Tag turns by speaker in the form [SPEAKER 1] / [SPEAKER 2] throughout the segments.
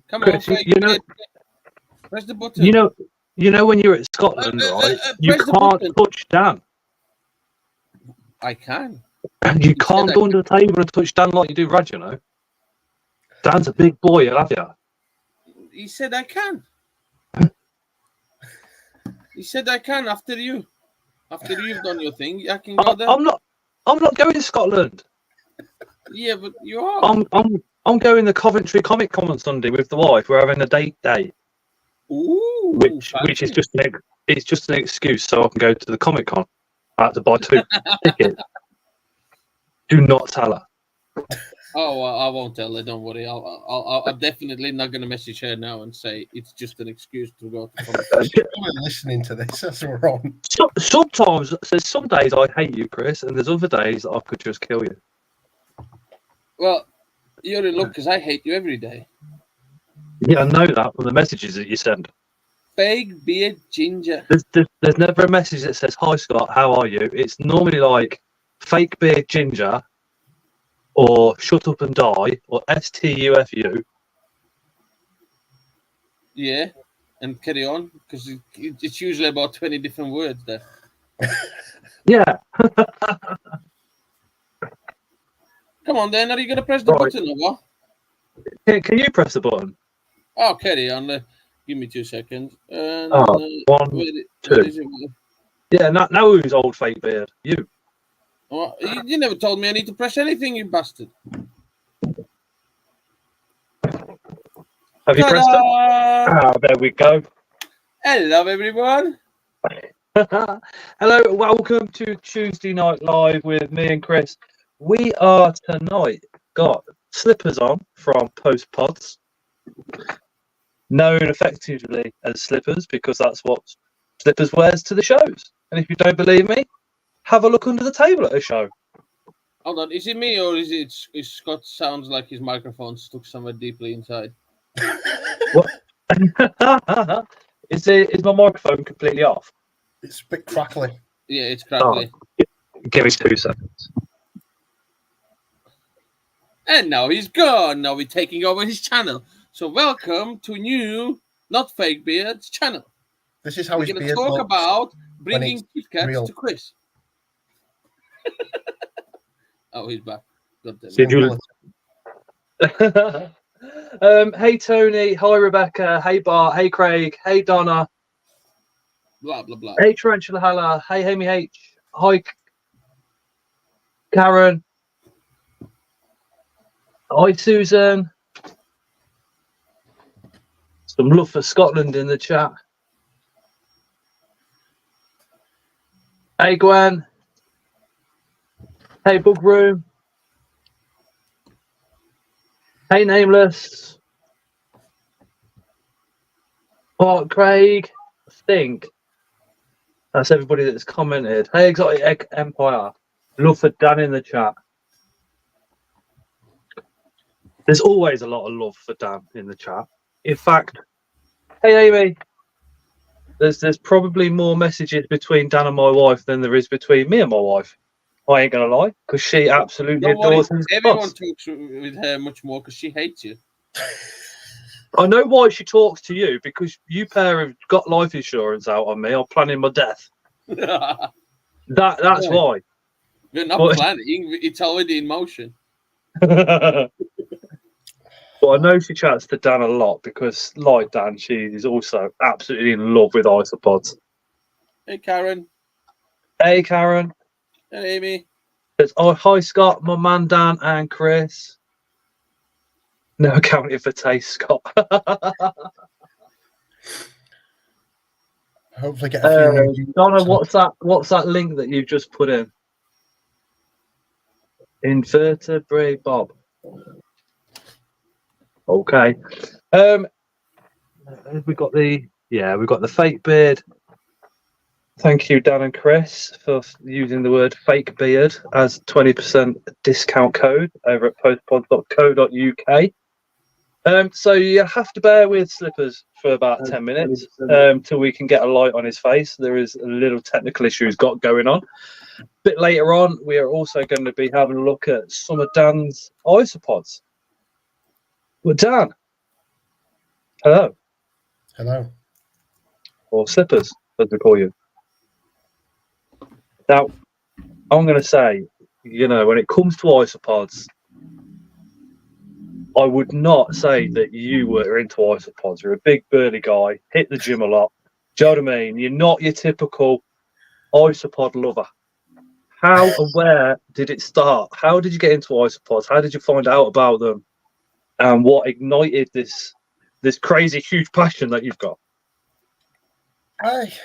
[SPEAKER 1] Come
[SPEAKER 2] Chris,
[SPEAKER 1] on,
[SPEAKER 2] you know,
[SPEAKER 1] press the button.
[SPEAKER 2] you know when you're at Scotland, right? You can't touch Dan.
[SPEAKER 1] I can.
[SPEAKER 2] You can't go under the table and touch Dan like you do Raj, you know. Dan's a big boy, he'll have you.
[SPEAKER 1] He said I can. He said I can after you. After you've done your thing, I can go there.
[SPEAKER 2] I'm not going to Scotland.
[SPEAKER 1] Yeah, but you are.
[SPEAKER 2] I'm going to Coventry Comic Con on Sunday with the wife. We're having a date day.
[SPEAKER 1] Ooh,
[SPEAKER 2] which is just an excuse so I can go to the Comic Con. I had to buy 2 tickets. Do not tell her.
[SPEAKER 1] Oh, I won't tell her. Don't worry. I'm definitely not going to message her now and say it's just an excuse to go to Comic Con.
[SPEAKER 3] You're listening to this. That's wrong.
[SPEAKER 2] Sometimes, there's some days I hate you, Chris, and there's other days I could just kill you.
[SPEAKER 1] Well, you're in luck because I hate you every day.
[SPEAKER 2] Yeah, I know that from the messages that you send.
[SPEAKER 1] Fake beard ginger.
[SPEAKER 2] There's never a message that says, "Hi Scott, how are you?" It's normally like fake beard ginger, or shut up and die, or STUFU.
[SPEAKER 1] Yeah, and carry on because it's usually about 20 different words there.
[SPEAKER 2] Yeah.
[SPEAKER 1] Come on, then. Are you going to press the button or what?
[SPEAKER 2] Can you press the button?
[SPEAKER 1] Oh, carry on. Give me 2 seconds. And,
[SPEAKER 2] 1, 2. Yeah, now who's old fake beard? You.
[SPEAKER 1] Well, you never told me I need to press anything, you bastard.
[SPEAKER 2] Have you pressed it? There we go.
[SPEAKER 1] Hello, everyone.
[SPEAKER 2] Hello, welcome to Tuesday Night Live with me and Chris. We are tonight got slippers on from Post Pods, known effectively as Slippers because that's what Slippers wears to the shows. And if you don't believe me, have a look under the table at a show.
[SPEAKER 1] Hold on, is it me or is Scott sounds like his microphone stuck somewhere deeply inside?
[SPEAKER 2] What? Is my microphone completely off?
[SPEAKER 3] It's a bit crackly.
[SPEAKER 1] Yeah, it's crackly.
[SPEAKER 2] Oh, give me 2 seconds.
[SPEAKER 1] And now he's gone. Now we're taking over his channel. So welcome to new, not fake beard's channel.
[SPEAKER 3] This is how
[SPEAKER 1] we're going to talk about bringing Kit Kats to Chris. Oh, he's back.
[SPEAKER 2] Hey Tony, hi Rebecca, hey Bart, hey Craig, hey Donna,
[SPEAKER 1] blah blah blah.
[SPEAKER 2] Hey Tarantula Hella, hey Amy H, hi Karen, hi Susan. Some love for Scotland in the chat. Hey Gwen. Hey Bug Room. Hey Nameless. Oh Craig. I think that's everybody that's commented. Hey Exotic Egg Empire. Love for Dan in the chat. There's always a lot of love for Dan in the chat. In fact, hey Amy. There's probably more messages between Dan and my wife than there is between me and my wife. I ain't gonna lie, because she absolutely adores him.
[SPEAKER 1] Everyone talks with her much more because she hates you.
[SPEAKER 2] I know why she talks to you, because you pair have got life insurance out on me. I'm planning my death. That's why.
[SPEAKER 1] We're not planning; it's already in motion.
[SPEAKER 2] But I know she chats to Dan a lot because, like Dan, she is also absolutely in love with isopods.
[SPEAKER 1] Hey, Karen.
[SPEAKER 2] Hey, Karen.
[SPEAKER 1] Hey, Amy.
[SPEAKER 2] There's, hi, Scott, my man Dan, and Chris. No accounting for taste, Scott.
[SPEAKER 3] Hopefully get a few.
[SPEAKER 2] Donna, what's that link that you've just put in? Invertebrate Bob. Okay. We got the fake beard. Thank you, Dan and Chris, for using the word fake beard as 20% discount code over at postpod.co.uk. So you have to bear with Slippers for about 10 minutes till we can get a light on his face. There is a little technical issue he's got going on. A bit later on, we are also going to be having a look at some of Dan's isopods. Well, Dan, Hello,
[SPEAKER 3] Hello.
[SPEAKER 2] or Slippers, as we call you. Now, I'm going to say, when it comes to isopods, I would not say that you were into isopods. You're a big burly guy, hit the gym a lot. Do you know what I mean? You're not your typical isopod lover. How and where did it start? How did you get into isopods? How did you find out about them? And what ignited this crazy huge passion that you've got?
[SPEAKER 3] I've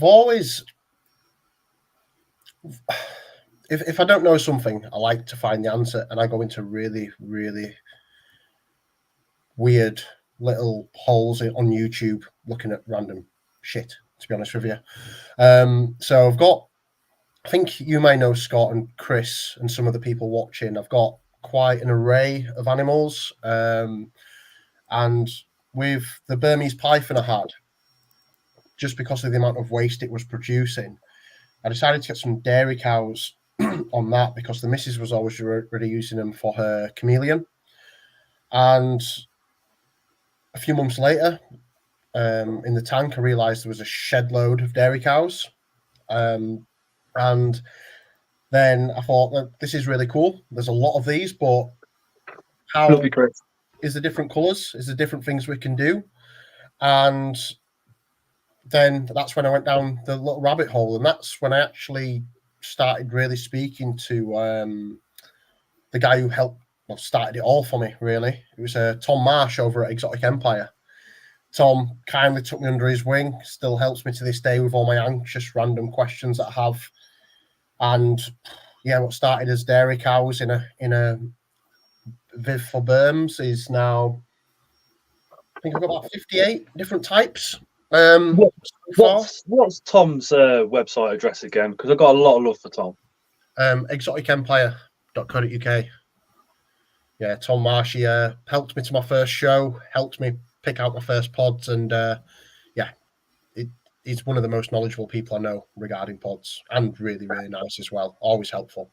[SPEAKER 3] always, if I don't know something, I like to find the answer, and I go into really, really weird little holes on YouTube looking at random shit, to be honest with you. So I think you may know Scott and Chris and some of the people watching. I've got quite an array of animals. And with the Burmese python I had, just because of the amount of waste it was producing, I decided to get some dairy cows on that because the missus was always already using them for her chameleon. And a few months later, in the tank, I realised there was a shed load of dairy cows. And then I thought, this is really cool. There's a lot of these, but how
[SPEAKER 2] Love you, Chris.
[SPEAKER 3] is the different colours? Is the different things we can do? And then that's when I went down the little rabbit hole, and that's when I actually started really speaking to the guy who started it all for me. Really, it was Tom Marsh over at Exotic Empire. Tom kindly took me under his wing. Still helps me to this day with all my anxious random questions that I have. And yeah, what started as dairy cows in a Viv for Berms is now, I think I've got about 58 different types.
[SPEAKER 2] What's Tom's website address again? Because I've got a lot of love for Tom.
[SPEAKER 3] Exoticempire.co.uk. Yeah, Tom Marshy helped me to my first show, helped me pick out my first pods, and he's one of the most knowledgeable people I know regarding pods, and really, really nice as well. Always helpful.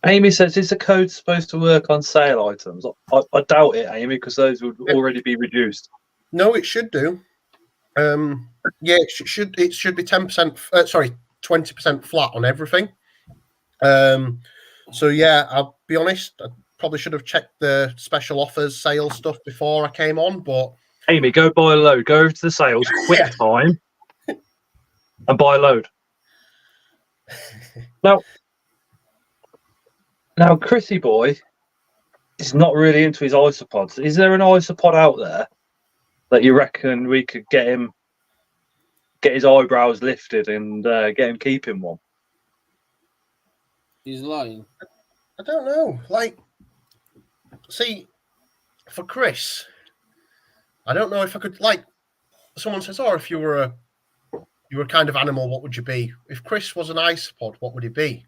[SPEAKER 2] Amy says, is the code supposed to work on sale items? I doubt it, Amy, because those would already be reduced.
[SPEAKER 3] No, it should do. It should be 10%. 20% flat on everything. So yeah, I'll be honest. I probably should have checked the special offers, sale stuff before I came on. But
[SPEAKER 2] Amy, go buy a load. Go over to the sales quick time and buy a load. Now, Chrissy boy is not really into his isopods. Is there an isopod out there that you reckon we could get his eyebrows lifted and get him keeping one?
[SPEAKER 1] He's lying.
[SPEAKER 3] I don't know. See, for Chris, I don't know if I could. Someone says, "Oh, if you were a kind of animal, what would you be?" If Chris was an isopod, what would he be?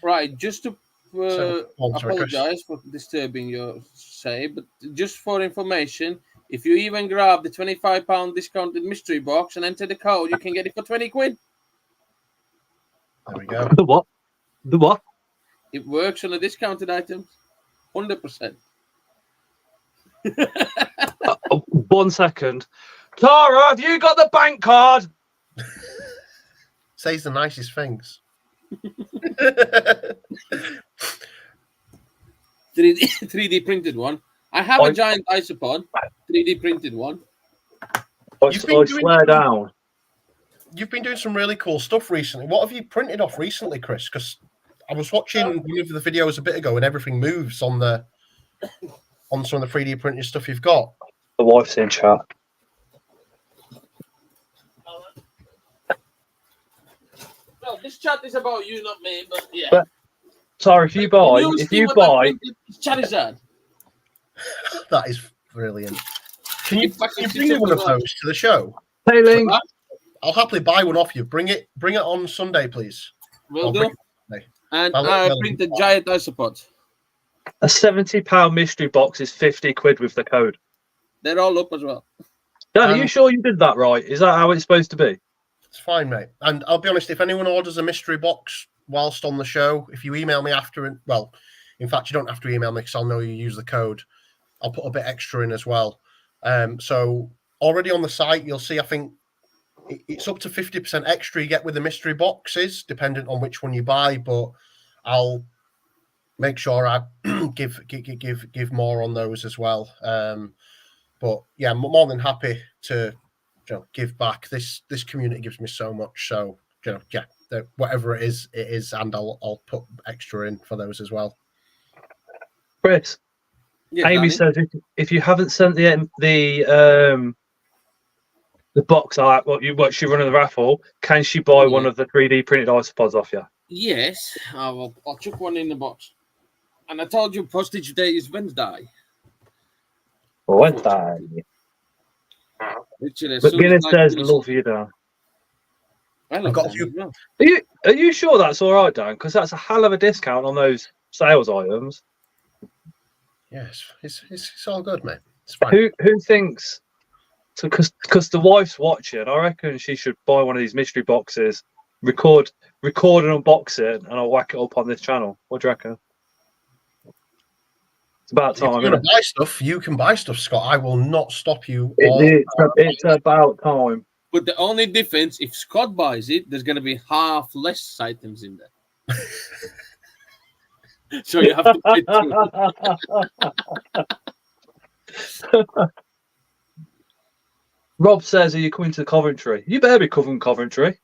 [SPEAKER 1] Right, just to apologize
[SPEAKER 3] Chris.
[SPEAKER 1] for disturbing your say, but just for information, if you even grab the £25 discounted mystery box and enter the code, you can get it for 20 quid.
[SPEAKER 3] There we go.
[SPEAKER 2] The what? The what?
[SPEAKER 1] It works on the discounted items, 100%.
[SPEAKER 2] 1 second. Tara, have you got the bank card?
[SPEAKER 3] Says the nicest things.
[SPEAKER 1] 3D printed one. I have a giant isopod, 3D printed one.
[SPEAKER 2] I swear down.
[SPEAKER 3] You've been doing some really cool stuff recently. What have you printed off recently, Chris? Because I was watching one of the videos a bit ago, and everything moves on some of the 3D printed stuff you've got.
[SPEAKER 2] The wife's in chat.
[SPEAKER 1] Well, this chat is about you, not me, but yeah.
[SPEAKER 2] But, sorry, if you buy
[SPEAKER 1] Charizard.
[SPEAKER 3] That is brilliant. Can you bring me one of those to the show?
[SPEAKER 2] Hey, Link.
[SPEAKER 3] I'll happily buy one off you. Bring it on Sunday, please.
[SPEAKER 1] Will do. And I printed giant isopod.
[SPEAKER 2] A £70 mystery box is 50 quid with the code.
[SPEAKER 1] They're all up as well.
[SPEAKER 2] Dan, are you sure you did that right? Is that how it's supposed to be?
[SPEAKER 3] It's fine, mate. And I'll be honest, if anyone orders a mystery box whilst on the show, if you email me after, well, in fact, you don't have to email me because I'll know you use the code. I'll put a bit extra in as well. So already on the site, you'll see, I think it's up to 50% extra you get with the mystery boxes, depending on which one you buy. But I'll make sure I give more on those as well. But yeah, I'm more than happy to give back. This community gives me so much. So whatever it is, and I'll put extra in for those as well.
[SPEAKER 2] Chris,
[SPEAKER 1] Yeah,
[SPEAKER 2] Amy
[SPEAKER 1] Danny.
[SPEAKER 2] says if you haven't sent the box art what she running the raffle, can she buy one of the 3D printed isopods off you?
[SPEAKER 1] Yes, I'll chuck one in the box. And I told you postage day is Wednesday.
[SPEAKER 2] Wednesday.
[SPEAKER 1] Literally,
[SPEAKER 2] But Guinness says love you, Dan.
[SPEAKER 1] I've
[SPEAKER 3] got a few.
[SPEAKER 2] Are you sure that's all right, Dan? Because that's a hell of a discount on those sales items.
[SPEAKER 3] Yes, it's all good, mate. It's fine.
[SPEAKER 2] Who thinks? Because the wife's watching, I reckon she should buy one of these mystery boxes, record and unbox it, and I'll whack it up on this channel. What do you reckon? It's about time.
[SPEAKER 3] If you're going to buy stuff, you can buy stuff, Scott. I will not stop you.
[SPEAKER 2] It's about time.
[SPEAKER 1] But the only difference, if Scott buys it, there's going to be half less items in there. So you have to pay two.
[SPEAKER 2] Rob says, are you coming to Coventry? You better be covering Coventry.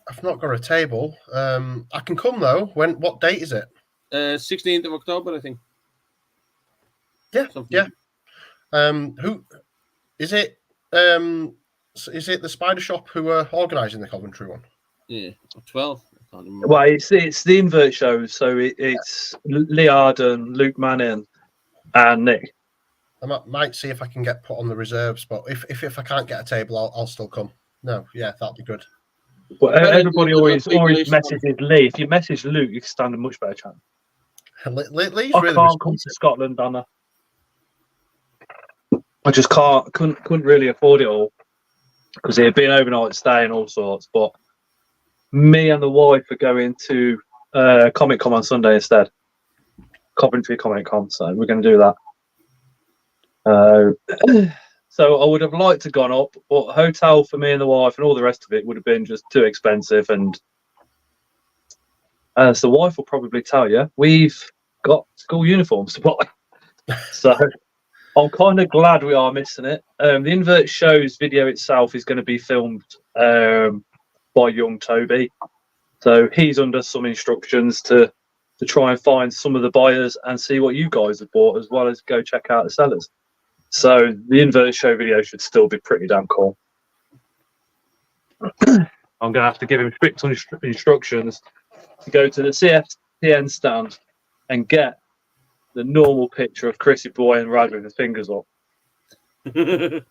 [SPEAKER 3] I've not got a table. I can come, though. What date is it?
[SPEAKER 1] 16th of October, I think.
[SPEAKER 3] Yeah,
[SPEAKER 1] something.
[SPEAKER 3] Yeah. Who is it? Is it the Spider Shop who are organising the Coventry one?
[SPEAKER 1] Yeah, 12. I can't remember.
[SPEAKER 2] Well, it's the invert shows, so it's Lee Arden, Luke Manning, and Nick.
[SPEAKER 3] I might see if I can get put on the reserves, but if I can't get a table, I'll still come. No, yeah, that'll be good.
[SPEAKER 2] Well, everybody always messages Lee. If you message Luke, you can stand a much better chance.
[SPEAKER 3] Lee's
[SPEAKER 2] I
[SPEAKER 3] really
[SPEAKER 2] can't come to Scotland, Anna. I just couldn't really afford it all because it'd be an overnight stay and all sorts. But me and the wife are going to Comic Con on Sunday instead. Coventry Comic Con, so we're going to do that. So I would have liked to gone up, but hotel for me and the wife and all the rest of it would have been just too expensive. And as the wife will probably tell you, we've got school uniforms to buy. So I'm kind of glad we are missing it. The Invert Show's video itself is going to be filmed by young Toby. So he's under some instructions to try and find some of the buyers and see what you guys have bought, as well as go check out the sellers. So the Invert Show video should still be pretty damn cool. I'm going to have to give him strict instructions to go to the CFTN stand and get the normal picture of Chrissy Boy and Rad with his fingers up. The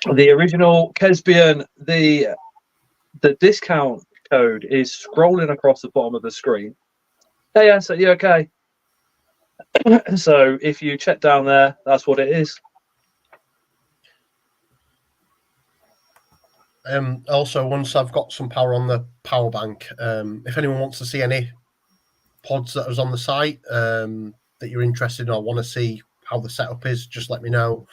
[SPEAKER 2] original Kesbian, the discount code is scrolling across the bottom of the screen. Hey, yes, are you okay? So if you check down there, that's what it is.
[SPEAKER 3] Also, once I've got some power on the power bank, if anyone wants to see any pods that was on the site that you're interested in or want to see how the setup is, just let me know.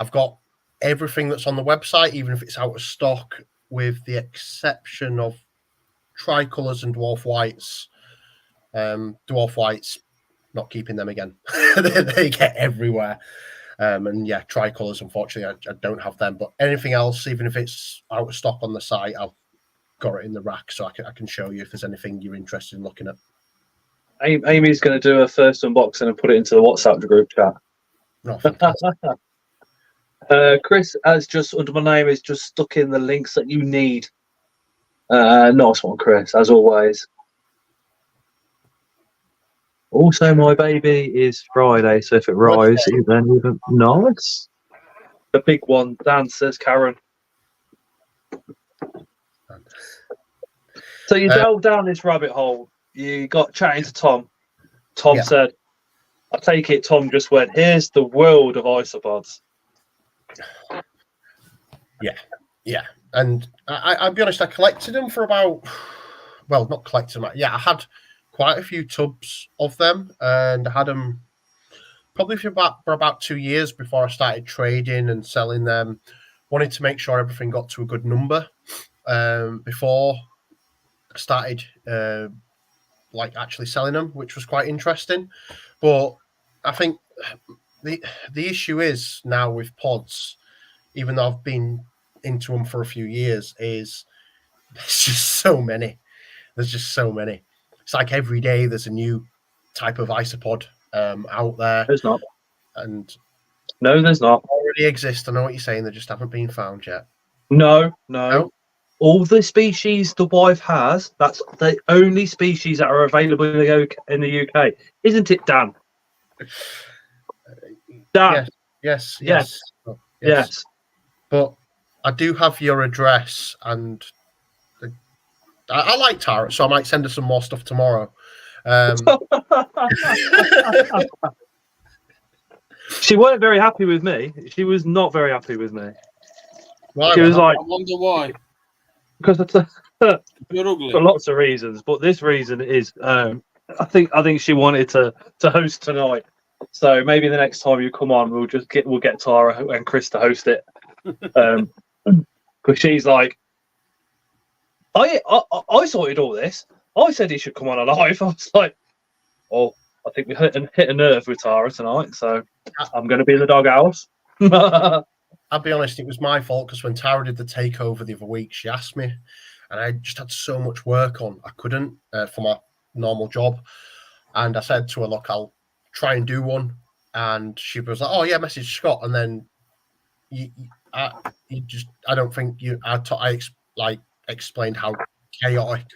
[SPEAKER 3] I've got everything that's on the website, even if it's out of stock, with the exception of tricolours and dwarf whites. Dwarf whites, not keeping them again. They get everywhere. And yeah, tricolours, unfortunately, I don't have them. But anything else, even if it's out of stock on the site, I've got it in the rack, so I can show you if there's anything you're interested in looking at.
[SPEAKER 2] Amy's going to do her first unboxing and put it into the WhatsApp group chat.
[SPEAKER 3] Oh,
[SPEAKER 2] Chris has just, under my name, is just stuck in the links that you need. Nice one, Chris, as always. Also, my baby is Friday, so if it rises, then even nice. The big one, Dan says, Karen. So you delve down this rabbit hole. You got chatting to Tom. Tom said, I take it Tom just went, here's the world of isopods.
[SPEAKER 3] Yeah. And I'll be honest, I collected them for about, well, not collected them. Yeah, I had quite a few tubs of them, and I had them probably for about 2 years before I started trading and selling them. Wanted to make sure everything got to a good number before I started like actually selling them, which was quite interesting. But I think the issue is now with pods, even though I've been into them for a few years, is there's just so many. There's just so many. It's like every day there's a new type of isopod out there.
[SPEAKER 2] There's not.
[SPEAKER 3] And
[SPEAKER 2] No, there's not.
[SPEAKER 3] already exist. I know what you're saying. They just haven't been found yet.
[SPEAKER 2] No.
[SPEAKER 3] No?
[SPEAKER 2] All the species the wife has, that's the only species that are available in the UK. Isn't it, Dan? Dan.
[SPEAKER 3] Yes.
[SPEAKER 2] Yes.
[SPEAKER 3] But I do have your address, and I like Tara, so I might send her some more stuff tomorrow.
[SPEAKER 2] She weren't very happy with me. She was not very happy with me.
[SPEAKER 3] Why,
[SPEAKER 2] She was like,
[SPEAKER 1] I wonder why.
[SPEAKER 2] because
[SPEAKER 1] You're ugly.
[SPEAKER 2] for lots of reasons, but this reason is I think she wanted to host tonight. So maybe the next time you come on, we'll get Tara and Chris to host it. Because she's like, I sorted all this. I said he should come on alive. I was like, oh, I think we hit a nerve with Tara tonight, so I'm going to be in the doghouse.
[SPEAKER 3] I'll be honest, it was my fault because when Tara did the takeover the other week, she asked me, and I just had so much work on. I couldn't for my normal job. And I said to her, look, I'll try and do one. And she was like, oh, yeah, message Scott. And then I don't think I explained how chaotic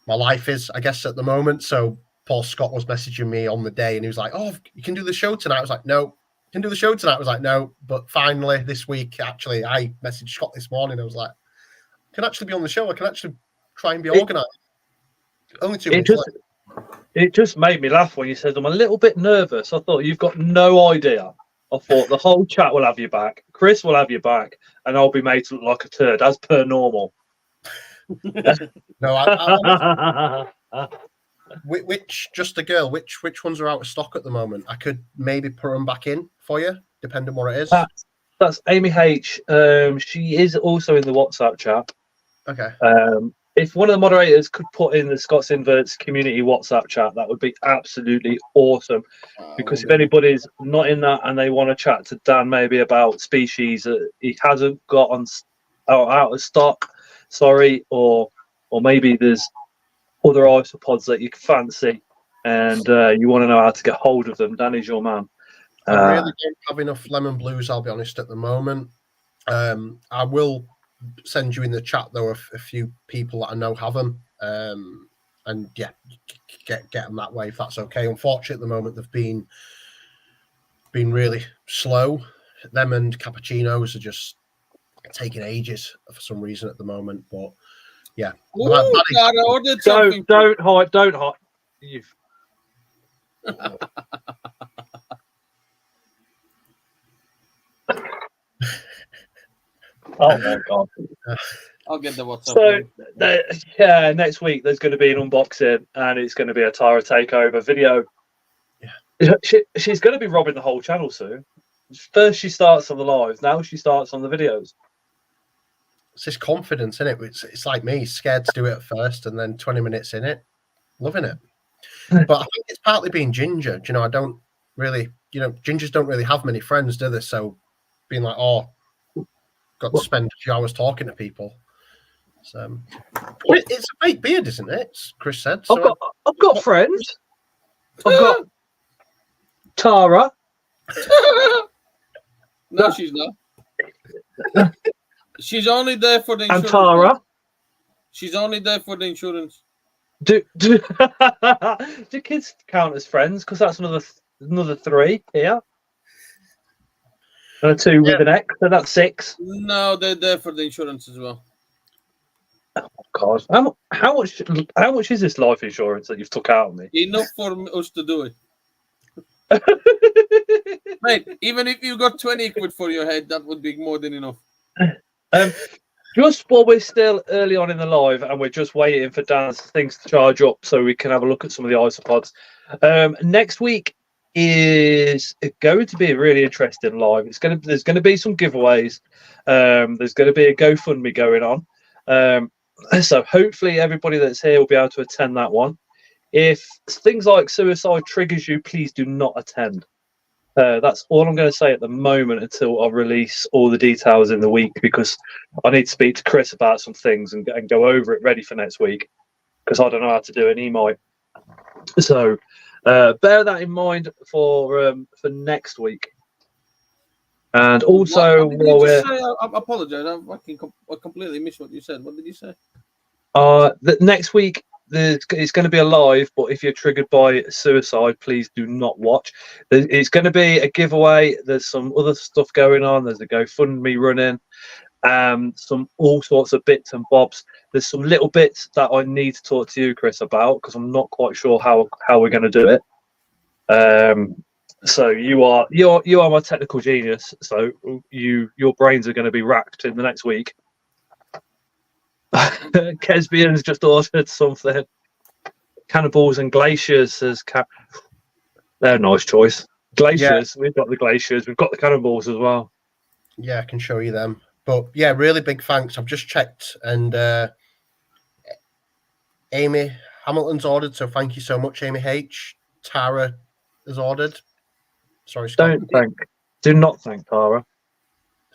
[SPEAKER 3] my life is, I guess, at the moment. So Paul Scott was messaging me on the day, and he was like, oh, you can do the show tonight. I was like, no. Can do the show tonight. I was like, no. But finally, this week, actually, I messaged Scott this morning. I was like, I can actually be on the show. I can actually try and be organised. Only 2 minutes later.
[SPEAKER 2] It just made me laugh when you said I'm a little bit nervous. I thought you've got no idea. I thought the whole chat will have you back. Chris will have you back, and I'll be made to look like a turd as per normal.
[SPEAKER 3] No, which just a girl? Which ones are out of stock at the moment? I could maybe put them back in for you, depending what it is.
[SPEAKER 2] That's Amy H. She is also in the WhatsApp chat.
[SPEAKER 3] Okay.
[SPEAKER 2] If one of the moderators could put in the Scottsinverts community WhatsApp chat, that would be absolutely awesome. Because if anybody's not in that and they want to chat to Dan maybe about species that he hasn't got out of stock, or maybe there's other isopods that you fancy and you want to know how to get hold of them, Dan is your man.
[SPEAKER 3] I really don't have enough lemon blues, I'll be honest, at the moment. I will send you in the chat, though, a few people that I know have them. And yeah, get them that way if that's okay. Unfortunately, at the moment, they've been really slow. Them and cappuccinos are just taking ages for some reason at the moment. But yeah,
[SPEAKER 1] Ooh, God, I ordered something.
[SPEAKER 2] Don't hide. You've. Oh my God.
[SPEAKER 1] I'll get the WhatsApp.
[SPEAKER 2] So, next week there's going to be an unboxing and it's going to be a Tara takeover video. Yeah. She's going to be robbing the whole channel soon. First she starts on the lives, now she starts on the videos.
[SPEAKER 3] It's this confidence in it. It's like me, scared to do it at first and then 20 minutes in it, loving it. But I think it's partly being ginger. You know, I don't really, gingers don't really have many friends, do they? So being like, oh, got to spend a few hours talking to people. So it's a fake beard, isn't it? Chris said. So
[SPEAKER 2] I've got friends. I've got Tara.
[SPEAKER 1] No, she's not. She's only there for the insurance.
[SPEAKER 2] And Tara.
[SPEAKER 1] She's only there for the insurance.
[SPEAKER 2] Do kids count as friends? Because that's another 3 here. And 2 with an X, so that's 6.
[SPEAKER 1] No, they're there for the insurance as well.
[SPEAKER 2] Oh God! How much is this life insurance that you've took out of me?
[SPEAKER 1] Enough for us to do it. Mate, even if you got 20 quid for your head, that would be more than enough.
[SPEAKER 2] Just while we're still early on in the live and we're just waiting for Dan's things to charge up so we can have a look at some of the isopods. Next week is going to be a really interesting live. There's going to be some giveaways. There's going to be a GoFundMe going on. So hopefully everybody that's here will be able to attend that one. If things like suicide triggers you, please do not attend. That's all I'm going to say at the moment until I release all the details in the week, because I need to speak to Chris about some things and go over it ready for next week, because I don't know how to do it and he might. So bear that in mind for next week. And also,
[SPEAKER 1] what did you just say? I apologize. I completely missed what you said. What did you say?
[SPEAKER 2] Next week it's going to be a live, but if you're triggered by suicide, please do not watch. It's going to be a giveaway. There's some other stuff going on. There's a GoFundMe running. Some all sorts of bits and bobs. There's some little bits that I need to talk to you, Chris, about, because I'm not quite sure how we're going to do it. So you are my technical genius. So your brains are going to be racked in the next week. Kesbian's just ordered something. Cannibals and glaciers says they're a nice choice. Glaciers, We've got the glaciers, we've got the cannibals as well.
[SPEAKER 3] Yeah, I can show you them. But yeah, really big thanks. I've just checked, and Amy Hamilton's ordered, so thank you so much, Amy H. Tara has ordered. Sorry, Scott.
[SPEAKER 2] Do not thank Tara.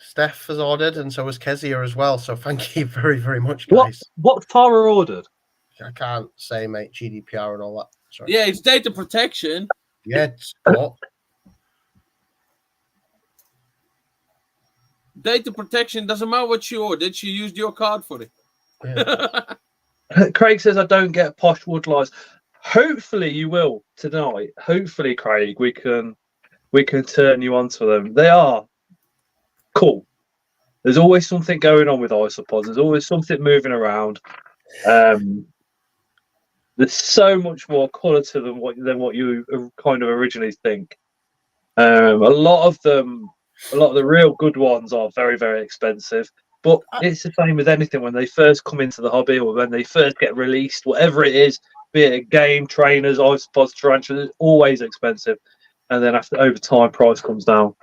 [SPEAKER 3] Steph has ordered, and so has Kezia as well. So thank you very, very much, guys.
[SPEAKER 2] What Tara ordered?
[SPEAKER 3] I can't say, mate. GDPR and all that. Sorry.
[SPEAKER 1] Yeah, it's data protection.
[SPEAKER 3] Yeah, Scott.
[SPEAKER 1] Data protection doesn't matter what she ordered. She used your card for it.
[SPEAKER 3] Yeah.
[SPEAKER 2] Craig says I don't get posh woodlice. Hopefully you will tonight. Hopefully, Craig, we can turn you onto them. They are cool. There's always something going on with isopods. There's always something moving around. There's so much more colour to them than what you kind of originally think. A lot of the real good ones are very, very expensive. But it's the same with anything when they first come into the hobby or when they first get released, whatever it is, be it a game, trainers, isopods, tarantulas, it's always expensive. And then over time, price comes down.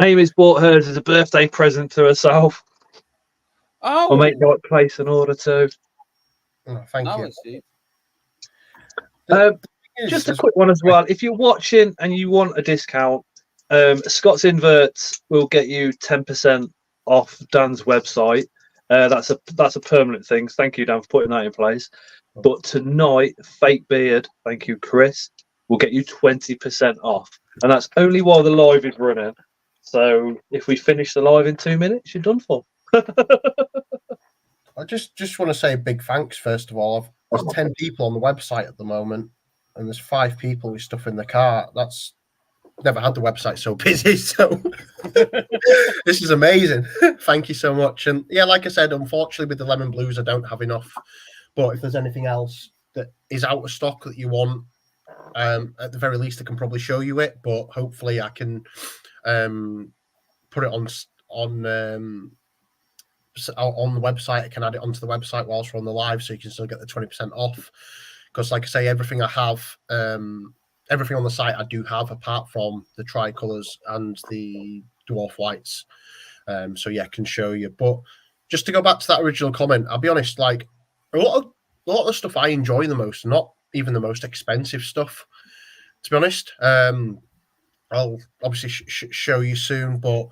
[SPEAKER 2] Amy's bought hers as a birthday present to herself.
[SPEAKER 1] Oh,
[SPEAKER 2] I'll make you place an order too.
[SPEAKER 3] Oh, thank you.
[SPEAKER 1] I see.
[SPEAKER 2] Just a quick one as well. If you're watching and you want a discount, Scottsinverts will get you 10% off Dan's website. That's a permanent thing. Thank you, Dan, for putting that in place. But tonight, Fake Beard, thank you, Chris, will get you 20% off. And that's only while the live is running. So if we finish the live in 2 minutes, you're done for.
[SPEAKER 3] I just want to say a big thanks, first of all. There's 10 people on the website at the moment, and there's 5 people with stuff in the cart. That's never had the website so busy. So this is amazing. Thank you so much. And yeah, like I said, unfortunately with the lemon blues, I don't have enough. But if there's anything else that is out of stock that you want, at the very least, I can probably show you it. But hopefully, I can put it on the website. I can add it onto the website whilst we're on the live, so you can still get the 20% off. Because, like I say, everything I have, everything on the site I do have, apart from the tricolours and the dwarf whites. So yeah, I can show you. But just to go back to that original comment, I'll be honest, like a lot of the stuff I enjoy the most, not even the most expensive stuff, to be honest. I'll obviously show you soon, but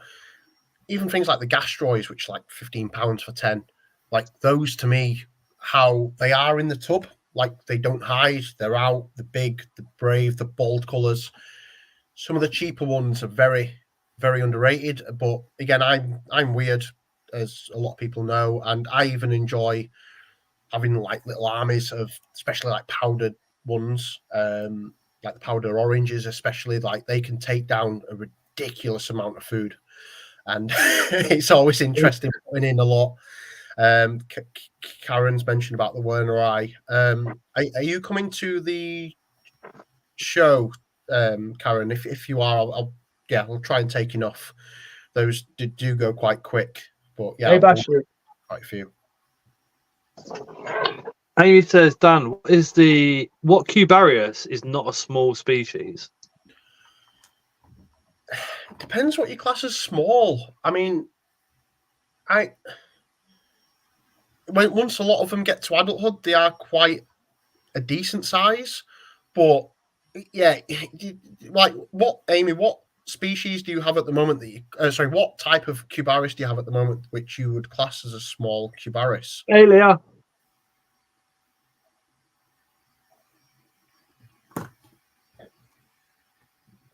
[SPEAKER 3] even things like the gastroids, which are like £15 for 10, like those to me, how they are in the tub, like they don't hide, they're out, the big, the brave, the bold colours. Some of the cheaper ones are very, very underrated. But again, I'm weird, as a lot of people know, and I even enjoy having like little armies of, especially like powdered ones, like the powder oranges, especially, like they can take down a ridiculous amount of food, and it's always interesting putting in a lot. Karen's mentioned about the Werner Eye. Are you coming to the show, Karen? If you are, I'll try and take enough. Those do go quite quick, but yeah, quite a few.
[SPEAKER 2] Amy says, Dan, what Cubarius is not a small species?
[SPEAKER 3] Depends what your class is small. I mean, once a lot of them get to adulthood, they are quite a decent size. But yeah, like what, Amy? What species do you have at the moment? What type of Cubaris do you have at the moment, which you would class as a small Cubaris?
[SPEAKER 2] Hey, Leah.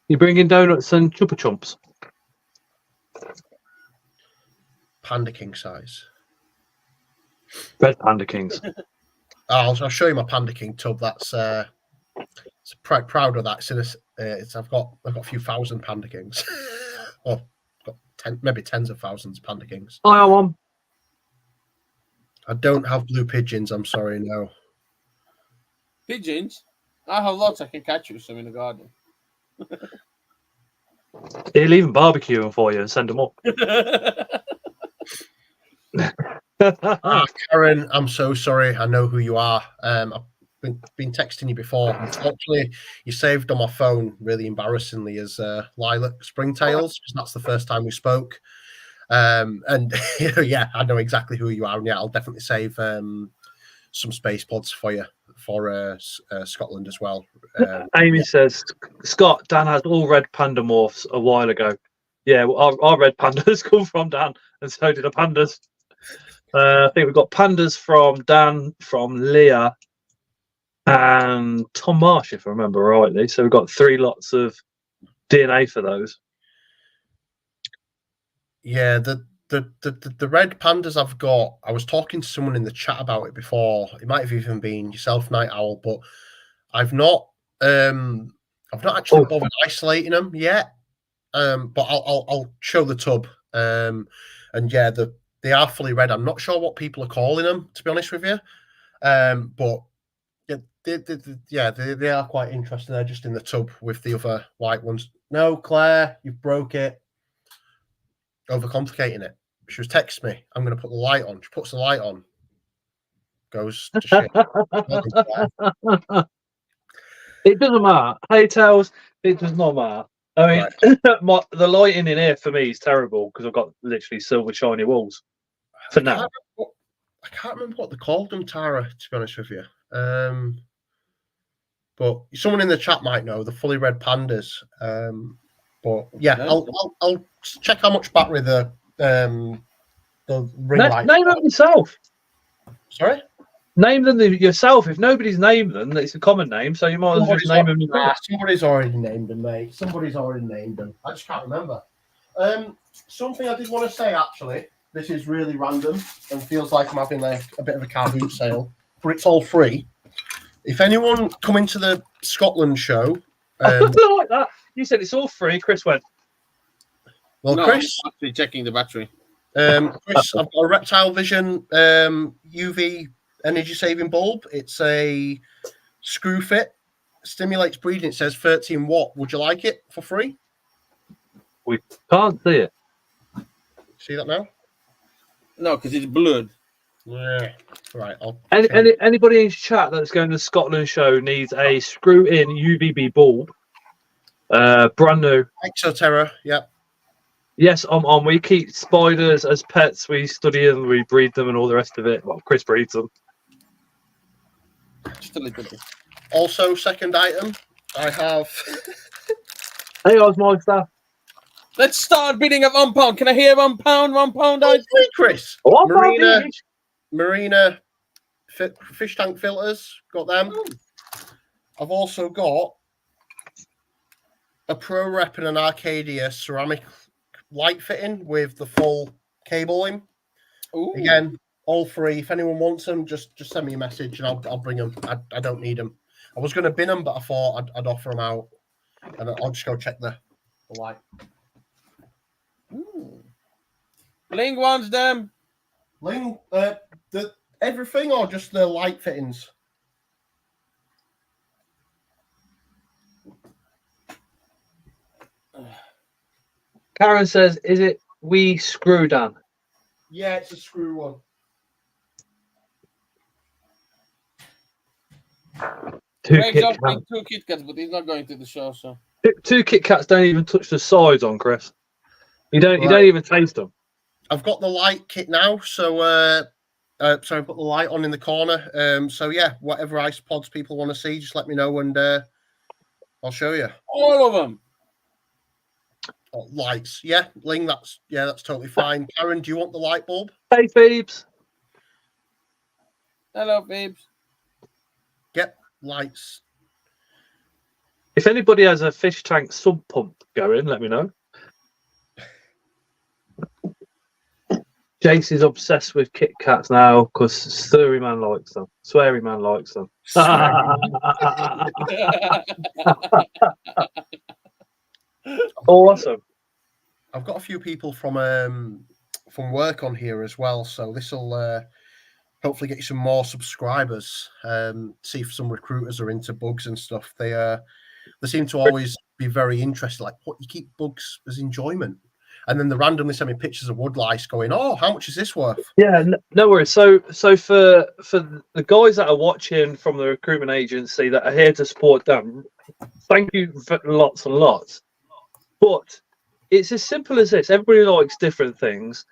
[SPEAKER 2] You bringing donuts and chupa chumps?
[SPEAKER 3] Panda king size.
[SPEAKER 2] Red Panda Kings.
[SPEAKER 3] I'll show you my Panda King tub. That's proud of that. I've got a few thousand Panda Kings. Or got maybe tens of thousands of Panda Kings.
[SPEAKER 2] I am one.
[SPEAKER 3] I don't have blue pigeons. I'm sorry, no.
[SPEAKER 1] Pigeons? I have lots. I can catch you some in the garden.
[SPEAKER 2] He'll even barbecue them for you and send them up.
[SPEAKER 3] Karen, I'm so sorry. I know who you are. I've been texting you before. Unfortunately, you saved on my phone really embarrassingly as Lilac Springtails, because that's the first time we spoke. And yeah, I know exactly who you are. And yeah, I'll definitely save some space pods for you for Scotland as well.
[SPEAKER 2] Amy says, Scott, Dan has all red panda morphs a while ago. Yeah, well, our red pandas come from Dan, and so did the pandas. I think we've got pandas from Dan, from Leah, and Tom Marsh, if I remember rightly. So we've got 3 lots of DNA for those.
[SPEAKER 3] Yeah, the red pandas I've got. I was talking to someone in the chat about it before. It might have even been yourself, Night Owl, but I've not actually bothered isolating them yet. But I'll show the tub. And yeah, they are fully red. I'm not sure what people are calling them, to be honest with you. But yeah, they are quite interesting. They're just in the tub with the other white ones. No, Claire, you've broke it. Overcomplicating it. She was texting me. I'm going to put the light on. She puts the light on. Goes to shit.
[SPEAKER 2] It doesn't matter. Hey, Tails, it does not matter. I mean, right. The lighting in here for me is terrible because I've got literally silver shiny walls. For now.
[SPEAKER 3] I can't remember what they called them, Tara, to be honest with you. But someone in the chat might know, the fully red pandas. But yeah, I'll check how much battery the ring light.
[SPEAKER 2] Name them yourself.
[SPEAKER 3] Sorry?
[SPEAKER 2] Name them yourself. If nobody's named them, it's a common name, so you might as well just name them yourself.
[SPEAKER 3] Somebody's already named them, mate. Somebody's already named them. I just can't remember. Something I did want to say, actually. This is really random and feels like I'm having a bit of a car boot sale, but it's all free. If anyone coming to the Scotland show...
[SPEAKER 2] I don't like that. You said it's all free. Chris went.
[SPEAKER 3] Well,
[SPEAKER 1] no,
[SPEAKER 3] Chris...
[SPEAKER 1] I'm actually checking the battery.
[SPEAKER 3] Chris, I've got a Reptile Vision UV energy-saving bulb. It's a screw fit. Stimulates breathing. It says 13 watt. Would you like it for free?
[SPEAKER 2] We can't see it.
[SPEAKER 3] See that now?
[SPEAKER 1] No, because it's blurred.
[SPEAKER 3] Yeah. Right.
[SPEAKER 2] Anybody in chat that's going to the Scotland show needs a screw-in UVB bulb. Brand new.
[SPEAKER 3] Exoterra. Yep.
[SPEAKER 2] Yes, I'm on. We keep spiders as pets. We study them, we breed them, and all the rest of it. Well, Chris breeds them.
[SPEAKER 1] Just a little bit.
[SPEAKER 3] Also, second item, I have.
[SPEAKER 2] Hey, Osmeister.
[SPEAKER 1] Let's start bidding at £1. Can I hear £1? £1?
[SPEAKER 3] Oh, Chris.
[SPEAKER 2] Oh,
[SPEAKER 3] Marina fish tank filters. Got them. I've also got a Pro Rep and an Arcadia ceramic light fitting with the full cabling.
[SPEAKER 1] Ooh.
[SPEAKER 3] Again, all free. If anyone wants them, just send me a message and I'll bring them. I don't need them. I was going to bin them, but I thought I'd offer them out, and I'll just go check the light.
[SPEAKER 1] Ling wants them.
[SPEAKER 3] Ling, the everything or just the light fittings?
[SPEAKER 2] Karen says, "Is it we screw Dan?"
[SPEAKER 3] Yeah, it's a screw one.
[SPEAKER 2] Two
[SPEAKER 1] Kit Kit Kats, but he's not going to the show, so.
[SPEAKER 2] Two Kit Kats don't even touch the sides on Chris. You don't even taste them.
[SPEAKER 3] I've got the light kit now, so I've got the light on in the corner. So yeah, whatever ice pods people want to see, just let me know and I'll show you.
[SPEAKER 1] All of them.
[SPEAKER 3] Oh, lights, yeah, Ling, that's totally fine. Karen, do you want the light bulb?
[SPEAKER 2] Hey, Phoebes.
[SPEAKER 1] Hello, Phoebes.
[SPEAKER 3] Yep, lights.
[SPEAKER 2] If anybody has a fish tank sub pump going, let me know. Jace is obsessed with Kit Kats now because Sweary Man likes them. Sweary Man likes them. Awesome.
[SPEAKER 3] I've got a few people from work on here as well, so this will hopefully get you some more subscribers. See if some recruiters are into bugs and stuff. They seem to always be very interested. Like, what, you keep bugs as enjoyment? And then they randomly send me pictures of wood lice going, oh, how much is this worth?
[SPEAKER 2] Yeah, no worries. So for the guys that are watching from the recruitment agency that are here to support them, thank you for lots and lots. But it's as simple as this. Everybody likes different things.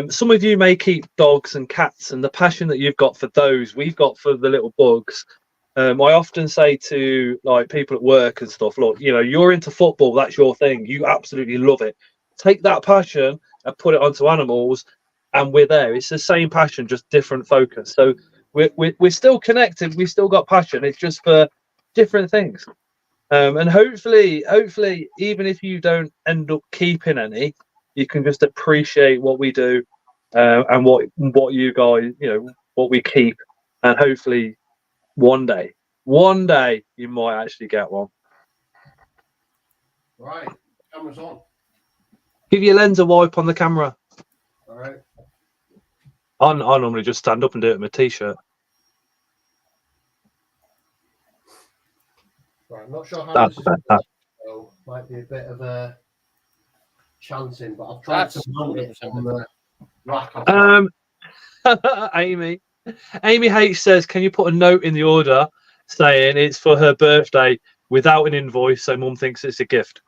[SPEAKER 2] Some of you may keep dogs and cats, and the passion that you've got for those, we've got for the little bugs. I often say to like people at work and stuff, look, you know, you're into football, that's your thing. You absolutely love it. Take that passion and put it onto animals, and we're there. It's the same passion, just different focus. So we're still connected. We've still got passion. It's just for different things. And hopefully, even if you don't end up keeping any, you can just appreciate what we do and what you guys, you know, what we keep, and hopefully one day you might actually get one.
[SPEAKER 3] Right, camera's on.
[SPEAKER 2] Give your lens a wipe on the camera.
[SPEAKER 3] All right.
[SPEAKER 2] I normally just stand up and do it with my t-shirt.
[SPEAKER 3] Right, I'm not sure how
[SPEAKER 2] That's
[SPEAKER 3] this is
[SPEAKER 2] better.
[SPEAKER 3] so might be a bit of a chancing, but I've tried to mount it on the rack.
[SPEAKER 2] Amy H says, can you put a note in the order saying it's for her birthday without an invoice so mum thinks it's a gift?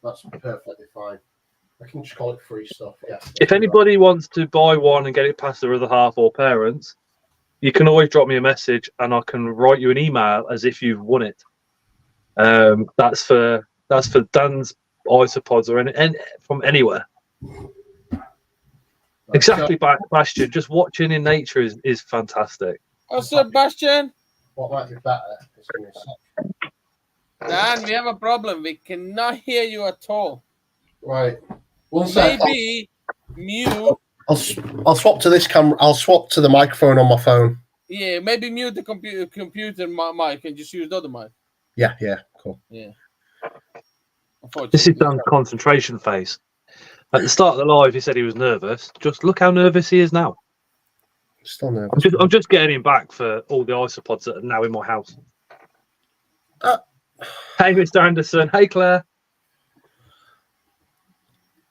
[SPEAKER 3] That's perfectly fine. I can just call it free stuff. Yeah.
[SPEAKER 2] If anybody wants to buy one and get it past their other half or parents, you can always drop me a message and I can write you an email as if you've won it. That's for Dan's isopods or any from anywhere. Exactly, Bastion. Just watching in nature is fantastic.
[SPEAKER 1] What's up, Bastion?
[SPEAKER 3] What might be better is in a sec.
[SPEAKER 1] Dan, we have a problem. We cannot hear you at all.
[SPEAKER 3] Right. One sec.
[SPEAKER 1] Maybe mute.
[SPEAKER 3] I'll swap to this camera. I'll swap to the microphone on my phone.
[SPEAKER 1] Yeah, maybe mute the computer mic and just use the other mic.
[SPEAKER 3] Yeah, cool.
[SPEAKER 1] Yeah.
[SPEAKER 2] This is Dan's concentration phase. At the start of the live, he said he was nervous. Just look how nervous he is now.
[SPEAKER 3] Still nervous.
[SPEAKER 2] I'm just getting him back for all the isopods that are now in my house. Hey, Mr. Anderson. Hey, Claire.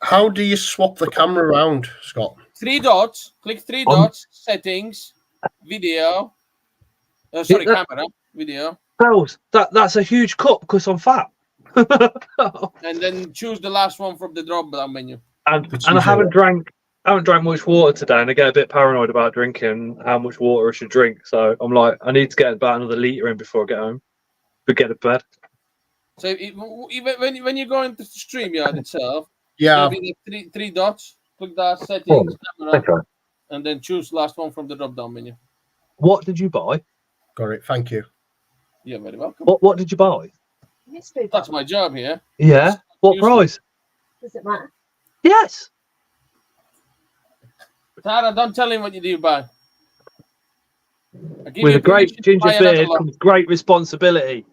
[SPEAKER 3] How do you swap the camera around, Scott?
[SPEAKER 1] 3 dots. Click 3 dots. Settings. Video. Camera. Video.
[SPEAKER 2] Bells, that's a huge cut because I'm fat.
[SPEAKER 1] And then choose the last one from the drop down menu.
[SPEAKER 2] And I haven't drank much water today, and I get a bit paranoid about drinking how much water I should drink. So I'm like, I need to get about another litre in before I get home. Get to bed.
[SPEAKER 1] So even when you go into the StreamYard itself,
[SPEAKER 3] yeah,
[SPEAKER 1] maybe the 3 dots, click that settings, camera,
[SPEAKER 2] okay,
[SPEAKER 1] and then choose last one from the drop down menu.
[SPEAKER 2] What did you buy?
[SPEAKER 3] Got it. Thank you.
[SPEAKER 1] You're very welcome.
[SPEAKER 2] What did you buy?
[SPEAKER 1] That's my job here.
[SPEAKER 2] Yeah. What price?
[SPEAKER 4] Does it matter?
[SPEAKER 2] Yes.
[SPEAKER 1] Tara, don't tell him what you do buy.
[SPEAKER 2] With a great ginger beard comes great responsibility.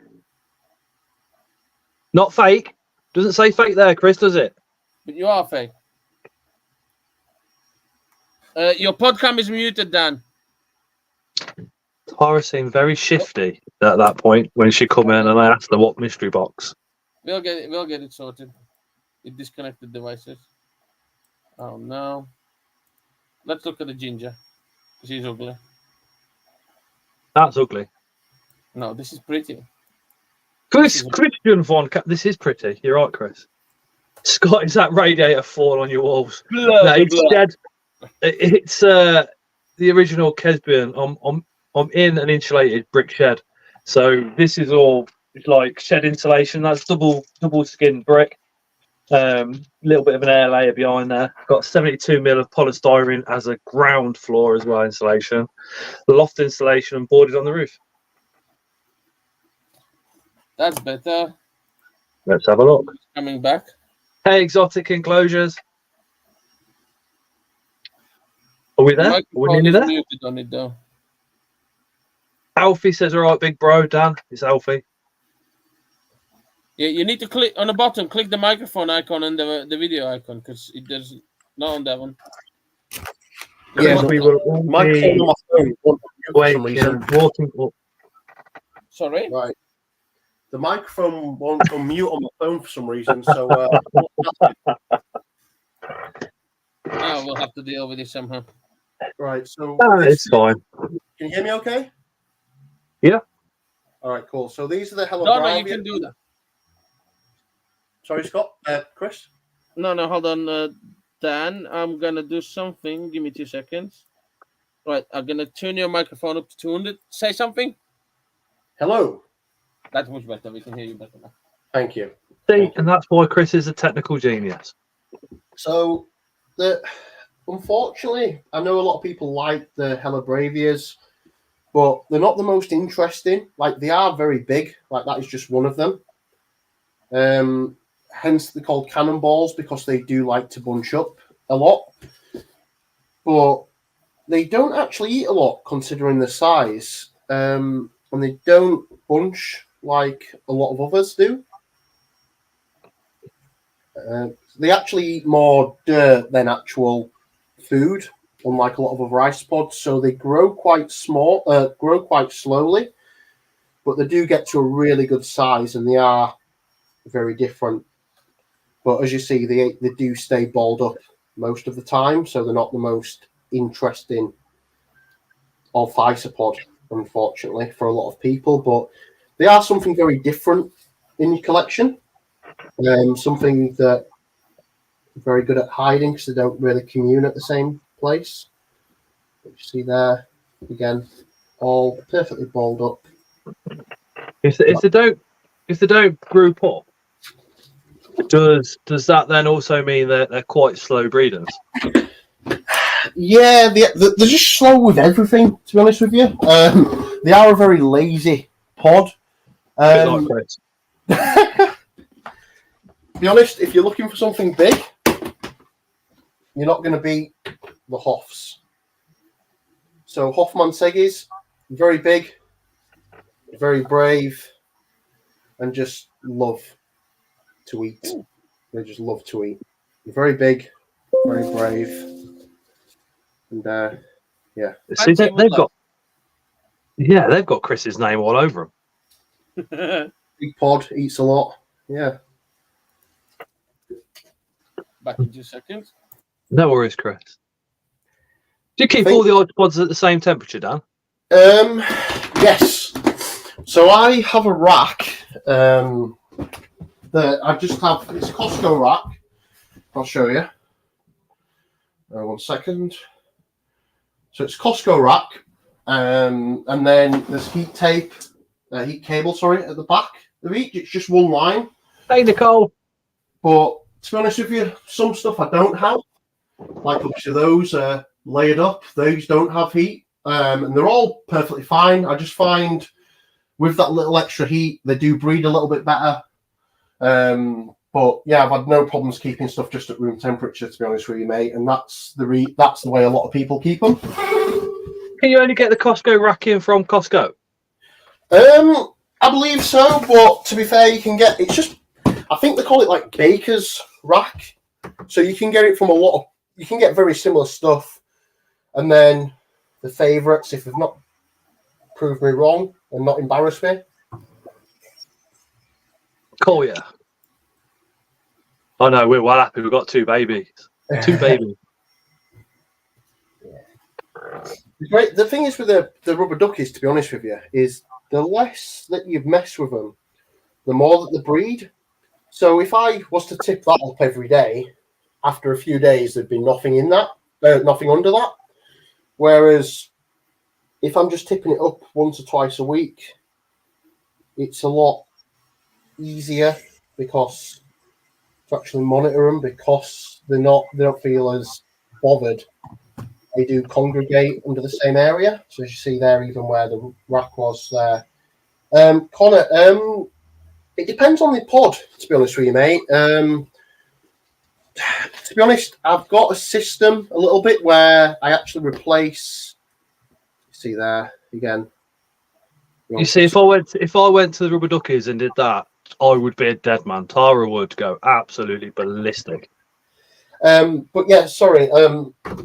[SPEAKER 2] Not fake. Doesn't say fake there, Chris, does it?
[SPEAKER 1] But you are fake. Your podcam is muted, Dan.
[SPEAKER 2] Tara seemed very shifty at that point when she come in and I asked her what mystery box.
[SPEAKER 1] We'll get it sorted. It disconnected devices. Oh no. Let's look at the ginger. She's ugly.
[SPEAKER 2] That's ugly.
[SPEAKER 1] No, this is pretty.
[SPEAKER 2] Christian Von. This is pretty. You're right, Chris. Scott, is that radiator fall on your walls?
[SPEAKER 1] Blah,
[SPEAKER 2] No, it's
[SPEAKER 1] blah.
[SPEAKER 2] dead. It's the original Kesbian. I'm in an insulated brick shed, so this is all like shed insulation. That's double skin brick. Little bit of an air layer behind there. Got 72 mil of polystyrene as a ground floor as well insulation. Loft insulation and boarded on the roof.
[SPEAKER 1] That's better.
[SPEAKER 2] Let's have a look.
[SPEAKER 1] Coming back.
[SPEAKER 2] Hey, exotic enclosures. Are we there? Are we nearly there?
[SPEAKER 1] Muted on it though.
[SPEAKER 2] Alfie says, all right, big bro, Dan. It's Alfie.
[SPEAKER 1] Yeah, you need to click on the bottom, click the microphone icon and the video icon because it does not on that one.
[SPEAKER 3] Yeah,
[SPEAKER 2] we will all
[SPEAKER 3] microphone
[SPEAKER 2] be
[SPEAKER 3] on my phone won't mute for some reason.
[SPEAKER 2] walking up.
[SPEAKER 1] Sorry?
[SPEAKER 3] Right. The microphone won't unmute on my phone for some reason, so
[SPEAKER 1] Oh, we'll have to deal with it somehow.
[SPEAKER 3] right. So
[SPEAKER 2] It's fine.
[SPEAKER 3] Can you hear me? Okay.
[SPEAKER 2] Yeah.
[SPEAKER 3] All right. Cool. So these are the Hello
[SPEAKER 1] No,
[SPEAKER 3] Brown.
[SPEAKER 1] you can do that.
[SPEAKER 3] Sorry, Scott. Chris.
[SPEAKER 1] No, hold on, Dan. I'm gonna do something. Give me 2 seconds. Right, I'm gonna turn your microphone up to 200. Say something.
[SPEAKER 3] Hello.
[SPEAKER 1] That's much better. We can hear you better now.
[SPEAKER 3] Thank you.
[SPEAKER 2] See, and that's why Chris is a technical genius.
[SPEAKER 3] So, unfortunately, I know a lot of people like the Hella Bravias, but they're not the most interesting. Like, they are very big. Like, that is just one of them. Hence, they're called cannonballs because they do like to bunch up a lot. But they don't actually eat a lot, considering the size. And they don't bunch like a lot of others do. They actually eat more dirt than actual food, unlike a lot of other isopods. So they grow quite slowly, but they do get to a really good size, and they are very different. But as you see, they do stay balled up most of the time, so they're not the most interesting of isopod, unfortunately, for a lot of people. But they are something very different in your collection. Something that very good at hiding because they don't really commune at the same place. You see there again, all perfectly balled up.
[SPEAKER 2] If they don't group up, does that then also mean that they're quite slow breeders?
[SPEAKER 3] Yeah, they're just slow with everything. To be honest with you, they are a very lazy pod. Be honest, if you're looking for something big, you're not going to beat the Hoffs. So Hoffmannseggies, very big, very brave, and just love to eat. They just love to eat. Very big, very brave, and yeah.
[SPEAKER 2] See, they've got Chris's name all over them.
[SPEAKER 3] Big pod, eats a lot. Yeah.
[SPEAKER 1] Back in 2 seconds.
[SPEAKER 2] No worries, Chris. Do you keep all the isopods at the same temperature, Dan?
[SPEAKER 3] Yes. So I have a rack that I just have. It's a Costco rack. I'll show you. 1 second. So it's Costco rack, and then there's heat tape, heat cable, at the back of each. It's just one line.
[SPEAKER 2] Hey, Nicole.
[SPEAKER 3] But to be honest with you, some stuff I don't have. Like obviously those layered up, those don't have heat, and they're all perfectly fine. I just find with that little extra heat, they do breed a little bit better. But yeah, I've had no problems keeping stuff just at room temperature, to be honest with you, mate. And that's the way a lot of people keep them.
[SPEAKER 2] Can you only get the Costco rack in from Costco?
[SPEAKER 3] I believe so, but to be fair, you can get. It's just, I think they call it like Baker's rack, so you can get it from you can get very similar stuff, and then the favourites, if they've not proved me wrong and not embarrassed me.
[SPEAKER 2] Cool, yeah. Oh no, we're well happy. We've got 2 babies. 2 babies.
[SPEAKER 3] Great. The thing is with the rubber duckies, to be honest with you, is the less that you mess with them, the more that they breed. So if I was to tip that up every day, after a few days, there'd be nothing in that, nothing under that. Whereas if I'm just tipping it up once or twice a week, it's a lot easier because to actually monitor them, because they don't feel as bothered. They do congregate under the same area. So as you see there, even where the rack was there. Connor, it depends on the pod, to be honest with you, mate. To be honest, I've got a system a little bit where I actually replace. See there again.
[SPEAKER 2] You see, if I went to the rubber duckies and did that, I would be a dead man. Tara would go absolutely ballistic.
[SPEAKER 3] But yeah, sorry.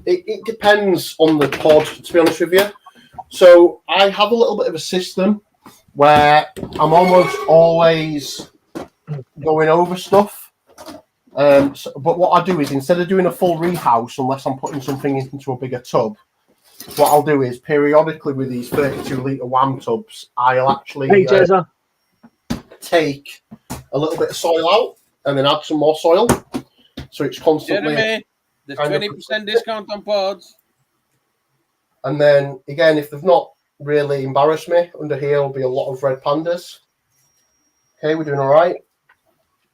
[SPEAKER 3] It depends on the pod, to be honest with you. So I have a little bit of a system where I'm almost always going over stuff. But what I do is, instead of doing a full rehouse, unless I'm putting something into a bigger tub, what I'll do is periodically with these 32-litre WAM tubs, I'll actually take a little bit of soil out and then add some more soil. So it's constantly...
[SPEAKER 1] Jeremy, there's 20% discount on pods.
[SPEAKER 3] And then, again, if they've not really embarrassed me, under here will be a lot of red pandas. Okay, we're doing all right.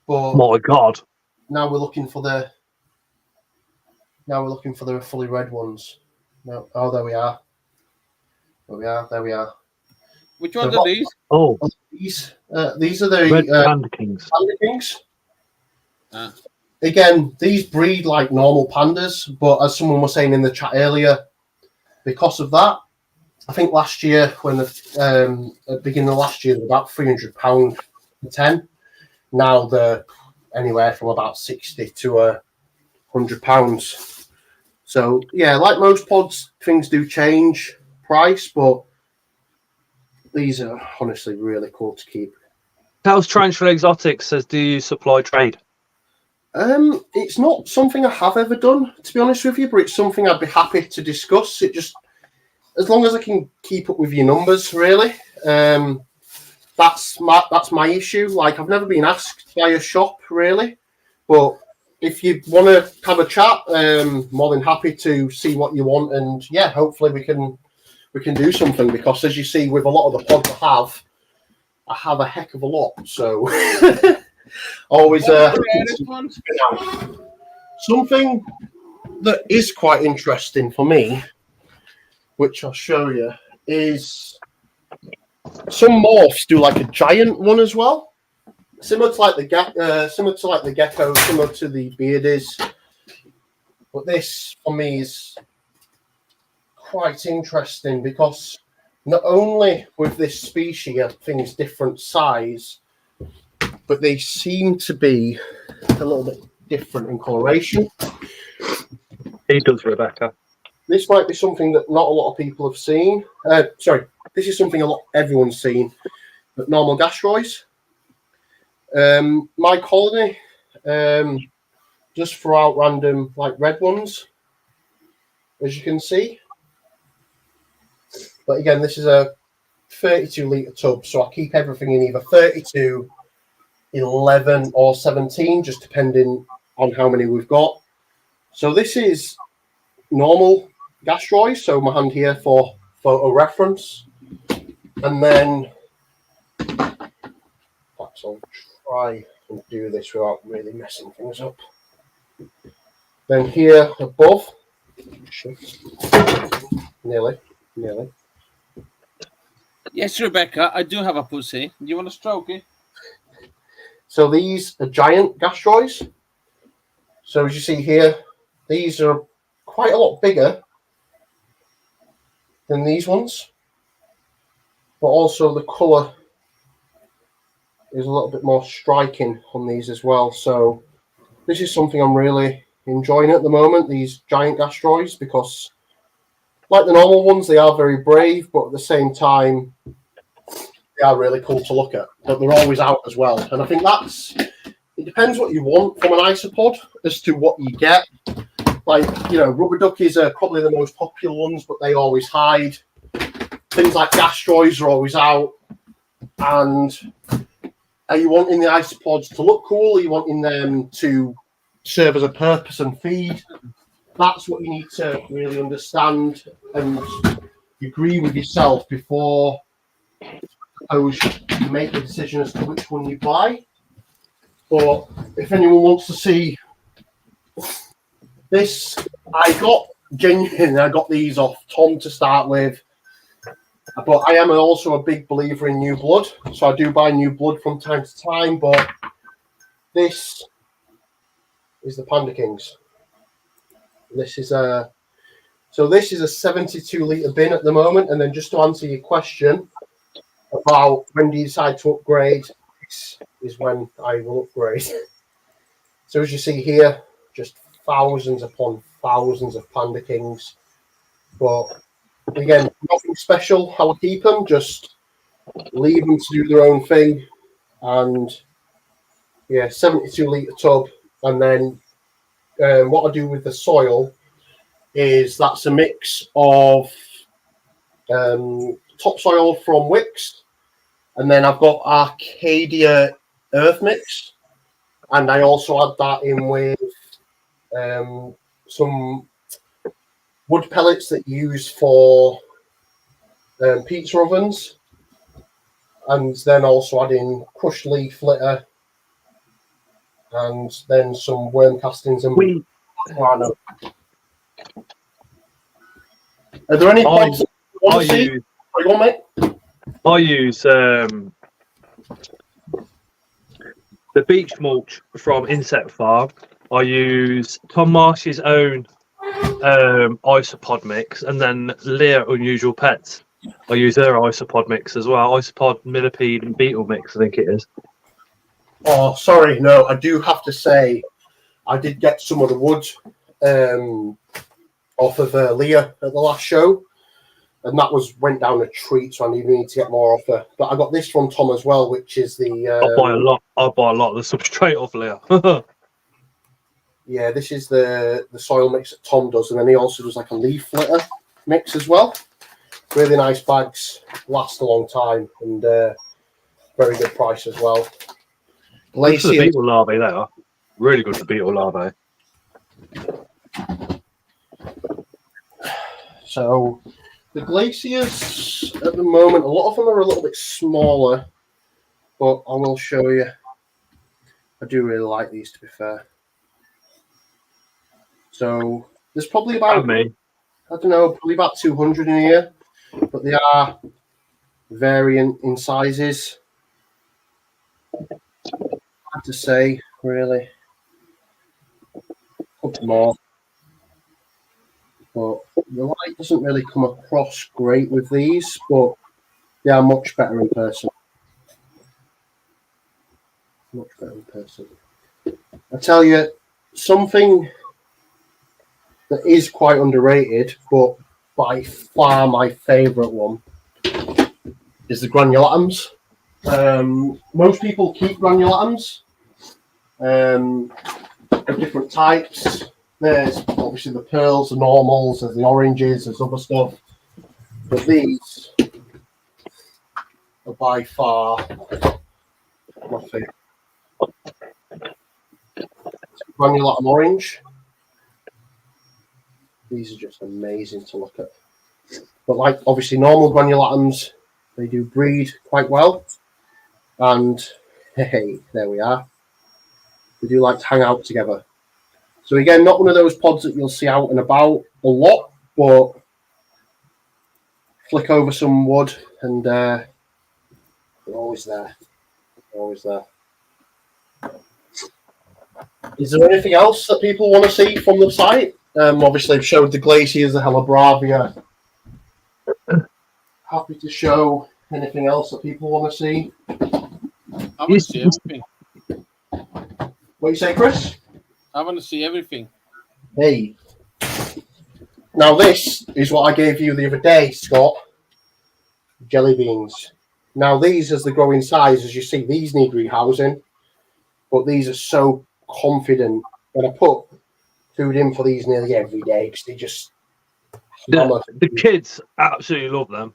[SPEAKER 3] But
[SPEAKER 2] my God.
[SPEAKER 3] Now we're looking for the fully red ones. No, oh, there we are. There we are.
[SPEAKER 1] Which ones are these?
[SPEAKER 2] Oh,
[SPEAKER 3] these are the
[SPEAKER 2] red panda kings.
[SPEAKER 3] Panda kings. Again, these breed like normal pandas, but as someone was saying in the chat earlier, because of that, I think last year, when at the beginning of last year, they were about £300 for 10. Now they're anywhere from about 60 to £100. So yeah, like most pods, things do change price, but these are honestly really cool to keep.
[SPEAKER 2] How's Tarantula Exotics says, do you supply trade?
[SPEAKER 3] It's not something I have ever done, to be honest with you, but it's something I'd be happy to discuss. It just, as long as I can keep up with your numbers, really. That's my issue. Like, I've never been asked by a shop, really, but if you want to have a chat, more than happy to see what you want, and yeah, hopefully we can do something, because as you see with a lot of the pods I have a heck of a lot, so always something that is quite interesting for me, which I'll show you, is some morphs do like a giant one as well, similar to like the gecko, similar to the beardies. But this for me is quite interesting, because not only with this species are things different size, but they seem to be a little bit different in coloration.
[SPEAKER 2] He does, Rebecca.
[SPEAKER 3] This might be something that not a lot of people have seen. This is something everyone's seen, but normal gastroids. My colony just throw out random like red ones, as you can see. But again, this is a 32-litre tub, so I keep everything in either 32, 11 or 17, just depending on how many we've got. So this is normal gastroids, so my hand here for photo reference. And then I'll try and do this without really messing things up. Then here above, nearly.
[SPEAKER 1] Yes, Rebecca, I do have a pussy. Do you want to stroke it?
[SPEAKER 3] So these are giant gastroids. So as you see here, these are quite a lot bigger than these ones, but also the colour is a little bit more striking on these as well. So this is something I'm really enjoying at the moment, these giant gastroids, because like the normal ones, they are very brave, but at the same time, they are really cool to look at. But they're always out as well. And I think it depends what you want from an isopod as to what you get. Like, rubber duckies are probably the most popular ones, but they always hide. Things like gastroids are always out. And Are you wanting the isopods to look cool? Are you wanting them to serve as a purpose and feed? That's what you need to really understand and agree with yourself before you make a decision as to which one you buy. But if anyone wants to see this, I got these off Tom to start with. But I am also a big believer in new blood, so I do buy new blood from time to time. But this is the Panda Kings. This is a 72-litre bin at the moment. And then just to answer your question about when do you decide to upgrade, this is when I will upgrade. So as you see here, just thousands upon thousands of Panda Kings. But again, nothing special how I keep them, just leave them to do their own thing. And yeah, 72-litre tub. And then what I do with the soil is that's a mix of topsoil from Wicks, and then I've got Arcadia earth mix, and I also add that in with some wood pellets that you use for pizza ovens, and then also add in crushed leaf litter, and then some worm castings and guano. Are there any pods you want to see? Go on, mate.
[SPEAKER 2] I use the beach mulch from Insect Farm. I use Tom Marsh's own isopod mix, and then Lear Unusual Pets. I use their isopod mix as well. Isopod, millipede, and beetle mix, I think it is.
[SPEAKER 3] Oh, sorry, no, I do have to say, I did get some of the wood off of Leah at the last show, and that went down a treat, so I need to get more off her. But I got this from Tom as well, which is the
[SPEAKER 2] I buy a lot of the substrate off Leah.
[SPEAKER 3] Yeah, this is the soil mix that Tom does, and then he also does like a leaf litter mix as well. Really nice bags, last a long time, and very good price as well.
[SPEAKER 2] Good for the beetle larvae, they are really good for beetle larvae.
[SPEAKER 3] So the glaciers at the moment, a lot of them are a little bit smaller, but I will show you. I do really like these, to be fair. So there's probably about, probably about 200 in here, but they are varying in sizes. Hard to say, really. A couple more. But the light doesn't really come across great with these, but they are much better in person. Much better in person. I tell you, something that is quite underrated, but by far my favourite one, is the granulatums. Most people keep granulatums of different types. There's obviously the pearls, the normals, there's the oranges, there's other stuff. But these are by far my favourite. Granulatum orange. These are just amazing to look at. But like obviously normal granulatums, they do breed quite well. And hey, there we are. They do like to hang out together. So again, not one of those pods that you'll see out and about a lot, but flick over some wood and they're always there. Always there. Is there anything else that people want to see from the site? Obviously, I've showed the glaciers, the Helabravia. Happy to show anything else that people want to see.
[SPEAKER 1] I want to see everything.
[SPEAKER 3] What do you say, Chris?
[SPEAKER 1] I want to see everything.
[SPEAKER 3] Hey. Now, this is what I gave you the other day, Scott. Jelly beans. Now, these, as they grow in size, as you see, these need rehousing. But these are so confident. And I put food in for these nearly every day because they just...
[SPEAKER 2] The kids absolutely love them.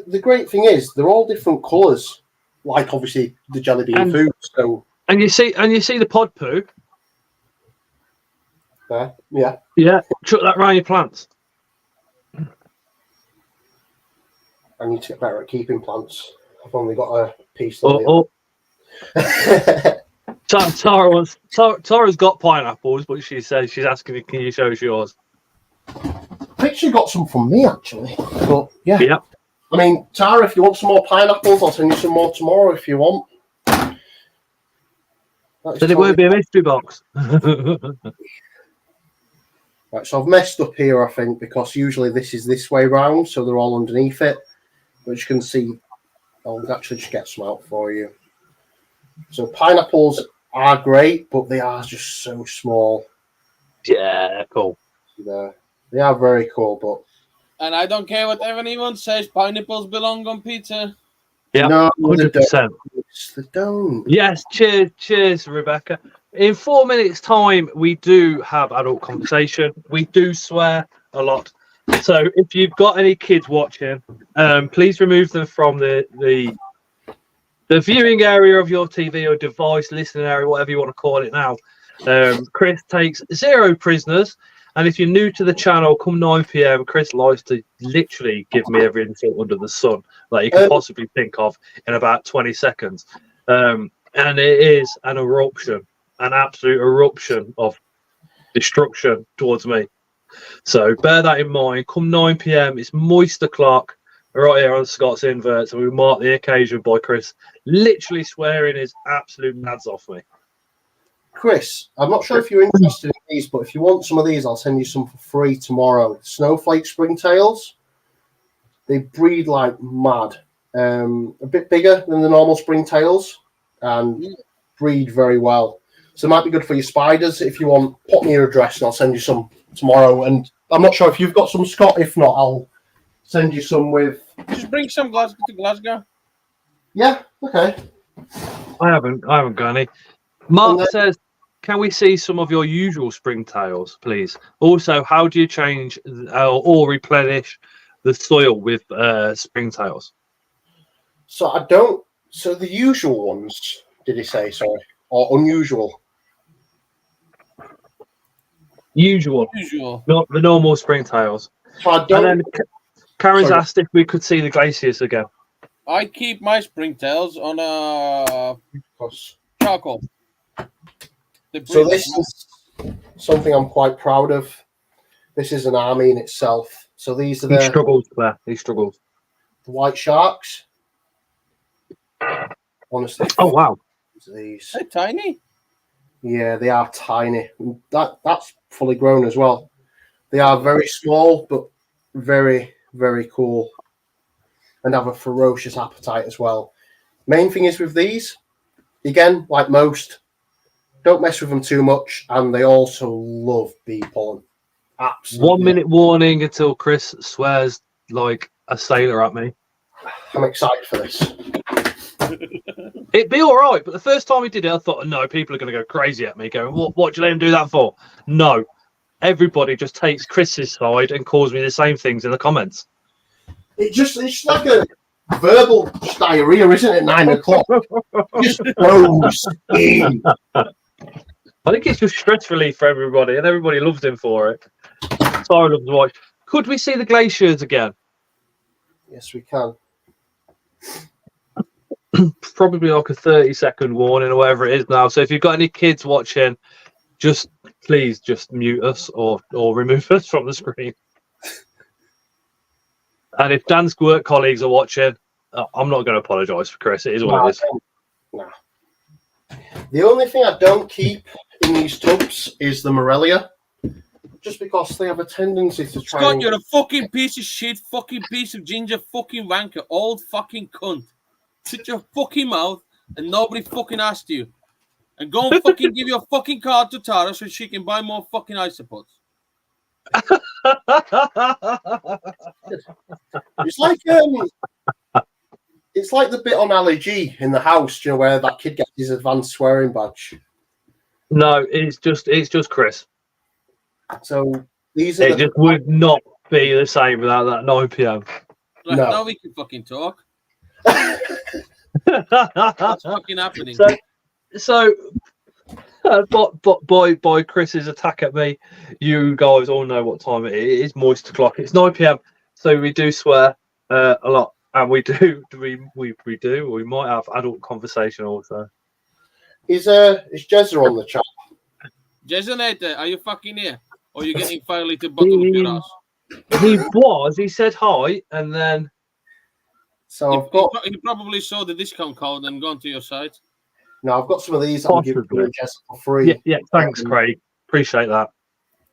[SPEAKER 3] The great thing is, they're all different colours. like obviously the jelly bean
[SPEAKER 2] And-
[SPEAKER 3] food. So
[SPEAKER 2] And you see the pod poo.
[SPEAKER 3] yeah.
[SPEAKER 2] Yeah, chuck that around your plants.
[SPEAKER 3] I need to get better at keeping plants. I've only got a piece.
[SPEAKER 2] Or Tara's got pineapples, but she says she's asking me, can you show us yours?
[SPEAKER 3] I think she got some from me actually. But yeah.
[SPEAKER 2] Yep.
[SPEAKER 3] I mean, Tara, if you want some more pineapples, I'll send you some more tomorrow if you want.
[SPEAKER 2] Then it won't be a mystery box.
[SPEAKER 3] Right, so I've messed up here, I think, because usually this is this way round, so they're all underneath it. But as you can see, I'll actually just get some out for you. So pineapples are great, but they are just so small.
[SPEAKER 2] Yeah, cool.
[SPEAKER 3] They are very cool, but
[SPEAKER 1] And I don't care what anyone says, pineapples belong on pizza.
[SPEAKER 2] Yeah,
[SPEAKER 3] no, they
[SPEAKER 2] 100%.
[SPEAKER 3] don't. They don't.
[SPEAKER 2] Yes, cheers, Rebecca. In 4 minutes' time, we do have adult conversation. We do swear a lot. So if you've got any kids watching, please remove them from the viewing area of your TV or device, listening area, whatever you want to call it now. Chris takes 0 prisoners. And if you're new to the channel, come 9 p.m, Chris likes to literally give me every insult under the sun that you can possibly think of in about 20 seconds. And it is an eruption, an absolute eruption of destruction towards me. So bear that in mind. Come 9 p.m, it's moist o'clock right here on Scottsinverts, and we mark the occasion by Chris literally swearing his absolute nads off me.
[SPEAKER 3] Chris, I'm not sure if you're interested in these, but if you want some of these, I'll send you some for free tomorrow. Snowflake springtails. They breed like mad. A bit bigger than the normal springtails and breed very well. So it might be good for your spiders. If you want, pop me your address and I'll send you some tomorrow. And I'm not sure if you've got some, Scott. If not, I'll send you some with...
[SPEAKER 1] Just bring some Glasgow to Glasgow.
[SPEAKER 3] Yeah, okay.
[SPEAKER 2] I haven't got any. Mark says, can we see some of your usual springtails, please? Also, how do you change or replenish the soil with springtails?
[SPEAKER 3] So I don't... So the usual ones, did he say, sorry? Or unusual?
[SPEAKER 2] Usual. Not the normal springtails.
[SPEAKER 3] So I don't...
[SPEAKER 2] And then Karen's asked if we could see the glaciers again.
[SPEAKER 1] I keep my springtails on charcoal.
[SPEAKER 3] So this is something I'm quite proud of. This is an army in itself. So these are
[SPEAKER 2] He struggles, Claire. He struggles.
[SPEAKER 3] The white sharks. Honestly.
[SPEAKER 2] Oh, wow.
[SPEAKER 3] These.
[SPEAKER 1] They're tiny.
[SPEAKER 3] Yeah, they are tiny. That's fully grown as well. They are very small, but very, very cool. And have a ferocious appetite as well. Main thing is with these, again, like most, don't mess with them too much, and they also love bee pollen. Absolutely.
[SPEAKER 2] 1 minute warning until Chris swears like a sailor at me.
[SPEAKER 3] I'm excited for this.
[SPEAKER 2] It'd be all right, but the first time he did it, I thought, no, people are going to go crazy at me, going, what do you let him do that for? No. Everybody just takes Chris's side and calls me the same things in the comments.
[SPEAKER 3] It's like a verbal diarrhea, isn't it? 9 o'clock. Just goes in.
[SPEAKER 2] I think it's just stress relief for everybody, and everybody loves him for it. Sorry, loves to watch. Could we see the glaciers again?
[SPEAKER 3] Yes, we can.
[SPEAKER 2] Probably like a 30-second warning or whatever it is now. So if you've got any kids watching, please just mute us or remove us from the screen. And if Dan's work colleagues are watching, I'm not going to apologise for Chris. It is what it is.
[SPEAKER 3] No. The only thing I don't keep in these tubs is the Morelia, just because they have a tendency to try.
[SPEAKER 1] Scott, you're a fucking piece of shit, fucking piece of ginger, fucking wanker, old fucking cunt. Shut your fucking mouth, and nobody fucking asked you. And go and fucking give your fucking card to Tara so she can buy more fucking isopods.
[SPEAKER 3] It's like the bit on Ali G in the house, where that kid gets his advanced swearing badge.
[SPEAKER 2] No, it's just Chris.
[SPEAKER 3] So these are.
[SPEAKER 2] It just would not be the same without that 9 p.m.
[SPEAKER 1] Right,
[SPEAKER 3] No.
[SPEAKER 1] Now we can fucking talk. What's fucking happening?
[SPEAKER 2] So by Chris's attack at me, you guys all know what time it is. It's moist o'clock. It's 9 p.m. So we do swear a lot, and we might have adult conversation also.
[SPEAKER 3] Is Jezza on the chat?
[SPEAKER 1] Jesunator, are you fucking here? Or are you getting finally to buckle up your ass?
[SPEAKER 2] He said hi, and then
[SPEAKER 3] So I've got.
[SPEAKER 1] He probably saw the discount code and gone to your site.
[SPEAKER 3] No, I've got some of these. I'm giving Jezza for free.
[SPEAKER 2] Yeah, thanks, Craig. Appreciate that.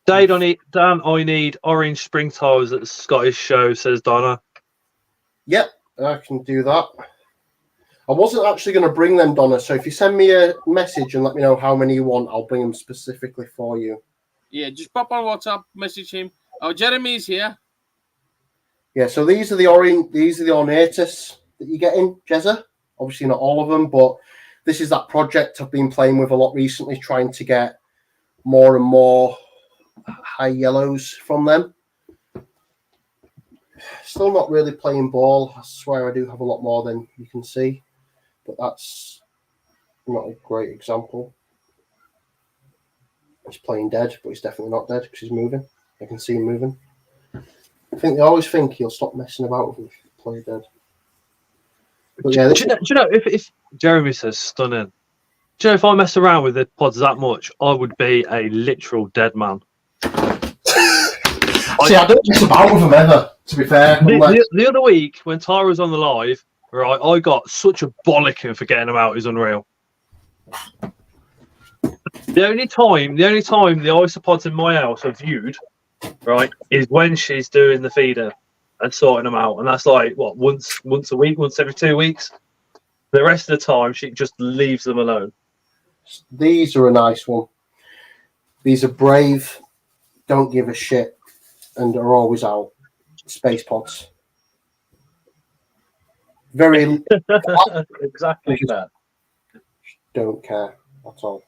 [SPEAKER 2] Dan, I need orange spring tires at the Scottish show, says Donna.
[SPEAKER 3] Yep, I can do that. I wasn't actually going to bring them, Donna, so if you send me a message and let me know how many you want, I'll bring them specifically for you.
[SPEAKER 1] Yeah, just pop on WhatsApp, message him. Oh, Jeremy's here.
[SPEAKER 3] Yeah, so these are the Ornatus that you get in, Jezza. Obviously not all of them, but this is that project I've been playing with a lot recently, trying to get more and more high yellows from them. Still not really playing ball. I swear I do have a lot more than you can see, but that's not a great example. He's playing dead, but he's definitely not dead because he's moving. I can see him moving. I think they always think he'll stop messing about with him if you play dead. But yeah,
[SPEAKER 2] do you know if Jeremy says stunning, do you know if I mess around with the pods that much, I would be a literal dead man.
[SPEAKER 3] See, I don't mess about with them ever, to be fair.
[SPEAKER 2] The other week when Tyra was on the live, right, I got such a bollocking for getting him out is unreal. The only time the isopods in my house are viewed, right, is when she's doing the feeder and sorting them out, and that's like what once a week, once every 2 weeks. The rest of the time, she just leaves them alone.
[SPEAKER 3] These are a nice one. These are brave, don't give a shit, and are always out. Space pods. Very
[SPEAKER 2] exactly that.
[SPEAKER 3] Don't care at all.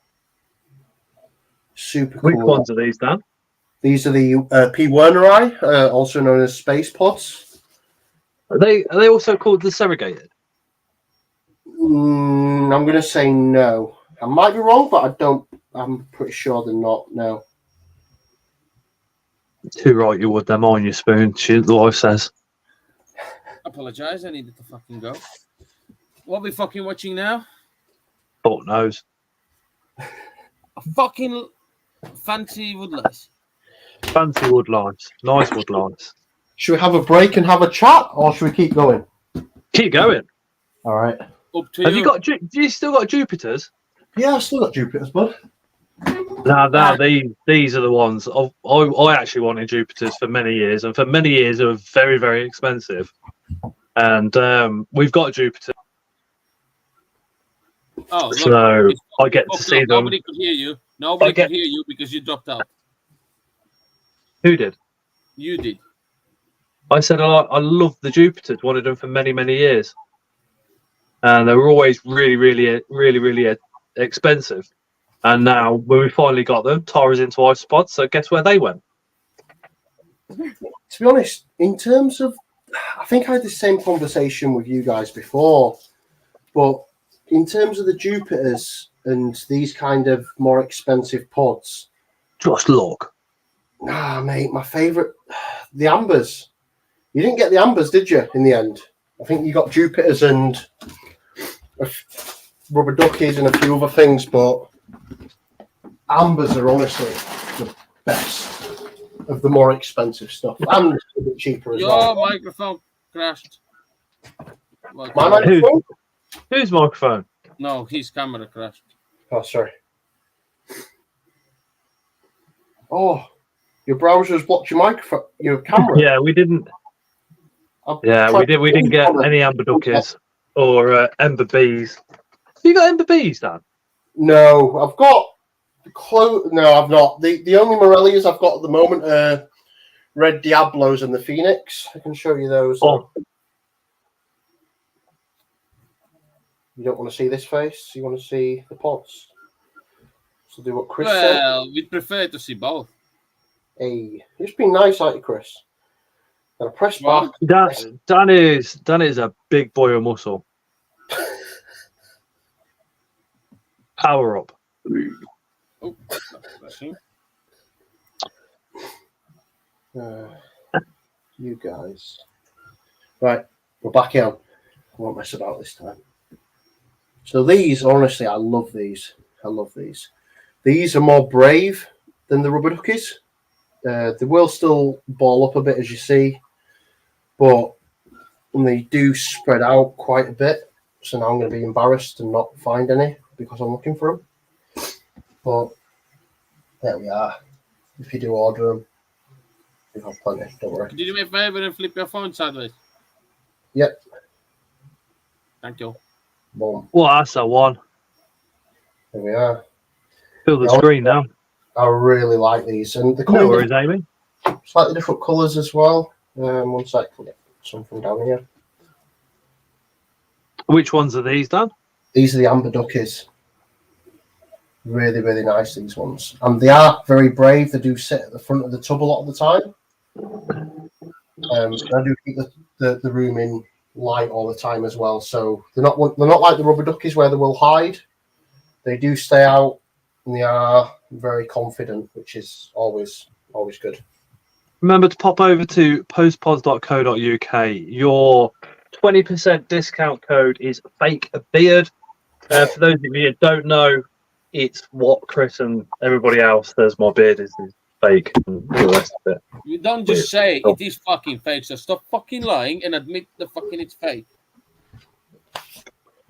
[SPEAKER 3] Super
[SPEAKER 2] Which
[SPEAKER 3] cool.
[SPEAKER 2] ones are these, Dan?
[SPEAKER 3] These are the P. Werneri, also known as space pods.
[SPEAKER 2] Are they also called the Surrogated?
[SPEAKER 3] I'm going to say no. I might be wrong, but I'm pretty sure they're not. No.
[SPEAKER 2] Too right you would. Them on your spoon. The wife says.
[SPEAKER 1] Apologise, I needed to fucking go. What are we fucking watching now?
[SPEAKER 2] Fuck knows.
[SPEAKER 1] Fucking fancy woodlice.
[SPEAKER 2] Fancy woodlines. Nice woodlines.
[SPEAKER 3] Should we have a break and have a chat, or should we keep going?
[SPEAKER 2] Keep going.
[SPEAKER 3] All right.
[SPEAKER 1] Up to
[SPEAKER 2] Have
[SPEAKER 1] you.
[SPEAKER 2] you got? Do you still got Jupiters?
[SPEAKER 3] Yeah, I've still got Jupiters, bud.
[SPEAKER 2] No, these are the ones. I actually wanted Jupiters for many years, and for many years they were very, very expensive. And we've got Jupiter.
[SPEAKER 1] Oh, look,
[SPEAKER 2] so I get to see them.
[SPEAKER 1] Nobody could hear you. Nobody could hear you because you dropped out.
[SPEAKER 2] Who did?
[SPEAKER 1] You did.
[SPEAKER 2] I said I loved the Jupiters. Wanted them for many, many years, and they were always really, really, really, really expensive. And now, when we finally got them, Tara's into isopods. So guess where they went?
[SPEAKER 3] To be honest, in terms of, I think I had the same conversation with you guys before, but in terms of the Jupiters and these kind of more expensive pods,
[SPEAKER 2] just look.
[SPEAKER 3] Nah, mate, my favourite, the Ambers. You didn't get the Ambers, did you, in the end? I think you got Jupiters and rubber duckies and a few other things, but Ambers are honestly the best of the more expensive stuff. And a bit cheaper as well.
[SPEAKER 1] Your microphone crashed.
[SPEAKER 3] My microphone?
[SPEAKER 2] Whose microphone?
[SPEAKER 1] No, his camera crashed.
[SPEAKER 3] Oh, sorry. Oh, your browser's blocked your microphone, your camera.
[SPEAKER 2] Yeah, we didn't. We didn't get any amber duckies or ember bees. Have you got ember bees, Dan?
[SPEAKER 3] No, I've got No, I've not. The only Morellias I've got at the moment are Red Diablos and the Phoenix. I can show you those.
[SPEAKER 2] Oh.
[SPEAKER 3] You don't want to see this face. You want to see the pods. So do what Chris said.
[SPEAKER 1] Well, we'd prefer to see both.
[SPEAKER 3] Hey, it's been nice, ain't it, Chris? And I press back.
[SPEAKER 2] Dan is a big boy of muscle. Power up.
[SPEAKER 1] Oh, bless you.
[SPEAKER 3] You guys. Right, we're back in. I won't mess about this time. So these, honestly, I love these. I love these. These are more brave than the rubber duckies. They will still ball up a bit, as you see, but they do spread out quite a bit. So now I'm going to be embarrassed and not find any because I'm looking for them. But there we are. If you do order them, you have plenty. Don't worry.
[SPEAKER 1] Could you do me a favor and flip your phone sideways?
[SPEAKER 3] Yep.
[SPEAKER 1] Thank you.
[SPEAKER 3] Boom.
[SPEAKER 2] Well, that's a one.
[SPEAKER 3] There we are.
[SPEAKER 2] Fill the screen now.
[SPEAKER 3] I really like these, and they're coming
[SPEAKER 2] No worries, Amy.
[SPEAKER 3] in slightly different colours as well. One sec, I'll get something down here.
[SPEAKER 2] Which ones are these, Dan?
[SPEAKER 3] These are the amber duckies. Really, really nice, these ones. And they are very brave. They do sit at the front of the tub a lot of the time. I do keep the room in light all the time as well. So they're not like the rubber duckies where they will hide. They do stay out, and they are very confident, which is always good.
[SPEAKER 2] Remember to pop over to postpods.co.uk. Your 20% discount code is fake beard. For those of you who don't know, it's what Chris and everybody else says my beard is fake and all the rest of it.
[SPEAKER 1] You don't just say it is fucking fake, so stop fucking lying and admit the fucking it's fake.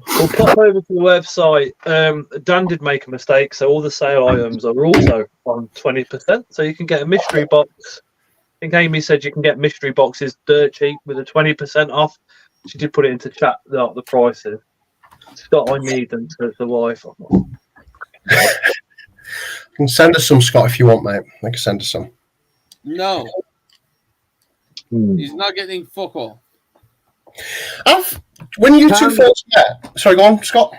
[SPEAKER 2] We'll pop over to the website. Dan did make a mistake, so all the sale items are also on 20%. So you can get a mystery box. I think Amy said you can get mystery boxes dirt cheap with a 20% off. She did put it into chat, the prices. Scott, I need them to the wife.
[SPEAKER 3] You can send us some, Scott, if you want, mate. I can send us some.
[SPEAKER 1] No. He's not getting fuck all.
[SPEAKER 3] When you two first met, sorry, go on, Scott.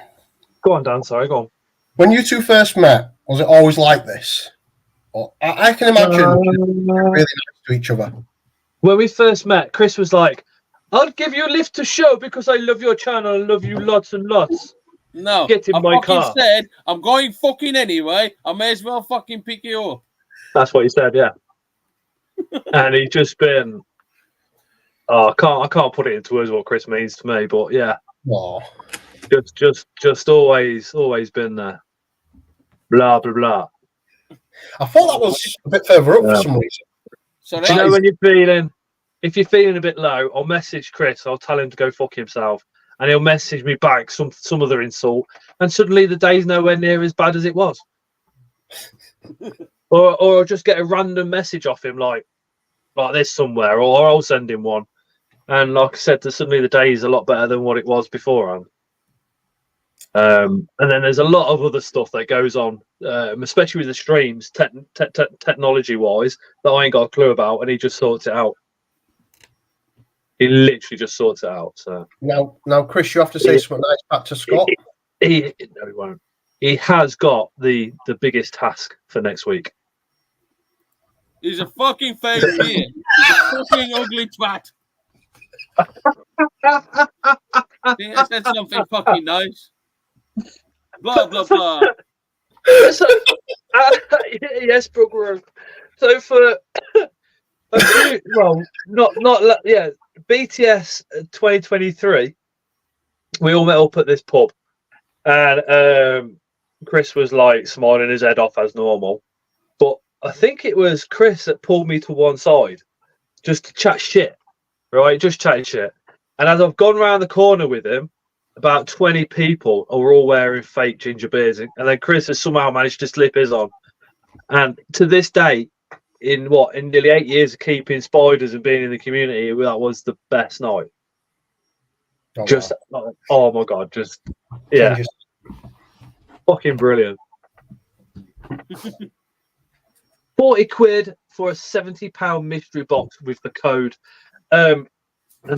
[SPEAKER 2] Go on, Dan. Sorry, go on.
[SPEAKER 3] When you two first met, was it always like this? Or, I can imagine really nice to each other.
[SPEAKER 2] When we first met, Chris was like, "I'll give you a lift to show because I love your channel. I love you lots and lots."
[SPEAKER 1] No,
[SPEAKER 2] Get in my car.
[SPEAKER 1] Said I'm going fucking anyway. I may as well fucking pick you up.
[SPEAKER 2] That's what he said, yeah. And he's just been. Oh, I can't put it into words what Chris means to me, but yeah.
[SPEAKER 3] Wow.
[SPEAKER 2] Just always been there. Blah blah blah.
[SPEAKER 3] I thought that was a bit further up for some reason.
[SPEAKER 1] So
[SPEAKER 2] you know when if you're feeling a bit low, I'll message Chris. I'll tell him to go fuck himself, and he'll message me back some other insult, and suddenly the day's nowhere near as bad as it was. or I'll just get a random message off him like this somewhere, or I'll send him one, and like I said, suddenly the day is a lot better than what it was beforehand. And then there's a lot of other stuff that goes on, especially with the streams, technology-wise, that I ain't got a clue about, and he just sorts it out. He literally just sorts it out. So
[SPEAKER 3] now, Chris, you have to say something nice back to Scott.
[SPEAKER 2] No, he won't. He has got the biggest task for next week.
[SPEAKER 1] He's a fucking fake beard. He's a fucking ugly twat. I think I said something fucking nice. Blah blah blah.
[SPEAKER 2] So, yes, brother. So for BTS 2023, we all met up at this pub, and Chris was like smiling his head off as normal, but I think it was Chris that pulled me to one side just to chat shit, right? Just chatting shit. And as I've gone round the corner with him, about 20 people are all wearing fake ginger beards, and then Chris has somehow managed to slip his on. And to this day, in nearly 8 years of keeping spiders and being in the community, that was the best night. Oh my god, just yeah, fucking brilliant. 40 quid for a £70 mystery box with the code. And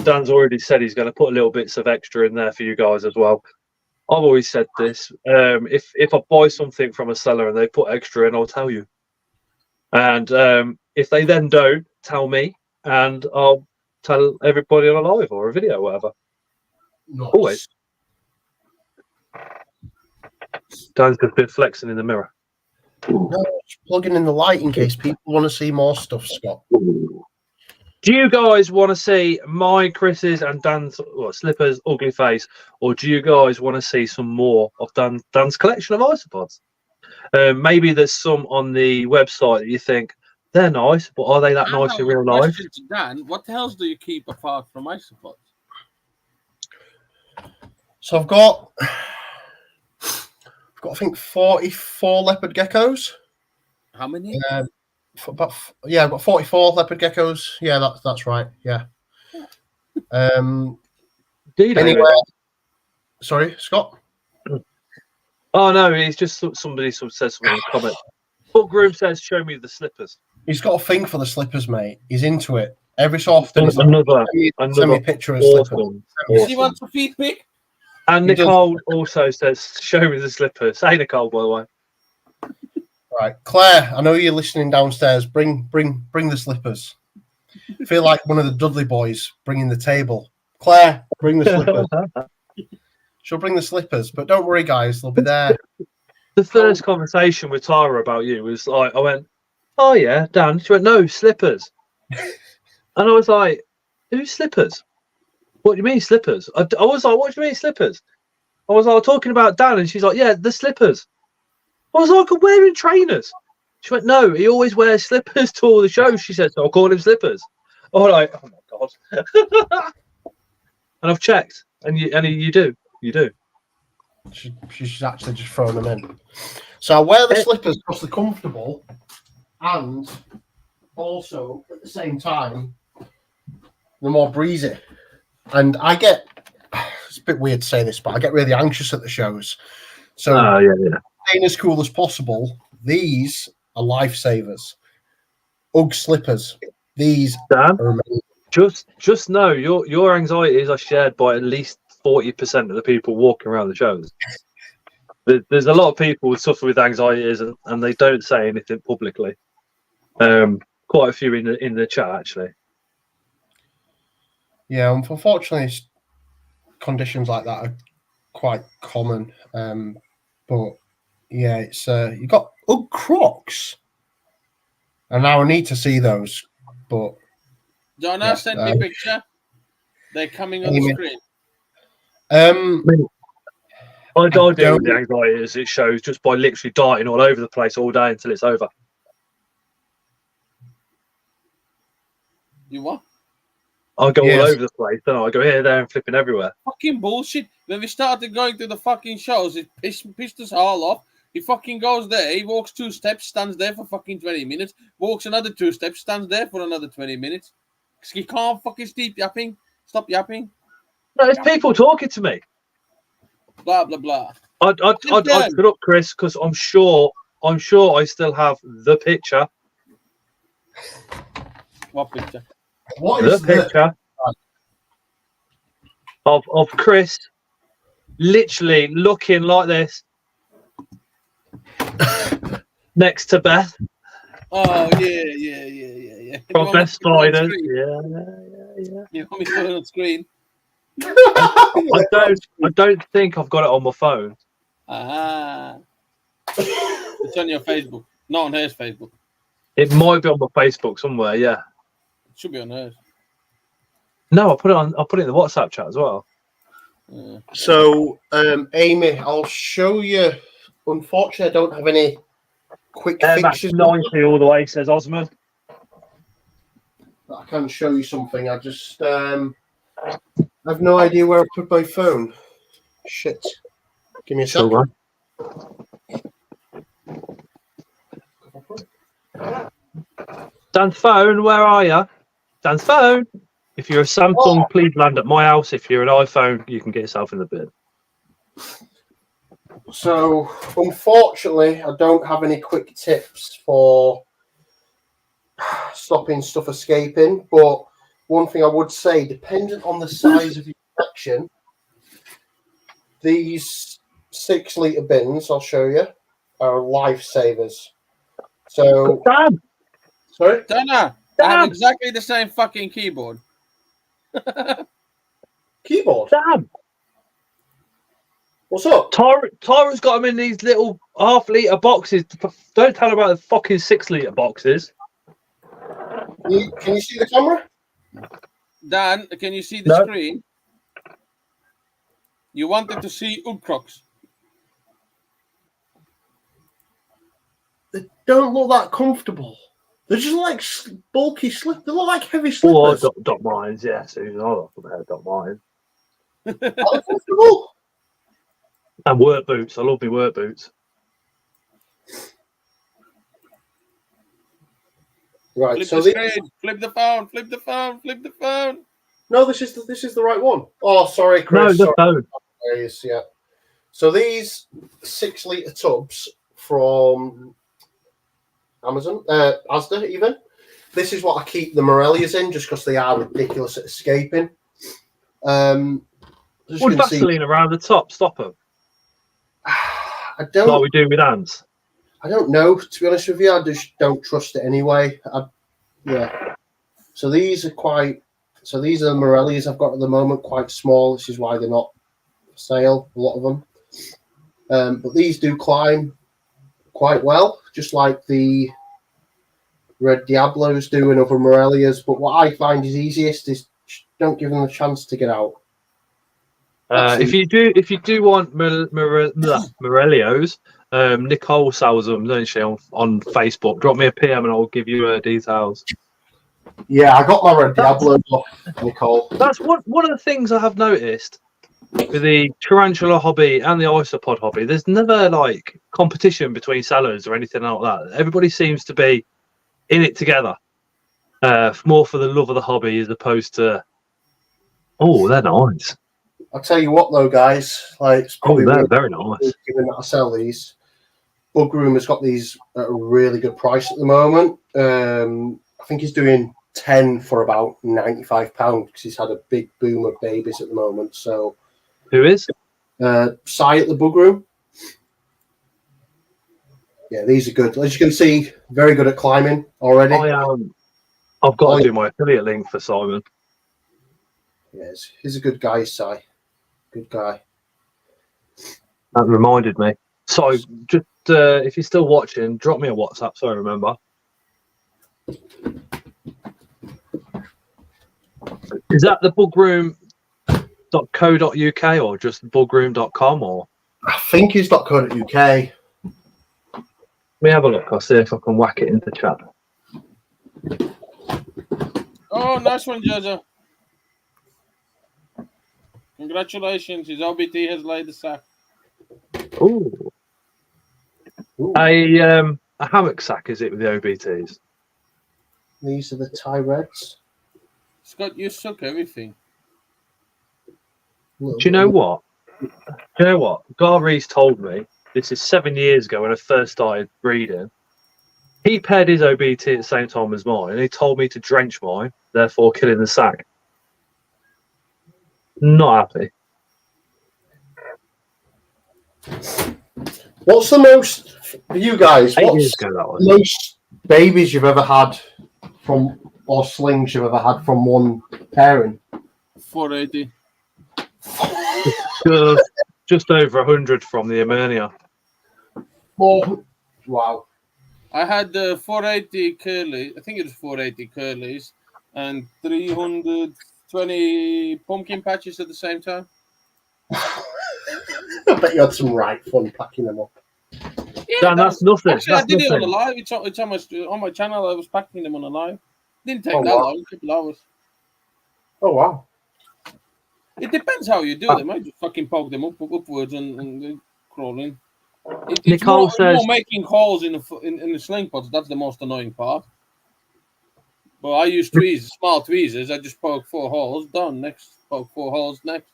[SPEAKER 2] Dan's already said he's going to put a little bits of extra in there for you guys as well. I've always said this. If I buy something from a seller and they put extra in, I'll tell you. And if they then don't, tell me, and I'll tell everybody on a live or a video or whatever.
[SPEAKER 3] Nice.
[SPEAKER 2] Always. Dan's just been flexing in the mirror.
[SPEAKER 3] No, just plugging in the light in case people want to see more stuff, Scott.
[SPEAKER 2] Do you guys want to see my, Chris's, and Dan's Slippers' ugly face, or do you guys want to see some more of Dan's collection of isopods? Maybe there's some on the website that you think they're nice, but are they that nice in real life?
[SPEAKER 1] Question to Dan: what the hell do you keep apart from isopods?
[SPEAKER 3] So I've got I think 44 leopard geckos.
[SPEAKER 1] How many?
[SPEAKER 3] I've got 44 leopard geckos. Yeah, that's right. Yeah. Anyway, sorry, Scott.
[SPEAKER 2] Oh no, it's just somebody says something in the comment. Book Groom says, "Show me the slippers."
[SPEAKER 3] He's got a thing for the slippers, mate. He's into it. Every so often, he's
[SPEAKER 2] another
[SPEAKER 3] send me a picture of slippers.
[SPEAKER 1] Does he want a feet pic?
[SPEAKER 2] And Nicole also says, "Show me the slippers." Hey, Nicole, by the way.
[SPEAKER 3] Right, Claire, I know you're listening downstairs. Bring the slippers. Feel like one of the Dudley boys bringing the table. Claire, bring the slippers. She'll bring the slippers, but don't worry, guys, they'll be there.
[SPEAKER 2] The first conversation with Tyra about you was like, I went, "Oh yeah, Dan." She went, "No, slippers." And I was like, "Who's slippers? What do you mean slippers?" I was like, "What do you mean slippers?" I was like, talking about Dan, and she's like, "Yeah, the slippers." I was like, "I'm wearing trainers." She went, "No, he always wears slippers to all the shows." She said, "So I'll call him slippers." I'm like, "Oh my god!" And I've checked, and you do.
[SPEAKER 3] She's actually just throwing them in. So I wear the slippers because they're comfortable, and also at the same time they're more breezy. And I get, it's a bit weird to say this, but I get really anxious at the shows. So staying as cool as possible. These are lifesavers. Ugg slippers. These
[SPEAKER 2] Dan,
[SPEAKER 3] are amazing.
[SPEAKER 2] Just know your anxieties are shared by at least 40% of the people walking around the shows. There's a lot of people who suffer with anxieties and they don't say anything publicly. Quite a few in the chat actually.
[SPEAKER 3] Yeah, unfortunately, conditions like that are quite common. But yeah, it's you got Ugg Crocs, and now I need to see those. But
[SPEAKER 1] Donna, send me a picture. They're coming on the screen.
[SPEAKER 2] I deal with the anxiety as it shows just by literally darting all over the place all day until it's over.
[SPEAKER 1] You what?
[SPEAKER 2] I go all over the place, don't I? I go here, there, and flipping everywhere.
[SPEAKER 1] Fucking bullshit. When we started going to the fucking shows, it pissed us all off. He fucking goes there, he walks 2 steps, stands there for fucking 20 minutes, walks another 2 steps, stands there for another 20 minutes. Because he can't fucking stop yapping.
[SPEAKER 2] No, it's people talking to me.
[SPEAKER 1] Blah, blah, blah.
[SPEAKER 2] I'd put up, Chris, because I'm sure I still have the picture.
[SPEAKER 1] What picture?
[SPEAKER 3] What is
[SPEAKER 2] the picture of Chris literally looking like this next to Beth.
[SPEAKER 1] Oh yeah.
[SPEAKER 2] From Beth Spiders. Yeah.
[SPEAKER 1] You want me to put it on screen?
[SPEAKER 2] I don't think I've got it on my phone.
[SPEAKER 1] It's on your Facebook. Not on hers Facebook.
[SPEAKER 2] It might be on my Facebook somewhere, yeah.
[SPEAKER 1] It should be on hers.
[SPEAKER 2] No, I'll put it in the WhatsApp chat as well.
[SPEAKER 1] Yeah.
[SPEAKER 3] So, Amy, I'll show you. Unfortunately, I don't have any quick fixes.
[SPEAKER 2] 90 all the way, says Osman.
[SPEAKER 3] I can show you something. I just have no idea where I put my phone. Shit. Give me a second.
[SPEAKER 2] Dan's phone, where are you? Dan's phone. If you're a Samsung, please land at my house. If you're an iPhone, you can get yourself in the bin.
[SPEAKER 3] So, unfortunately, I don't have any quick tips for stopping stuff escaping. But one thing I would say, dependent on the size of your collection, these 6-litre bins, I'll show you, are lifesavers. So,
[SPEAKER 2] Dan!
[SPEAKER 3] Sorry?
[SPEAKER 1] Donna, I have exactly the same fucking keyboard.
[SPEAKER 3] Keyboard?
[SPEAKER 2] Dan!
[SPEAKER 3] What's up?
[SPEAKER 2] Tyra's got them in these little half-litre boxes. Don't tell her about the fucking 6-litre boxes.
[SPEAKER 3] Can you see the camera?
[SPEAKER 1] Dan, can you see the
[SPEAKER 2] No.
[SPEAKER 1] screen? You wanted to see Crocs.
[SPEAKER 3] They don't look that comfortable. They're just like bulky slip. They look like heavy
[SPEAKER 2] Or
[SPEAKER 3] slippers.
[SPEAKER 2] dot mines, yeah. Susan, I love dot mines.
[SPEAKER 3] Are they comfortable?
[SPEAKER 2] And work boots. I love my work boots.
[SPEAKER 3] Right.
[SPEAKER 1] Flip
[SPEAKER 3] So
[SPEAKER 1] the
[SPEAKER 3] these,
[SPEAKER 1] screen. Flip the phone. Flip the phone. Flip the phone.
[SPEAKER 3] no, this is the right one. Oh, sorry,
[SPEAKER 2] No,
[SPEAKER 3] Chris.
[SPEAKER 2] the phone.
[SPEAKER 3] Yeah. So these 6-litre tubs from Amazon, Asda even. This is what I keep the Morellias in, just because they are ridiculous at escaping.
[SPEAKER 2] Would Vaseline around the top stop them?
[SPEAKER 3] I
[SPEAKER 2] Like
[SPEAKER 3] don't.
[SPEAKER 2] we do with ants.
[SPEAKER 3] I don't know. To be honest with you, I just don't trust it anyway. Yeah. So these are quite. So these are the Morellias I've got at the moment, quite small. This is why they're not for sale. A lot of them, but these do climb quite well, just like the Red Diablos do and other Morellias. But what I find is easiest is don't give them a chance to get out.
[SPEAKER 2] If you do want Morellios, Nicole sells them, doesn't she, on Facebook? Drop me a PM and I'll give you her details.
[SPEAKER 3] Yeah, I got my Red Diablos off Nicole.
[SPEAKER 2] That's one of the things I have noticed with the tarantula hobby and the isopod hobby. There's never like competition between sellers or anything like that. Everybody seems to be in it together, more for the love of the hobby as opposed to, oh, they're nice.
[SPEAKER 3] I'll tell you what, though, guys. Like, it's probably
[SPEAKER 2] they're very nice.
[SPEAKER 3] Given that I sell these, Bug Room has got these at a really good price at the moment. I think he's doing 10 for about £95 because he's had a big boom of babies at the moment. So,
[SPEAKER 2] who is?
[SPEAKER 3] Sai at the Bug Room. Yeah, these are good. As you can see, very good at climbing already.
[SPEAKER 2] I've got to do my affiliate link for Simon.
[SPEAKER 3] Yes, he's a good guy, Sai. Good guy.
[SPEAKER 2] That reminded me. So, just if you're still watching, drop me a WhatsApp so I remember. Is that the bugroom.co.uk or just bugroom.com or?
[SPEAKER 3] I think it's .co.uk.
[SPEAKER 2] Let me have a look. I'll see if I can whack it into chat.
[SPEAKER 1] Oh, nice one, Jojo. Congratulations, his OBT has laid the sack.
[SPEAKER 2] Ooh. A hammock sack, is it, with the OBTs?
[SPEAKER 3] These are the Thai Reds.
[SPEAKER 1] Scott, you suck everything.
[SPEAKER 2] Do you know what? Gar Reese told me, this is 7 years ago when I first started breeding. He paired his OBT at the same time as mine, and he told me to drench mine, therefore killing the sack. Not happy.
[SPEAKER 3] What's the most for you guys?
[SPEAKER 2] 8
[SPEAKER 3] What's
[SPEAKER 2] years ago, that was.
[SPEAKER 3] the most babies you've ever had from, or slings you've ever had from one pairing?
[SPEAKER 1] 480.
[SPEAKER 2] Just over 100 from the Emernia.
[SPEAKER 3] Wow.
[SPEAKER 1] I had 480 curly. I think it was 480 curlies and 320 pumpkin patches at the same time.
[SPEAKER 3] I bet you had some right fun packing them up.
[SPEAKER 1] Yeah,
[SPEAKER 2] Dan, that's nothing.
[SPEAKER 1] Actually,
[SPEAKER 2] That's
[SPEAKER 1] I did it on
[SPEAKER 2] nothing.
[SPEAKER 1] a live. It's on my channel. I was packing them on a live. Didn't take
[SPEAKER 3] Oh,
[SPEAKER 1] that
[SPEAKER 3] wow.
[SPEAKER 1] long. A couple hours.
[SPEAKER 3] Oh, wow.
[SPEAKER 1] It depends how you do them. I just fucking poke them upwards and crawl in. It's
[SPEAKER 2] Nicole says-
[SPEAKER 1] more making holes in the sling pots. That's the most annoying part. But I use tweezers, small tweezers. I just poke 4 holes. Done. Next, poke 4 holes. Next.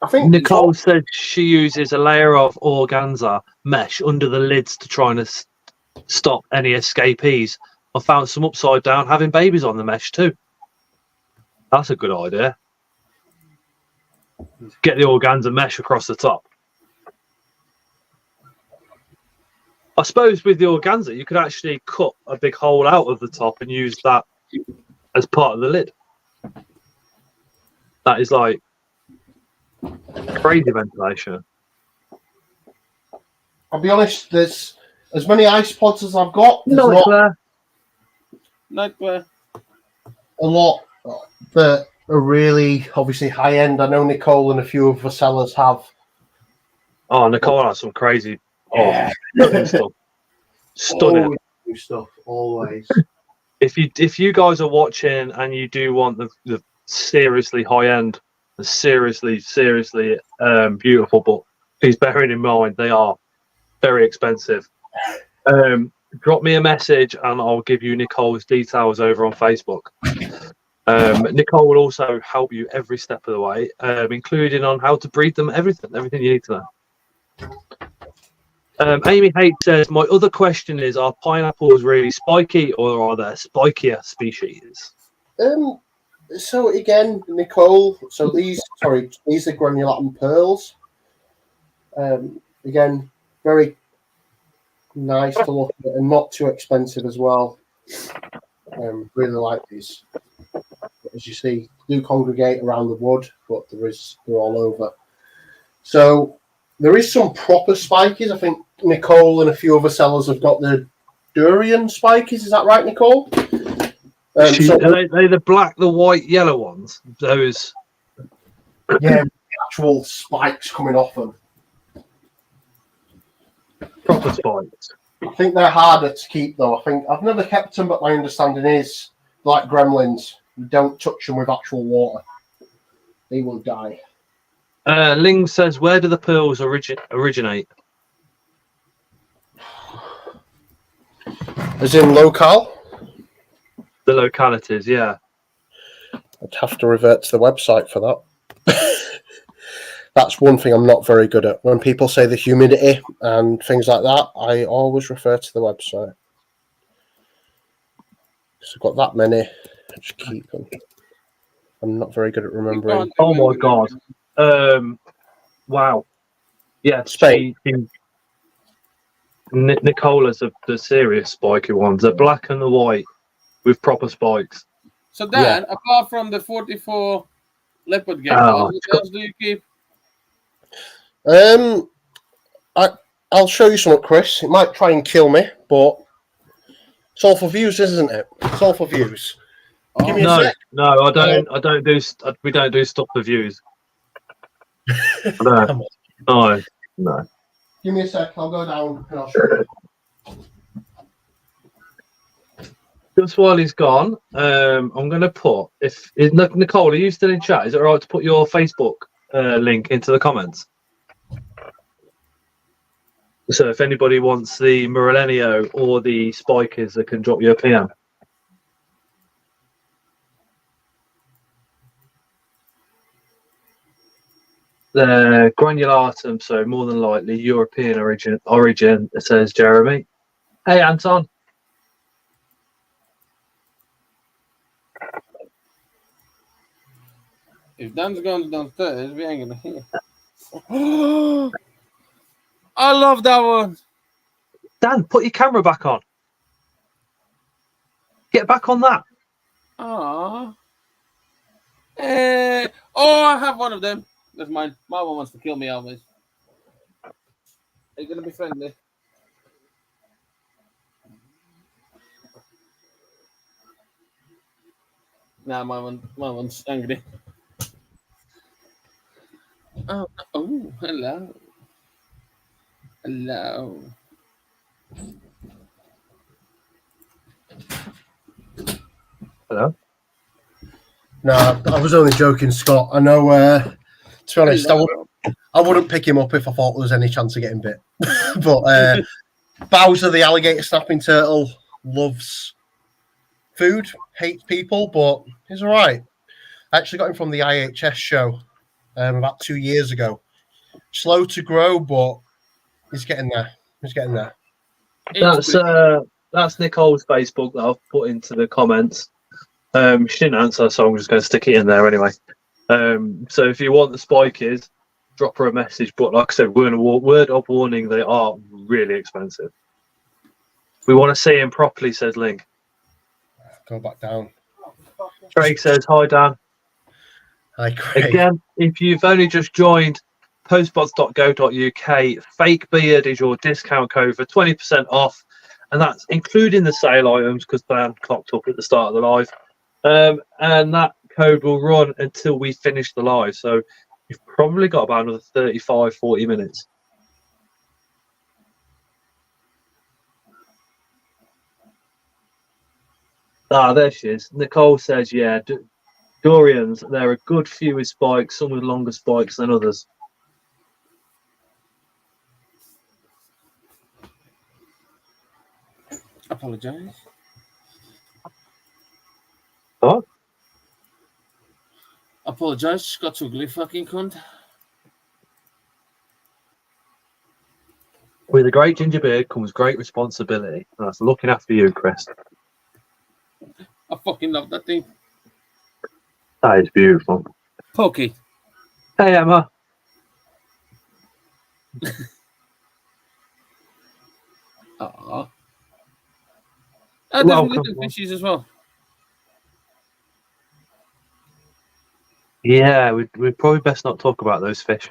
[SPEAKER 3] I think
[SPEAKER 2] Nicole said she uses a layer of organza mesh under the lids to try and stop any escapees. I found some upside down having babies on the mesh too. That's a good idea. Get the organza mesh across the top. I suppose with the organza, you could actually cut a big hole out of the top and use that as part of the lid. That is like crazy ventilation.
[SPEAKER 3] I'll be honest, there's as many ice pods as I've got. There's
[SPEAKER 2] Night
[SPEAKER 3] not
[SPEAKER 2] glare.
[SPEAKER 1] Night glare.
[SPEAKER 3] a lot that are really obviously high end. I know Nicole and a few of the sellers have.
[SPEAKER 2] Oh, Nicole has some crazy,
[SPEAKER 3] Yeah.
[SPEAKER 2] stunning stuff. Stunning.
[SPEAKER 3] Always new stuff, always.
[SPEAKER 2] If you guys are watching and you do want the seriously high end, the seriously beautiful, but please bearing in mind they are very expensive. Drop me a message and I'll give you Nicole's details over on Facebook. Nicole will also help you every step of the way, including on how to breed them, everything you need to know. Amy H says, my other question is, are pineapples really spiky or are there spikier species?
[SPEAKER 3] So again, Nicole, so these are granulatum pearls. Again, very nice to look at and not too expensive as well. Really like these. As you see, do congregate around the wood, but they're all over. So there is some proper spikies. I think Nicole and a few other sellers have got the durian spikies. Is that right, Nicole?
[SPEAKER 2] Are they the black, the white, yellow ones? Those.
[SPEAKER 3] Yeah, actual spikes coming off them.
[SPEAKER 2] Proper spikes.
[SPEAKER 3] I think they're harder to keep, though. I think I've never kept them, but my understanding is, like gremlins, you don't touch them with actual water; they will die.
[SPEAKER 2] Ling says, "Where do the pearls originate?"
[SPEAKER 3] As in locale?
[SPEAKER 2] The localities, yeah.
[SPEAKER 3] I'd have to revert to the website for that. That's one thing I'm not very good at. When people say the humidity and things like that, I always refer to the website. So I've got that many. I just keep them. I'm not very good at remembering.
[SPEAKER 2] Oh my god. Wow. Yeah,
[SPEAKER 3] Spain.
[SPEAKER 2] Nicola's the serious spiky ones. They're black and the white with proper spikes.
[SPEAKER 1] So Dan, apart from the 44 leopard geckos, what else do you keep?
[SPEAKER 3] I'll show you something, Chris. It might try and kill me, but it's all for views, isn't it? It's all for views. Give me a sec.
[SPEAKER 2] No, I don't. I don't do. We don't do stuff for views. No. No.
[SPEAKER 3] Give me a sec. I'll go down and I'll show you.
[SPEAKER 2] Just while he's gone, I'm going to put. Nicole, are you still in chat? Is it all right to put your Facebook link into the comments? So if anybody wants the Morellenio or the Spikers, they can drop you a PM. The granulatum, so more than likely European origin, says Jeremy. Hey, Anton.
[SPEAKER 1] If Dan's going downstairs, we ain't gonna hear. I love that one.
[SPEAKER 2] Dan, put your camera back on. Get back on that.
[SPEAKER 1] Ah. I have one of them. That's mine. My one wants to kill me always. Are you gonna be friendly? Nah, my one's angry. Oh, hello. Hello.
[SPEAKER 2] Hello.
[SPEAKER 3] No, I was only joking, Scott. I know. To be honest, I wouldn't pick him up if I thought there was any chance of getting bit. But Bowser, the alligator snapping turtle, loves food, hates people, but he's all right. I actually got him from the IHS show about 2 years ago. Slow to grow, but he's getting there. He's getting there.
[SPEAKER 2] That's Nicole's Facebook that I've put into the comments. She didn't answer, so I'm just going to stick it in there anyway. So if you want the spikies, drop her a message. But like I said, word of warning, they are really expensive. We want to see him properly, says Link.
[SPEAKER 3] Go back down.
[SPEAKER 2] Craig says, hi, Dan.
[SPEAKER 3] Hi, Craig.
[SPEAKER 2] Again, if you've only just joined, postbots.go.uk. Fake beard is your discount code for 20% off, and that's including the sale items because Dan clocked up at the start of the live. And that code will run until we finish the live. So you've probably got about another 35, 40 minutes. Ah, there she is. Nicole says, yeah, Dorians, they're a good few with spikes, some with longer spikes than others.
[SPEAKER 1] Apologise.
[SPEAKER 2] What?
[SPEAKER 1] Apologise, Scott's ugly fucking cunt.
[SPEAKER 2] With a great ginger beard comes great responsibility. And that's looking after you, Chris.
[SPEAKER 1] I fucking love that thing.
[SPEAKER 2] That is beautiful.
[SPEAKER 1] Pokey.
[SPEAKER 2] Hey, Emma.
[SPEAKER 1] Aww. There's
[SPEAKER 2] Welcome.
[SPEAKER 1] little fishies as well.
[SPEAKER 2] Yeah, we'd probably best not talk about those fish.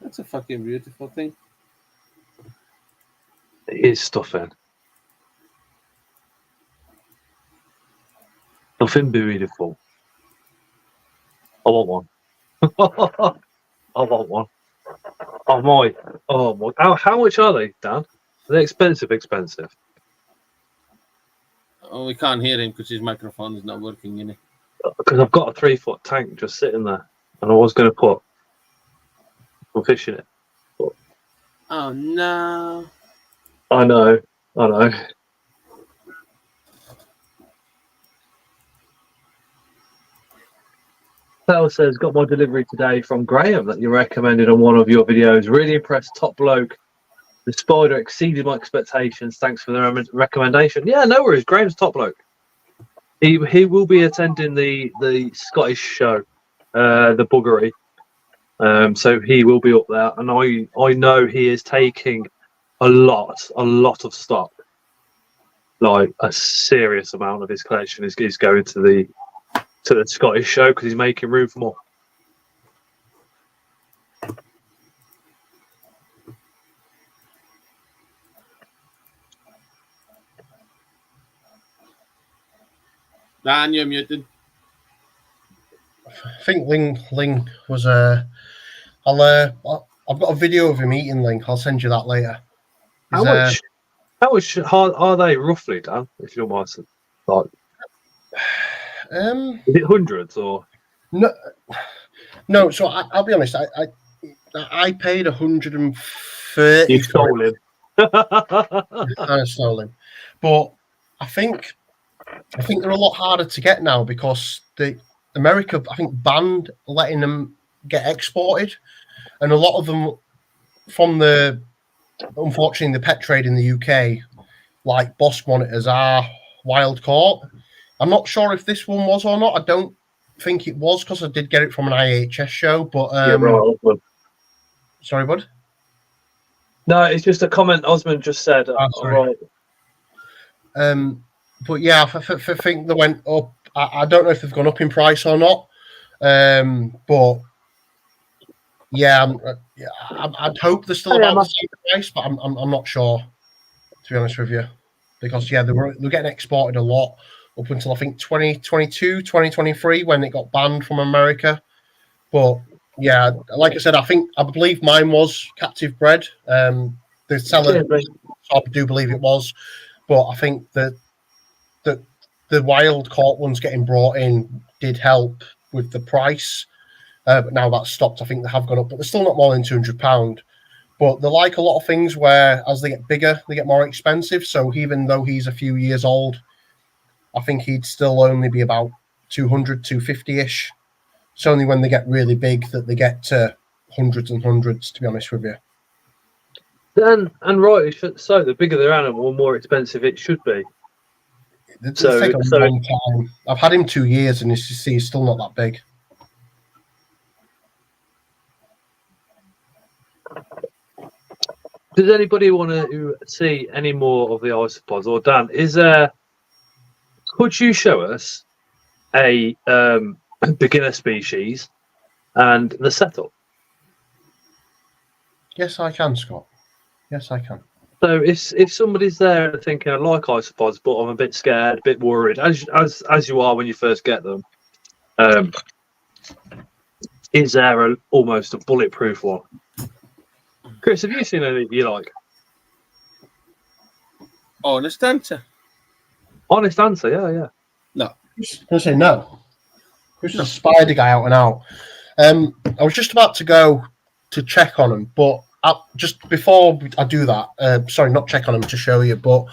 [SPEAKER 1] That's a fucking beautiful thing.
[SPEAKER 2] It is stuffing. Nothing beautiful. I want one. I want one. Oh my. Oh my. How much are they, Dan? Are they expensive? Expensive.
[SPEAKER 1] Oh, we can't hear him because his microphone is not working, innit?
[SPEAKER 2] Because I've got a 3-foot tank just sitting there, and I was going to put some fish in it. But
[SPEAKER 1] Oh no.
[SPEAKER 2] I know. Sal says, got my delivery today from Graham that you recommended on one of your videos. Really impressed, top bloke. The spider exceeded my expectations. Thanks for the recommendation. Yeah, no worries. Graham's top bloke. He will be attending the Scottish show, the Buggery. So he will be up there, and I know he is taking a lot of stock. Like a serious amount of his collection is going to the Scottish show because he's making room for more.
[SPEAKER 1] Dan, you're muted.
[SPEAKER 3] I think Ling was I've got a video of him eating Ling. I'll send you that later.
[SPEAKER 2] How much are they roughly, Dan? If you don't mind, like, is it hundreds or
[SPEAKER 3] no? So I'll be honest. I paid 130.
[SPEAKER 2] You stole him.
[SPEAKER 3] I stole him, but I think they're a lot harder to get now because America, I think, banned letting them get exported, and a lot of them from unfortunately the pet trade in the UK, like Bosk monitors, are wild caught. I'm not sure if this one was or not. I don't think it was because I did get it from an IHS show. But
[SPEAKER 2] Yeah, right.
[SPEAKER 3] Sorry, bud.
[SPEAKER 2] No, it's just a comment Osmond just said.
[SPEAKER 3] Sorry. Right. But yeah, I think they went up. I don't know if they've gone up in price or not. But yeah, I'd hope they're still about the same price, but I'm not sure, to be honest with you, because yeah, they're getting exported a lot up until I think 2022, 2023 when it got banned from America. But yeah, like I said, I believe mine was captive bred. The seller, I do believe it was, but I think that the wild caught ones getting brought in did help with the price. But now that's stopped. I think they have gone up, but they're still not more than £200. But they're like a lot of things where as they get bigger, they get more expensive. So even though he's a few years old, I think he'd still only be about 200, 250-ish. It's only when they get really big that they get to hundreds and hundreds, to be honest with you.
[SPEAKER 2] And right, so the bigger the animal, the more expensive it should be.
[SPEAKER 3] It's taken a long time. I've had him 2 years and he's still not that big.
[SPEAKER 2] Does anybody want to see any more of the isopods? Or Dan, is there Could you show us a beginner species and the setup?
[SPEAKER 3] Yes, I can, Scott. Yes, I can.
[SPEAKER 2] So if somebody's there thinking, I like isopods, but I'm a bit scared, a bit worried, as you are when you first get them, is there almost a bulletproof one? Chris, have you seen any you like?
[SPEAKER 1] Honest answer.
[SPEAKER 2] Honest answer, yeah.
[SPEAKER 1] No.
[SPEAKER 3] I was going to say no. Chris is a spider guy out and out. I was just about to go to check on him, but just before I do that, sorry, not check on him to show you, but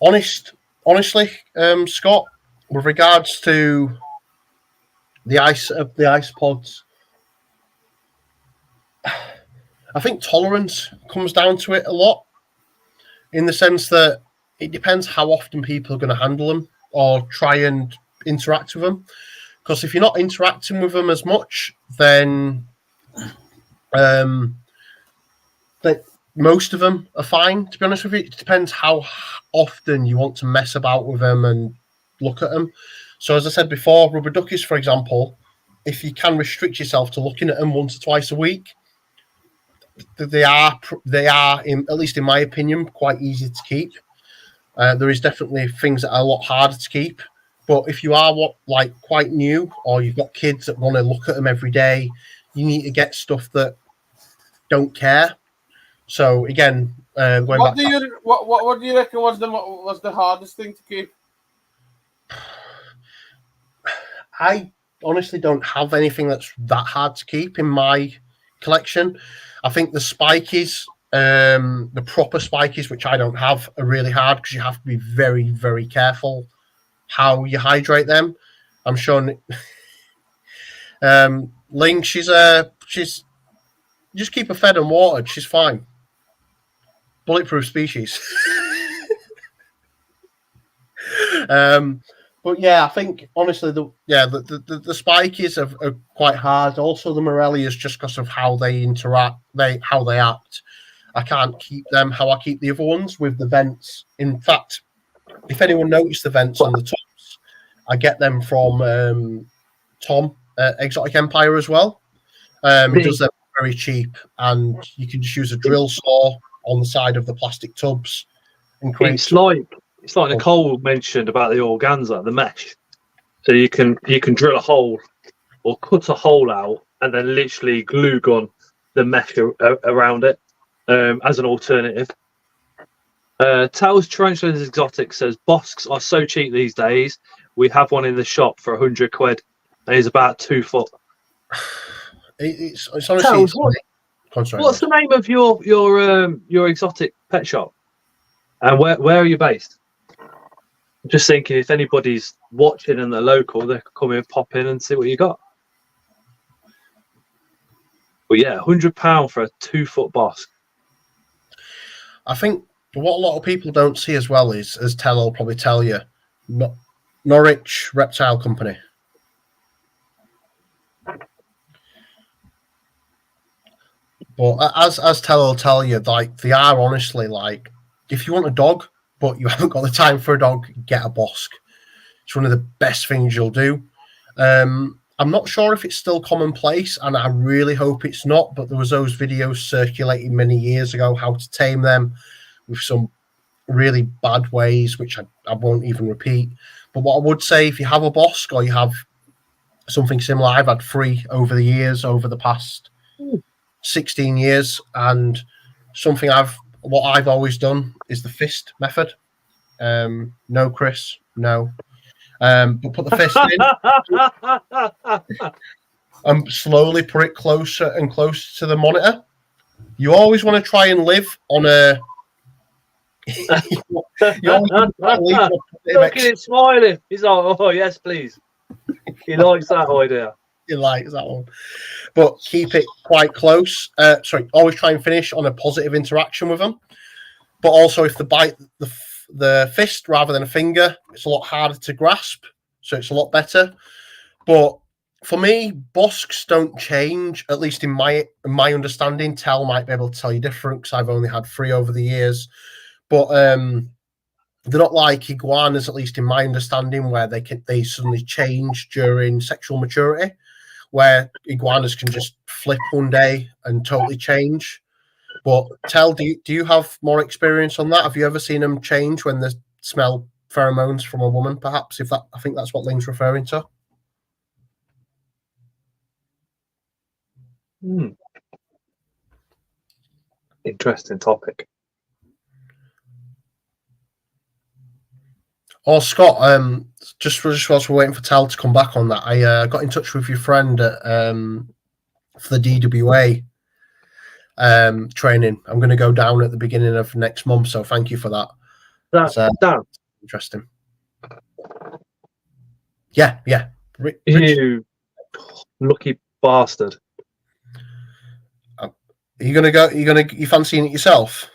[SPEAKER 3] honestly, Scott, with regards to the ice pods, I think tolerance comes down to it a lot, in the sense that it depends how often people are going to handle them or try and interact with them. Because if you're not interacting with them as much, then most of them are fine, to be honest with you. It depends how often you want to mess about with them and look at them. So as I said before, rubber duckies, for example, if you can restrict yourself to looking at them once or twice a week, they are at least in my opinion, quite easy to keep. There is definitely things that are a lot harder to keep. But if you are quite new, or you've got kids that want to look at them every day, you need to get stuff that don't care. So again,
[SPEAKER 1] what do you reckon was the hardest thing to keep?
[SPEAKER 3] I honestly don't have anything that's that hard to keep in my collection. I think the spikies, the proper spikies, which I don't have, are really hard because you have to be very, very careful how you hydrate them. I'm showing Ling, she's just keep her fed and watered, she's fine. Bulletproof species. But yeah, I think honestly, the spikies are quite hard. Also, the Morellias, just because of how they interact, how they act. I can't keep them how I keep the other ones with the vents. In fact, if anyone noticed the vents on the tops, I get them from Tom Exotic Empire as well. He does them very cheap, and you can just use a drill saw on the side of the plastic tubs and create.
[SPEAKER 2] It's like Nicole mentioned about the organza, the mesh. So you can drill a hole or cut a hole out and then literally glue gun the mesh around it as an alternative. Tails Tarantulas Exotic says Bosks are so cheap these days. We have one in the shop for £100, and he's about 2 foot.
[SPEAKER 3] It's honestly.
[SPEAKER 2] What's the name of your exotic pet shop? And where are you based? I'm just thinking if anybody's watching and they're local, they could come in, pop in, and see what you got. But yeah, £100 for a 2 foot bosk.
[SPEAKER 3] I think what a lot of people don't see as well is, as Tell will probably tell you, Norwich Reptile Company. But as Tell will tell you, like, they are honestly like, if you want a dog but you haven't got the time for a dog, get a bosk. It's one of the best things you'll do. I'm not sure if it's still commonplace, and I really hope it's not, but there was those videos circulating many years ago how to tame them with some really bad ways, which I won't even repeat. But what I would say, if you have a bosk or you have something similar, I've had 3 over the years, over the past 16 years, and something what I've always done is the fist method. No, Chris, no. But put the fist in and slowly put it closer and closer to the monitor. You always want to try and live on a.
[SPEAKER 2] Look at him smiling. He's like, oh, yes, please. He likes that idea.
[SPEAKER 3] He likes that one. But keep it quite close. Always try and finish on a positive interaction with them. But also, if they bite the fist rather than a finger, it's a lot harder to grasp, so it's a lot better. But for me, bosks don't change, at least in my understanding. Tell might be able to tell you different because I've only had 3 over the years. But they're not like iguanas, at least in my understanding, where they suddenly change during sexual maturity, where iguanas can just flip one day and totally change. But do you have more experience on that? Have you ever seen them change when they smell pheromones from a woman? Perhaps, I think that's what Ling's referring to.
[SPEAKER 2] Interesting topic.
[SPEAKER 3] Oh, Scott, just whilst we're waiting for Tal to come back on that, I got in touch with your friend at, for the DWA training. I'm going to go down at the beginning of next month, so thank you for that.
[SPEAKER 2] That's
[SPEAKER 3] interesting. Yeah.
[SPEAKER 2] You lucky bastard.
[SPEAKER 3] Are you gonna go? You fancying it yourself?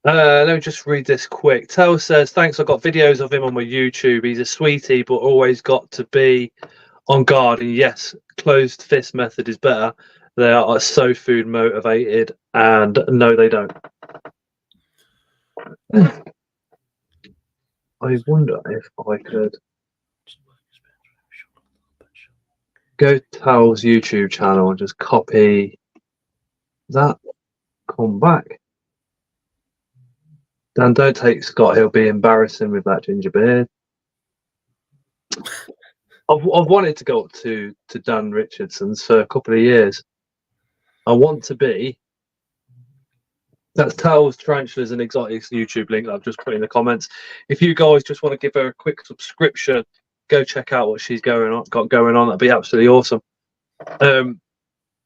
[SPEAKER 2] Let me just read this quick. Tel says, thanks, I've got videos of him on my YouTube. He's a sweetie, but always got to be on guard. And yes, closed fist method is better. They are so food motivated, and no, they don't. I wonder if I could go to Tel's YouTube channel and just copy that. Come back. Dan, don't take Scott. He'll be embarrassing with that ginger beard. I've wanted to go up to Dan Richardson's for a couple of years. I want to be. That's Tel's Tarantulas and Exotics YouTube link that I've just put in the comments. If you guys just want to give her a quick subscription, go check out what she's got going on. That'd be absolutely awesome.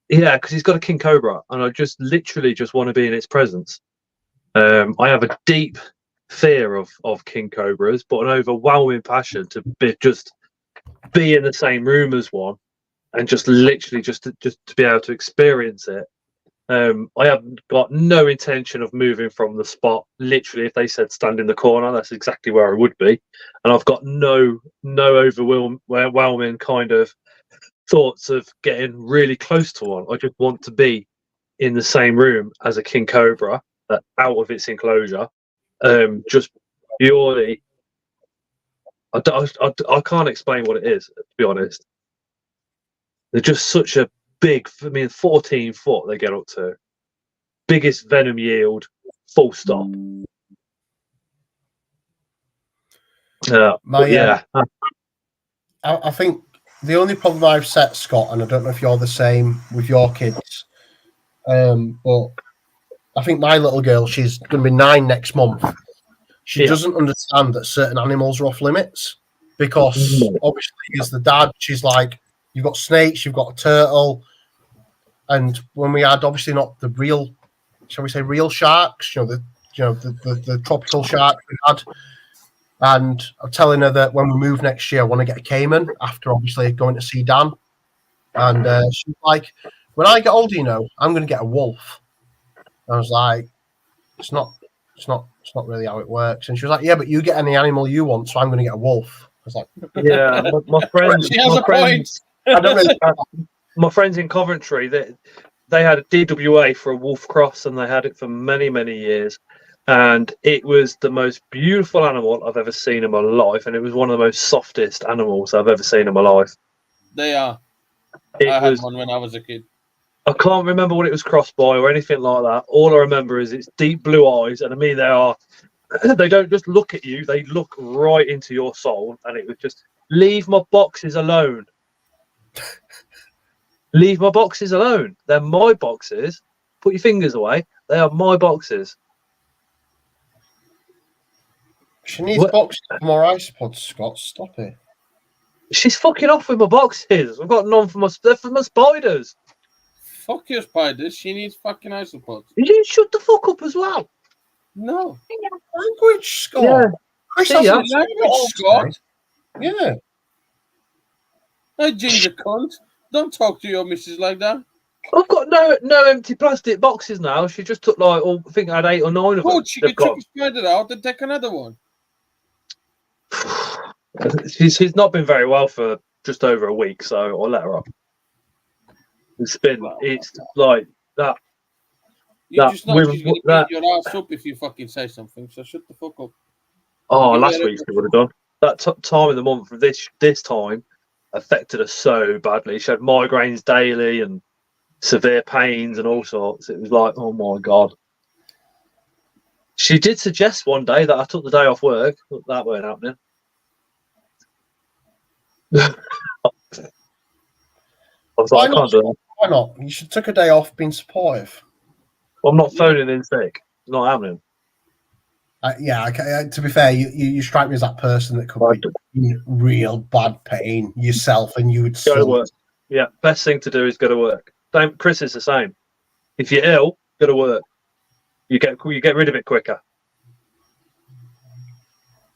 [SPEAKER 2] Yeah, because he's got a king cobra, and I literally just want to be in its presence. I have a deep fear of king cobras, but an overwhelming passion to be in the same room as one, and just literally just to be able to experience it. I have got no intention of moving from the spot. Literally, if they said stand in the corner, that's exactly where I would be. And I've got no overwhelming kind of thoughts of getting really close to one. I just want to be in the same room as a king cobra, out of its enclosure. Just purely, I can't explain what it is, to be honest. They're just such a big, 14 foot they get up to. Biggest venom yield, full stop.
[SPEAKER 3] I think the only problem I've set, Scott, and I don't know if you're the same with your kids, but I think my little girl, she's going to be 9 next month. She doesn't understand that certain animals are off limits, because obviously as the dad, she's like, you've got snakes, you've got a turtle. And when we had obviously not the real, shall we say, real sharks, the tropical sharks we had. And I'm telling her that when we move next year, I want to get a caiman after obviously going to see Dan. And she's like, when I get older, I'm going to get a wolf. And I was like, it's not really how it works. And she was like, yeah, but you get any animal you want, so I'm going to get a wolf. I was like,
[SPEAKER 2] yeah, my friends.
[SPEAKER 1] She has a point.
[SPEAKER 3] I don't really.
[SPEAKER 2] My friends in Coventry, they had a DWA for a wolf cross, and they had it for many, many years. And it was the most beautiful animal I've ever seen in my life, and it was one of the most softest animals I've ever seen in my life.
[SPEAKER 1] They are. I had one when I was a kid.
[SPEAKER 2] I can't remember what it was crossed by or anything like that. All I remember is its deep blue eyes, and to me, they don't just look at you; they look right into your soul. And it was just, leave my boxes alone. Leave my boxes alone. They're my boxes. Put your fingers away. They are my boxes.
[SPEAKER 3] She needs boxes for more isopods, Scott. Stop it.
[SPEAKER 2] She's fucking off with my boxes. I've got none for my spiders.
[SPEAKER 1] Fuck your spiders. She needs fucking isopods.
[SPEAKER 2] You shut the fuck up as well.
[SPEAKER 1] No.
[SPEAKER 3] Language, Scott.
[SPEAKER 2] Yeah.
[SPEAKER 3] Chris
[SPEAKER 2] See ya.
[SPEAKER 3] language, Scott. Yeah.
[SPEAKER 1] Hey, ginger cunt. Don't talk to your missus like that.
[SPEAKER 2] I've got no empty plastic boxes now. She just took I think I had 8 or 9 of them.
[SPEAKER 1] Good, she could take a spider out and take another one.
[SPEAKER 2] She's not been very well for just over a week, so I'll let her off. It's like that.
[SPEAKER 1] You
[SPEAKER 2] That
[SPEAKER 1] just know
[SPEAKER 2] with
[SPEAKER 1] she's going to
[SPEAKER 2] that.
[SPEAKER 1] beat your ass up if you fucking say something. So shut the fuck up.
[SPEAKER 2] Oh,
[SPEAKER 1] You
[SPEAKER 2] last
[SPEAKER 1] wear
[SPEAKER 2] week
[SPEAKER 1] it-
[SPEAKER 2] she would have done. That time of the month, this time, affected her so badly. She had migraines daily and severe pains and all sorts. It was like, oh my god. She did suggest one day that I took the day off work, but that weren't happening. I was
[SPEAKER 3] Why
[SPEAKER 2] like, I
[SPEAKER 3] not?
[SPEAKER 2] can't do that.
[SPEAKER 3] Why not? You should take a day off being supportive.
[SPEAKER 2] I'm not
[SPEAKER 1] Yeah.
[SPEAKER 2] phoning in sick. It's not happening.
[SPEAKER 3] Yeah, okay, to be fair, you strike me as that person that could
[SPEAKER 2] I'd
[SPEAKER 3] be in real bad pain yourself, and you would
[SPEAKER 2] go to
[SPEAKER 3] still.
[SPEAKER 2] work. Yeah, best thing to do is go to work. Same, Chris is the same. If you're ill, go to work. You get rid of it quicker.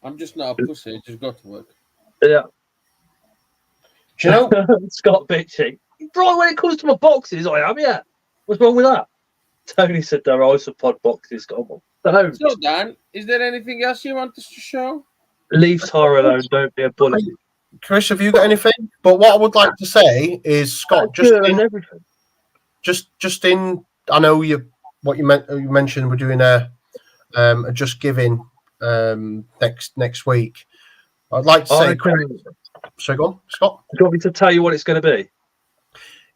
[SPEAKER 1] I'm just not a pussy. Just go to work.
[SPEAKER 2] Yeah.
[SPEAKER 3] Do you know?
[SPEAKER 2] Scott bitchy. Right, when it comes to my boxes, I am, yeah. What's wrong with that? Tony said they're isopod boxes. Don't.
[SPEAKER 1] So, Dan, is there anything else you want us to show?
[SPEAKER 2] Leave Tara alone. Don't be a bully.
[SPEAKER 3] Chris, have you got anything? But what I would like to say is, Scott, just
[SPEAKER 2] and
[SPEAKER 3] in,
[SPEAKER 2] everything.
[SPEAKER 3] just in. I know you mentioned we're doing a Just Giving next week. I'd like to say. So go on, Scott.
[SPEAKER 2] Do you want me to tell you what it's going to be?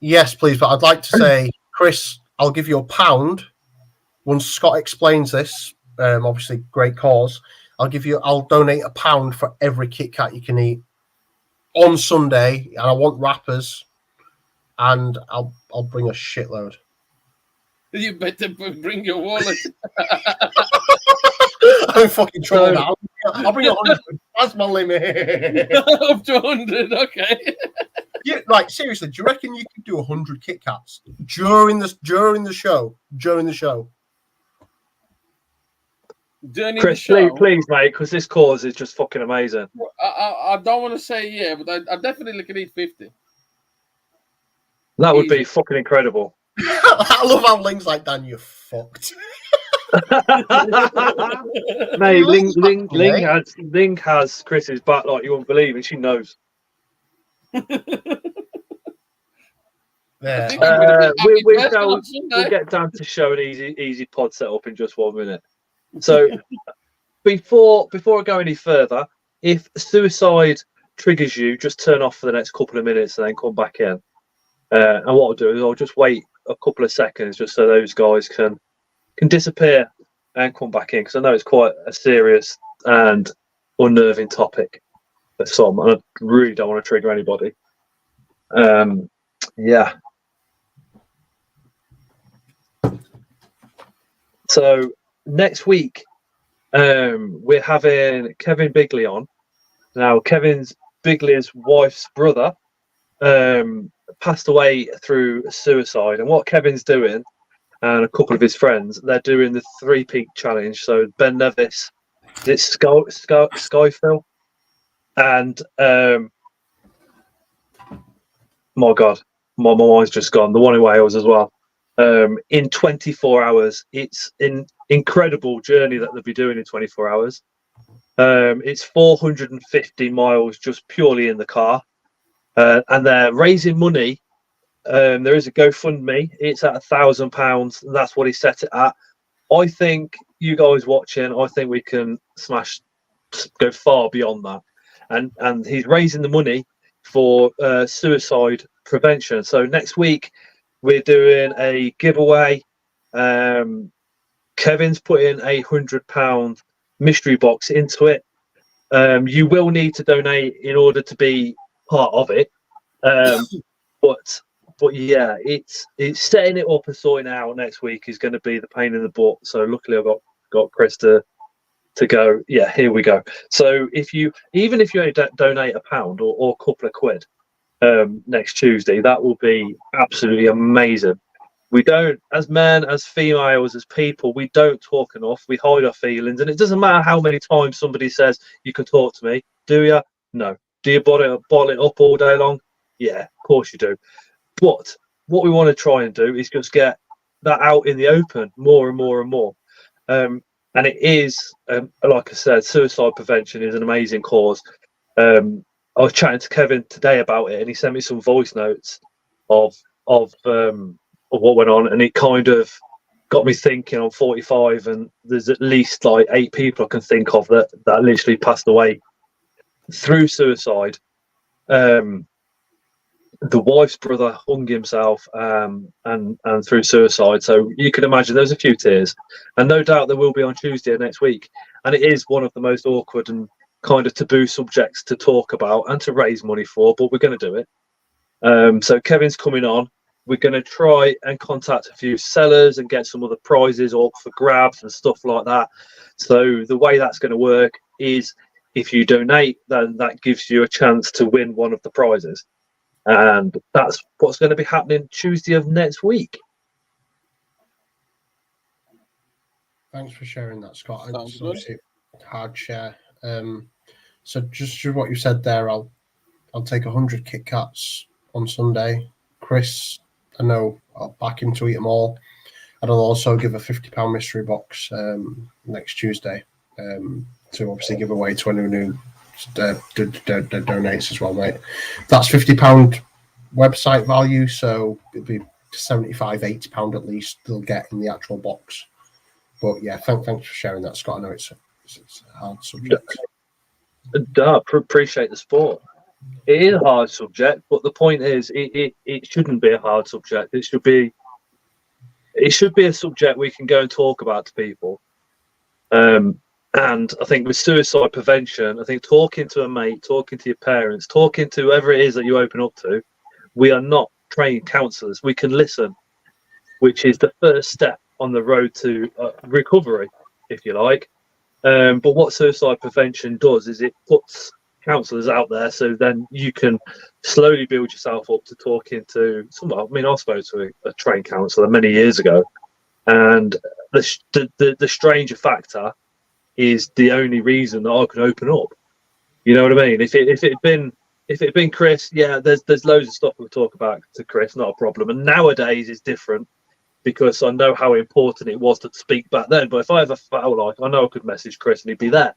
[SPEAKER 3] Yes, please. But I'd like to say, Chris, I'll give you £1 once Scott explains this. Obviously, great cause. I'll donate £1 for every Kit Kat you can eat on Sunday, and I want wrappers, and I'll bring a shitload.
[SPEAKER 1] You better bring your wallet.
[SPEAKER 3] I'm fucking trouble now. I'll bring 100. That's my limit.
[SPEAKER 1] Up to 100, okay.
[SPEAKER 3] Yeah, like seriously, do you reckon you could do 100 Kit Kats during the show?
[SPEAKER 1] During
[SPEAKER 2] Chris,
[SPEAKER 1] the show,
[SPEAKER 2] please, mate, because this cause is just fucking amazing.
[SPEAKER 1] I don't want to say yeah, but I definitely can eat 50.
[SPEAKER 2] That would
[SPEAKER 1] Easy.
[SPEAKER 2] be fucking incredible.
[SPEAKER 3] I love how Ling's like, Dan, you're fucked.
[SPEAKER 2] Mate, Ling has Chris's back like you won't believe, and she knows.
[SPEAKER 3] Yeah.
[SPEAKER 2] We'll get down to show an easy pod setup in just 1 minute. So before I go any further, if suicide triggers you, just turn off for the next couple of minutes and then come back in. And what I'll do is I'll just wait a couple of seconds just so those guys can disappear and come back in, because I know it's quite a serious and unnerving topic for some, and I really don't want to trigger anybody. Yeah. So next week, we're having Kevin Bigley on. Now, Bigley's wife's brother passed away through suicide, and what Kevin's doing, and a couple of his friends, they're doing the 3-peak challenge. So Ben Nevis, it's Skyfill, and my God, my mind's just gone. The one in Wales as well. In 24 hours, it's an incredible journey that they'll be doing in 24 hours. It's 450 miles just purely in the car, and they're raising money. There is a GoFundMe. It's at £1,000, and that's what he set it at. I think you guys watching, I think we can go far beyond that. And he's raising the money for suicide prevention. So next week we're doing a giveaway. Kevin's putting a £100 mystery box into it. You will need to donate in order to be part of it. But yeah, it's setting it up and sorting it out next week is going to be the pain in the butt. So luckily I've got Chris to go. Yeah, here we go. So even if you only donate £1 or a couple of quid next Tuesday, that will be absolutely amazing. We don't, as men, as females, as people, we don't talk enough. We hide our feelings, and it doesn't matter how many times somebody says you can talk to me. Do you? No. Do you bottle it up all day long? Yeah, of course you do. But what we want to try and do is just get that out in the open more and more and more. And it is, like I said, suicide prevention is an amazing cause. I was chatting to Kevin today about it, and he sent me some voice notes of what went on, and it kind of got me thinking. I'm 45, and there's at least like 8 people I can think of that literally passed away through suicide. The wife's brother hung himself and through suicide. So you can imagine there's a few tears, and no doubt there will be on Tuesday of next week. And it is one of the most awkward and kind of taboo subjects to talk about and to raise money for, but we're going to do it. So Kevin's coming on. We're going to try and contact a few sellers and get some other prizes up for grabs and stuff like that. So the way that's going to work is if you donate, then that gives you a chance to win one of the prizes. And that's what's going to be happening Tuesday of next week.
[SPEAKER 3] Thanks for sharing that, Scott.
[SPEAKER 1] Sounds
[SPEAKER 3] It's
[SPEAKER 1] good.
[SPEAKER 3] obviously hard share. So just what you said there, I'll take 100 Kit Kats on Sunday. Chris, I know I'll back him to eat them all. And I'll also give a £50 mystery box next Tuesday to obviously give away to anyone who donates as well, mate. That's £50 website value, so it'll be £75, £80 at least they'll get in the actual box. But yeah, thanks for sharing that, Scott. I know it's a hard subject.
[SPEAKER 2] Appreciate the sport. It is a hard subject, but the point is, it shouldn't be a hard subject. It should be a subject we can go and talk about to people. And I think with suicide prevention, I think talking to a mate, talking to your parents, talking to whoever it is that you open up to, we are not trained counsellors. We can listen, which is the first step on the road to recovery, if you like. But what suicide prevention does is it puts counsellors out there, so then you can slowly build yourself up to talking to someone. I mean, I spoke to a trained counsellor many years ago, and the stranger factor is the only reason that I could open up. You know what I mean? If it had been Chris, yeah, there's loads of stuff we'll talk about to Chris, not a problem. And nowadays it's different because I know how important it was to speak back then. But if I ever felt like, I know I could message Chris and he'd be there.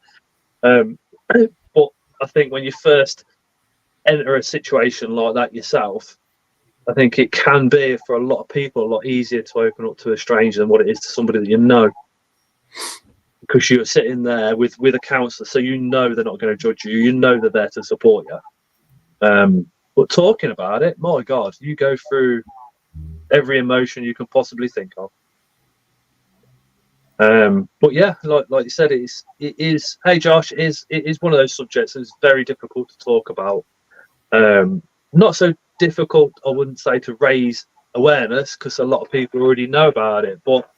[SPEAKER 2] But I think when you first enter a situation like that yourself, I think it can be for a lot of people a lot easier to open up to a stranger than what it is to somebody that you know. Because you're sitting there with a counsellor, so you know they're not going to judge you. You know they're there to support you. But talking about it, my God, you go through every emotion you can possibly think of. But yeah, like you said, it is. Hey, Josh, it is one of those subjects that's very difficult to talk about. Not so difficult, I wouldn't say, to raise awareness because a lot of people already know about it. But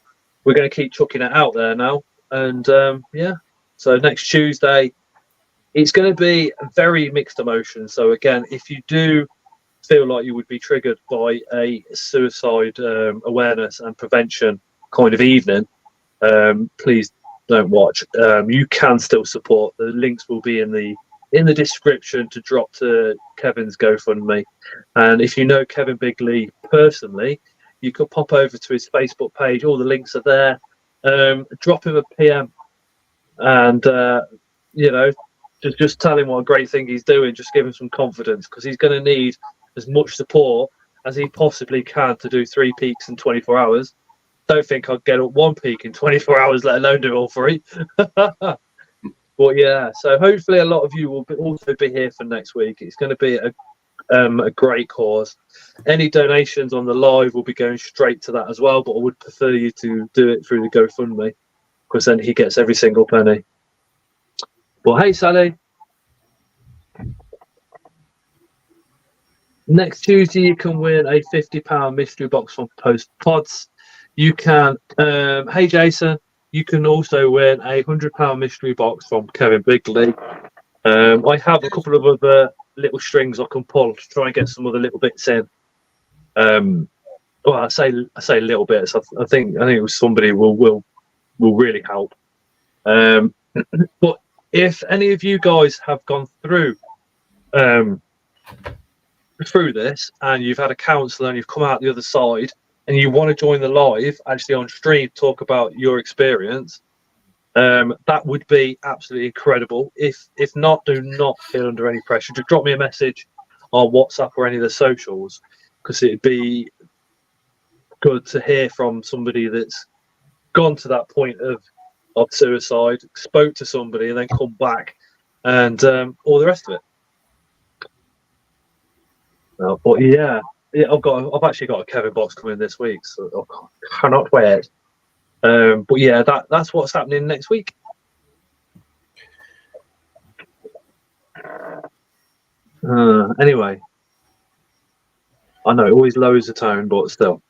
[SPEAKER 2] we're going to keep chucking it out there now. And yeah, so next Tuesday, it's going to be a very mixed emotion. So again, if you do feel like you would be triggered by a suicide awareness and prevention kind of evening, please don't watch. You can still support. The links will be in the description to drop to Kevin's GoFundMe. And if you know Kevin Bigley personally, you could pop over to his Facebook page. All the links are there. Drop him a PM and just tell him what a great thing he's doing. Just give him some confidence because he's going to need as much support as he possibly can to do 3 peaks in 24 hours. Don't think I'd get up 1 peak in 24 hours, let alone do all 3. But yeah, so hopefully a lot of you will also be here for next week. It's going to be a great cause. Any donations on the live will be going straight to that as well, but I would prefer you to do it through the GoFundMe because then he gets every single penny. Well, hey, Sally. Next Tuesday, you can win a £50 mystery box from Post Pods. You can, hey, Jason, you can also win a £100 mystery box from Kevin Bigley. I have a couple of other little strings I can pull to try and get some other little bits in. Well, I say little bits. I think it was somebody will really help. But if any of you guys have gone through this and you've had a counsellor and you've come out the other side and you want to join the live, actually on stream, talk about your experience, that would be absolutely incredible. If not, do not feel under any pressure. Just drop me a message on WhatsApp or any of the socials because it'd be good to hear from somebody that's gone to that point of suicide, spoke to somebody, and then come back, and all the rest of it. But yeah, I've actually got a Kevin box coming this week, so I cannot wait. But yeah, that's what's happening next week. Anyway, I know it always lowers the tone, but still,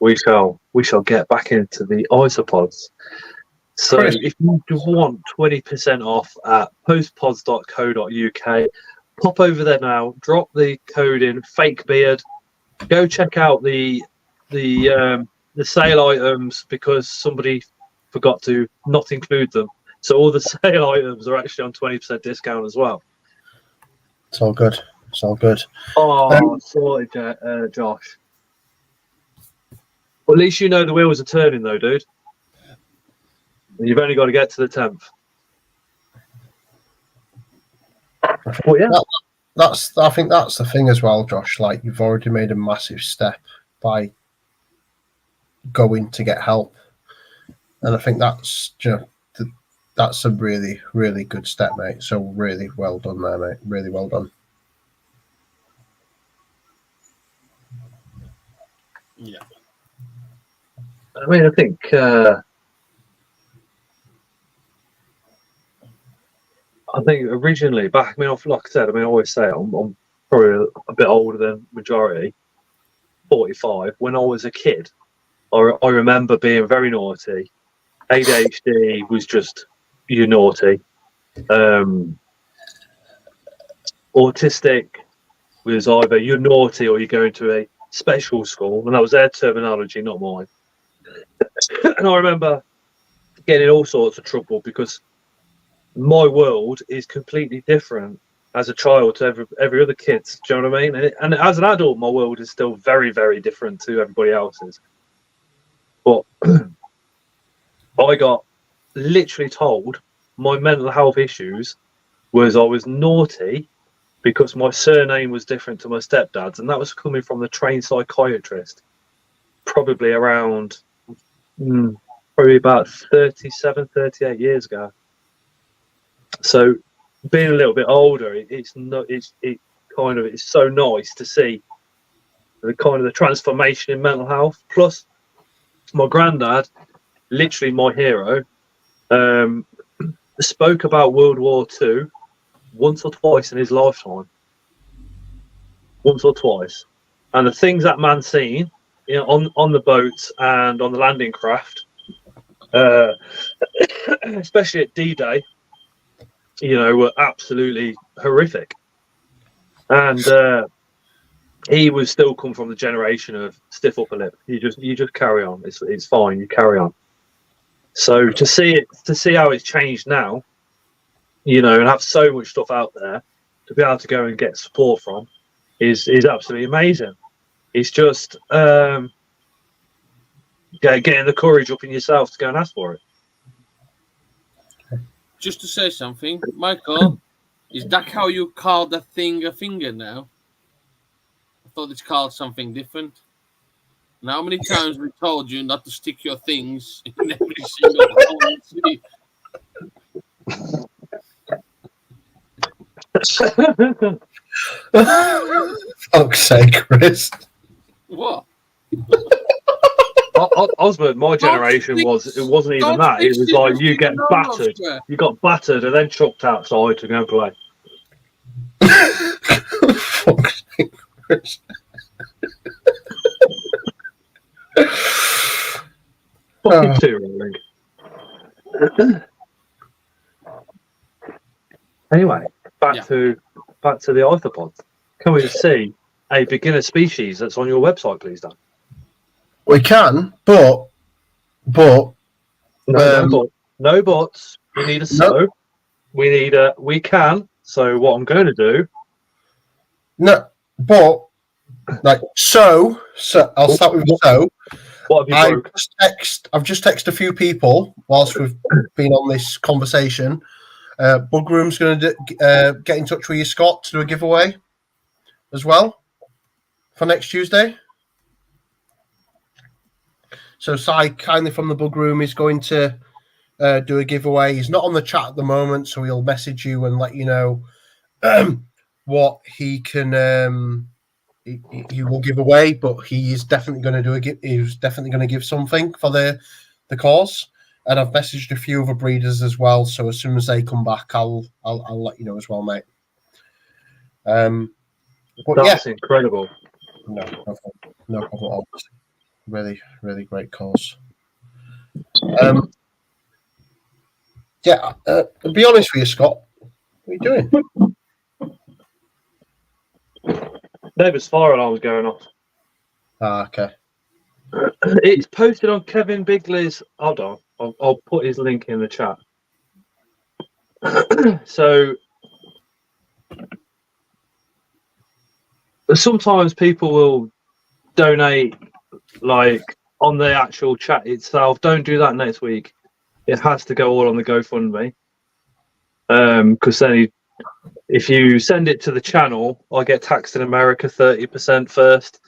[SPEAKER 2] we shall get back into the isopods. So
[SPEAKER 3] Chris.
[SPEAKER 2] if you want 20% off at postpods.co.uk, pop over there now, drop the code in fake beard, go check out the sale items because somebody forgot to not include them. So all the sale items are actually on 20% discount as well.
[SPEAKER 3] It's all good. It's all good.
[SPEAKER 2] Oh, sorry, Josh. Well, at least you know the wheels are turning, though, dude. And you've only got to get to the 10th. Well, yeah.
[SPEAKER 3] I think that's the thing as well, Josh. Like, you've already made a massive step by going to get help, and I think that's that's a really, really good step, mate. So really well done there, mate. Really well done.
[SPEAKER 1] Yeah.
[SPEAKER 2] I mean, I think originally back, I mean, like I said, I always say I'm probably a bit older than majority, 45. When I was a kid, I remember being very naughty. ADHD was just, you're naughty. Autistic was either you're naughty or you're going to a special school, and that was their terminology, not mine. And I remember getting in all sorts of trouble because my world is completely different as a child to every other kid's. Do you know what I mean? And as an adult, my world is still very, very different to everybody else's. But I got literally told my mental health issues was I was naughty because my surname was different to my stepdad's, and that was coming from the trained psychiatrist, probably around, probably about 37, 38 years ago. So, being a little bit older, it's so nice to see the transformation in mental health. Plus, my granddad, literally my hero, spoke about World War II once or twice in his lifetime. Once or twice. And the things that man seen, on the boats and on the landing craft, especially at D-Day, were absolutely horrific. And he was still come from the generation of stiff upper lip. You just carry on. It's fine. You carry on. So to see how it's changed now, and have so much stuff out there to be able to go and get support from is absolutely amazing. It's just getting the courage up in yourself to go and ask for it.
[SPEAKER 1] Just to say something, Michael, is that how you call the thing a finger now? I thought it's called something different. And how many times we told you not to stick your things in every single hole you see?
[SPEAKER 3] Fuck's sake, Chris.
[SPEAKER 1] What?
[SPEAKER 2] Osmond, my generation it wasn't even that. It was like you get battered. You got battered and then chucked outside to go and play.
[SPEAKER 3] Fuck's sake, Chris.
[SPEAKER 2] Fucking too rolling. Anyway, back to the arthropods. Can we see a beginner species that's on your website, please, Dan?
[SPEAKER 3] We can, but
[SPEAKER 2] no buts. We need a so. We need a we can. So what I'm going to do?
[SPEAKER 3] No, but like so I'll start with so.
[SPEAKER 2] What have you broke?
[SPEAKER 3] I've just texted a few people whilst we've been on this conversation. Bugroom's going to get in touch with you, Scott, to do a giveaway as well for next Tuesday. So Si kindly from the bug room is going to do a giveaway. He's not on the chat at the moment, so he'll message you and let you know what he can. He will give away, but he is definitely going to he's definitely going to give something for the cause. And I've messaged a few other breeders as well. So as soon as they come back, I'll let you know as well, mate. But
[SPEAKER 2] That's incredible.
[SPEAKER 3] No problem at all. Really, really great cause. To be honest with you, Scott, what are you doing?
[SPEAKER 2] Neighbour's fire alarm was going off.
[SPEAKER 3] Okay.
[SPEAKER 2] It's posted on Kevin Bigley's. Hold on, I'll put his link in the chat. So sometimes people will donate like on the actual chat itself. Don't do that next week. It has to go all on the GoFundMe. Because then if you send it to the channel, I get taxed in America 30% first.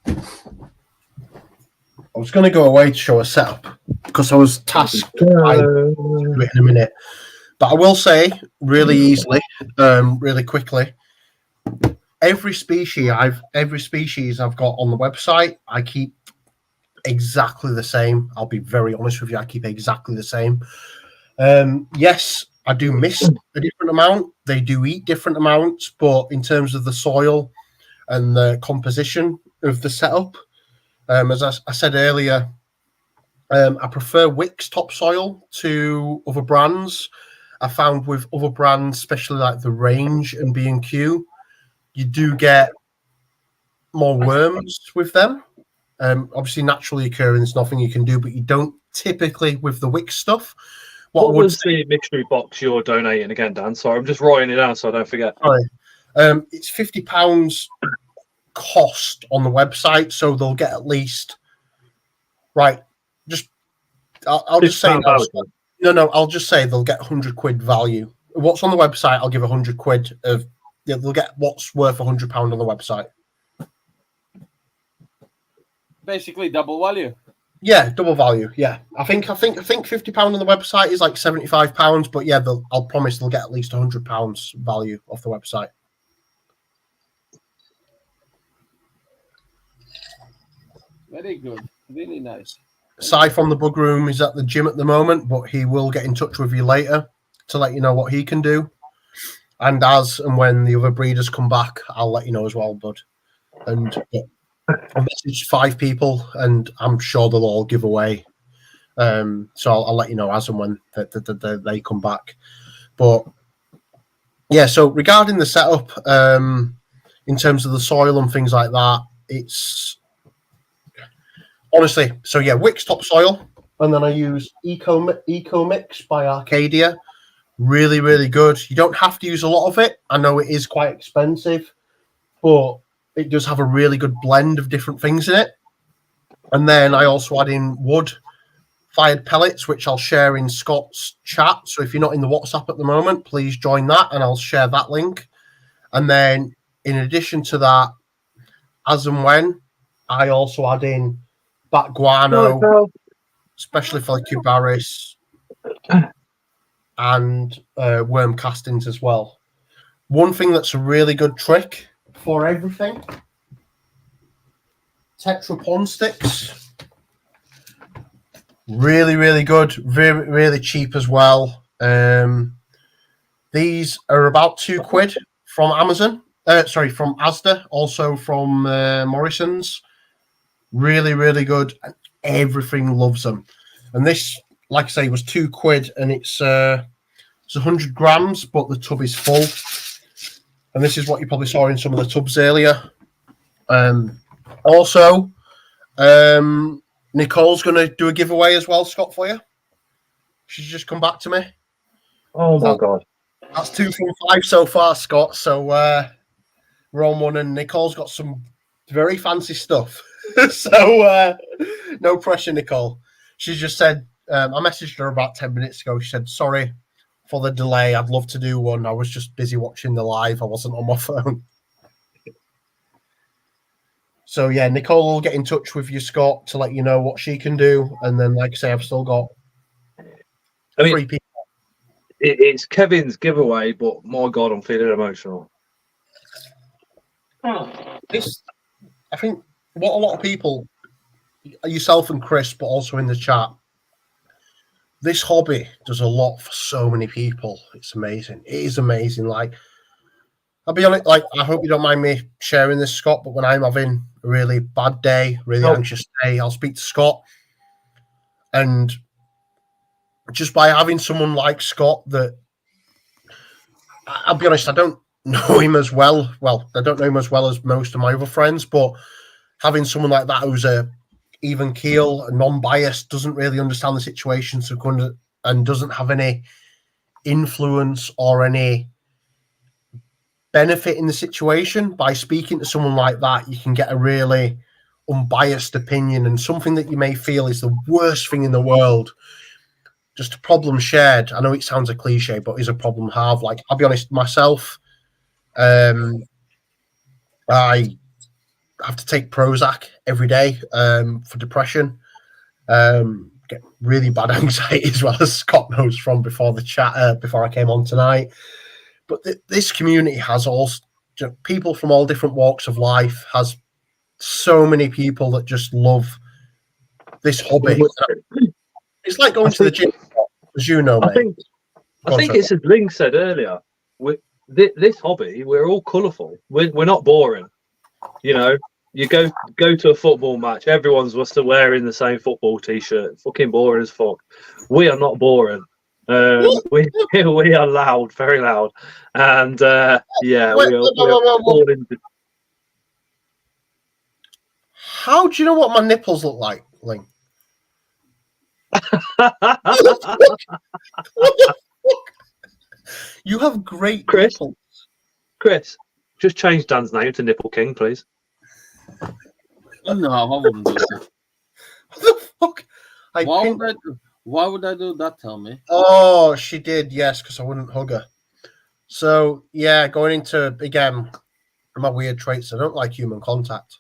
[SPEAKER 3] I was going to go away to show a setup because I was tasked to do it in a minute. But I will say really easily, really quickly, every species I've got on the website, I keep exactly the same. I'll be very honest with you, I keep exactly the same. Yes, I do miss a different amount. They do eat different amounts, but in terms of the soil and the composition of the setup, as I said earlier, I prefer Wicks topsoil to other brands. I found with other brands, especially like the Range and B&Q, you do get more worms with them. Obviously, naturally occurring, there's nothing you can do, but you don't typically with the Wicks stuff.
[SPEAKER 2] What was the mystery box you're donating again, Dan? Sorry, I'm just writing it down so I don't forget.
[SPEAKER 3] Sorry. It's £50 cost on the website, so they'll get at least I'll just say I'll just say they'll get £100 value. What's on the website, I'll give £100 of. They'll get what's worth £100 on the website.
[SPEAKER 1] Basically, double value.
[SPEAKER 3] Yeah, double value. Yeah, I think £50 on the website is like £75, but yeah, I'll promise they'll get at least £100 value off the website.
[SPEAKER 1] Very good, really nice.
[SPEAKER 3] Si from the bug room is at the gym at the moment, but he will get in touch with you later to let you know what he can do. And as and when the other breeders come back, I'll let you know as well, bud. And I messaged 5 people, and I'm sure they'll all give away. So I'll let you know as and when they come back. But yeah, so regarding the setup, in terms of the soil and things like that, it's honestly, so yeah, Wicks topsoil, and then I use Eco Mix by Arcadia. Really, really good. You don't have to use a lot of it. I know it is quite expensive, but it does have a really good blend of different things in it. And then I also add in wood-fired pellets, which I'll share in Scott's chat. So if you're not in the WhatsApp at the moment, please join that, and I'll share that link. And then in addition to that, as and when, I also add in bat guano, especially for the cubaris, and worm castings as well. One thing that's a really good trick for everything, Tetra pond sticks. Really, really good. Very, really cheap as well. These are about £2 from Amazon. From Asda, also from Morrison's. Really, really good. And everything loves them. And this, like I say, was £2, and it's 100 grams, but the tub is full. And this is what you probably saw in some of the tubs earlier. Also, Nicole's going to do a giveaway as well, Scott, for you. She's just come back to me.
[SPEAKER 2] Oh my God.
[SPEAKER 3] That's 2 from 5 so far, Scott. So we're on one, and Nicole's got some very fancy stuff. So no pressure, Nicole. She just said, I messaged her about 10 minutes ago. She said, sorry for the delay. I'd love to do one. I was just busy watching the live. I wasn't on my phone. So yeah, Nicole will get in touch with you, Scott, to let you know what she can do. And then, like I say, I've still got
[SPEAKER 2] I mean,
[SPEAKER 3] 3 people.
[SPEAKER 2] it's Kevin's giveaway, but my God, I'm feeling emotional.
[SPEAKER 3] This, I think, what a lot of people, yourself and Chris, but also in the chat, this hobby does a lot for so many people. It's amazing. It is amazing. Like, I'll be honest, like, I hope you don't mind me sharing this, Scott, but when I'm having a really bad day, really anxious day, I'll speak to Scott. And just by having someone like Scott that, I'll be honest, I don't know him as well. Well, I don't know him as well as most of my other friends, but having someone like that who's a even keel and non-biased, doesn't really understand the situation, so and doesn't have any influence or any benefit in the situation. By speaking to someone like that, you can get a really unbiased opinion, and something that you may feel is the worst thing in the world, just a problem shared. I know it sounds a cliche, but is a problem have. Like, I'll be honest, myself, I have to take Prozac every day for depression. Get really bad anxiety, as well, as Scott knows from before the chat, before I came on tonight. But this community has also people from all different walks of life, has so many people that just love this hobby. It's like going to the gym, as you know, mate.
[SPEAKER 2] I think it's as Ling said earlier. This hobby, we're all colourful. We're not boring. You know, you go to a football match, everyone's still wearing the same football t-shirt. Fucking boring as fuck. We are not boring. We are loud, very loud, and yeah, we're all into.
[SPEAKER 3] How do you know what my nipples look like, Ling? What the fuck? You have great nipples.
[SPEAKER 2] Chris, just change Dan's name to Nipple King, please.
[SPEAKER 1] No, I wouldn't do that.
[SPEAKER 3] What the fuck?
[SPEAKER 1] Why would I do that? Tell me.
[SPEAKER 3] Oh, she did, yes, because I wouldn't hug her. So yeah, going into, again, my weird traits, I don't like human contact.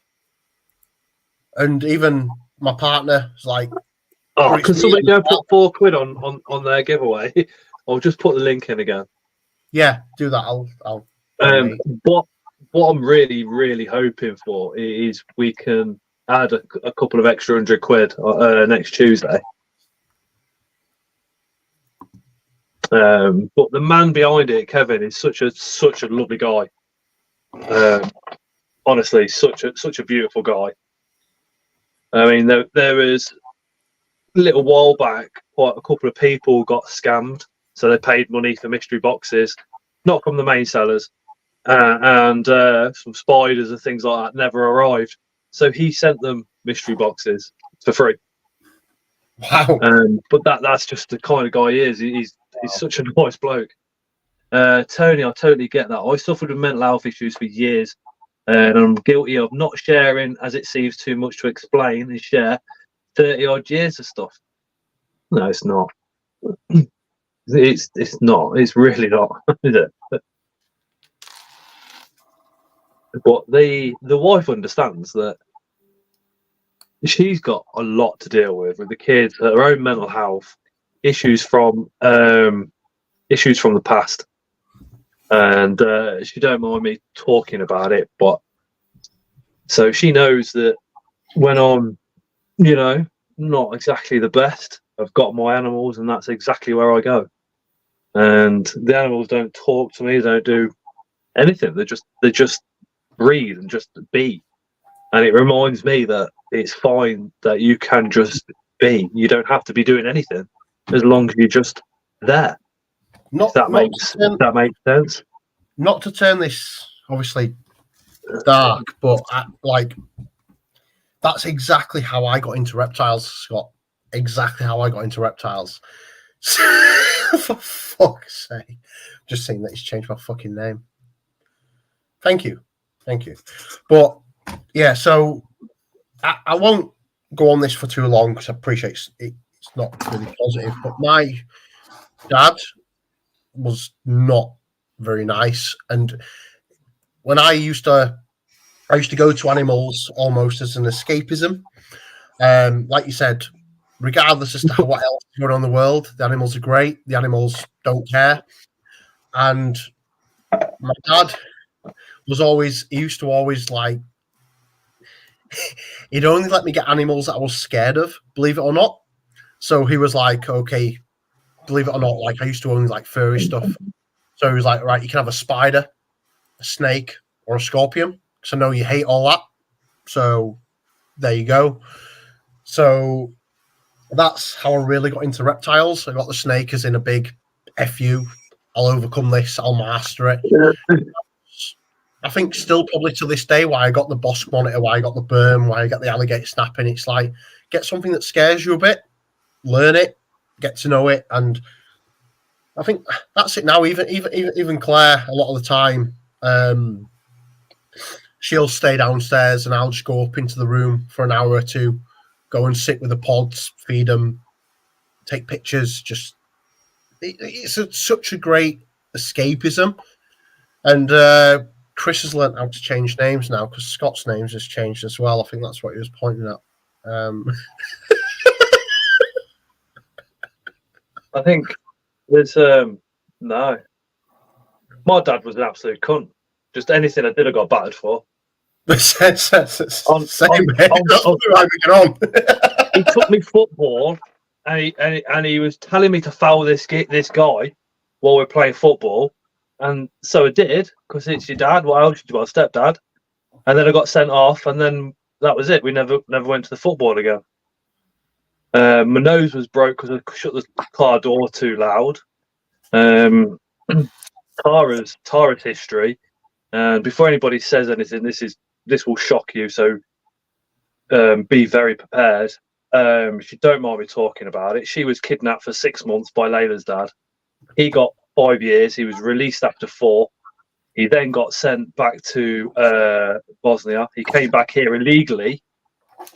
[SPEAKER 3] And even my partner is like,
[SPEAKER 2] oh, can somebody go put £4 on their giveaway? I'll just put the link in again.
[SPEAKER 3] Yeah, do that. I'll
[SPEAKER 2] what I'm really, really hoping for is we can add a couple of extra £100 next Tuesday. But the man behind it, Kevin, is such a lovely guy. Honestly, such a beautiful guy. I mean, there was a little while back, quite a couple of people got scammed, so they paid money for mystery boxes, not from the main sellers, and some spiders and things like that never arrived. So he sent them mystery boxes for free.
[SPEAKER 3] Wow.
[SPEAKER 2] But that's just the kind of guy he is. He's such a nice bloke. Tony, I totally get that. I suffered with mental health issues for years, and I'm guilty of not sharing, as it seems too much to explain and share 30 odd years of stuff. No, it's not. It's not. It's really not, is it? But the wife understands that she's got a lot to deal with the kids, her own mental health issues from the past, and she don't mind me talking about it. But so she knows that when I'm, not exactly the best, I've got my animals, and that's exactly where I go. And the animals don't talk to me, they don't do anything. They just breathe and just be. And it reminds me that it's fine that you can just be. You don't have to be doing anything as long as you're just there. If that makes sense.
[SPEAKER 3] Not to turn this obviously dark, but that's exactly how I got into reptiles, Scott. Exactly how I got into reptiles. For fuck's sake. Just saying that he's changed my fucking name. Thank you. But yeah, so I won't go on this for too long because I appreciate it's not really positive. But my dad was not very nice, and when I used to I used to go to animals almost as an escapism. Like you said, regardless as to what else is going on in the world, the animals are great. The animals don't care. And my dad he used to always like, he'd only let me get animals that I was scared of, believe it or not. So he was like, okay, believe it or not, like I used to only like furry stuff. So he was like, right, you can have a spider, a snake, or a scorpion. So I know you hate all that. So there you go. So that's how I really got into reptiles. I got the snake as in a big FU. I'll overcome this. I'll master it. I think still probably to this day why I got the Bosque monitor, why I got the berm, why I got the alligator snapping. It's like, get something that scares you a bit, learn it, get to know it. And I think that's it now. Even Claire, a lot of the time, she'll stay downstairs and I'll just go up into the room for an hour or two, go and sit with the pods, feed them, take pictures. Just it's such a great escapism. And Chris has learned how to change names now because Scott's names has changed as well. I think that's what he was pointing at.
[SPEAKER 2] I think there's no. My dad was an absolute cunt. Just anything I did, I got battered for.
[SPEAKER 3] Same,
[SPEAKER 2] He took me football, and he was telling me to foul this guy while we're playing football, and so I did because it's your dad. What else? You got a stepdad, and then I got sent off, and then that was it. We never went to the football again. My nose was broke because I shut the car door too loud. Tara's history, and before anybody says anything, this will shock you. So be very prepared. If you don't mind me talking about it, she was kidnapped for 6 months by Layla's dad. He got 5 years. He was released after 4. He then got sent back to Bosnia. He came back here illegally,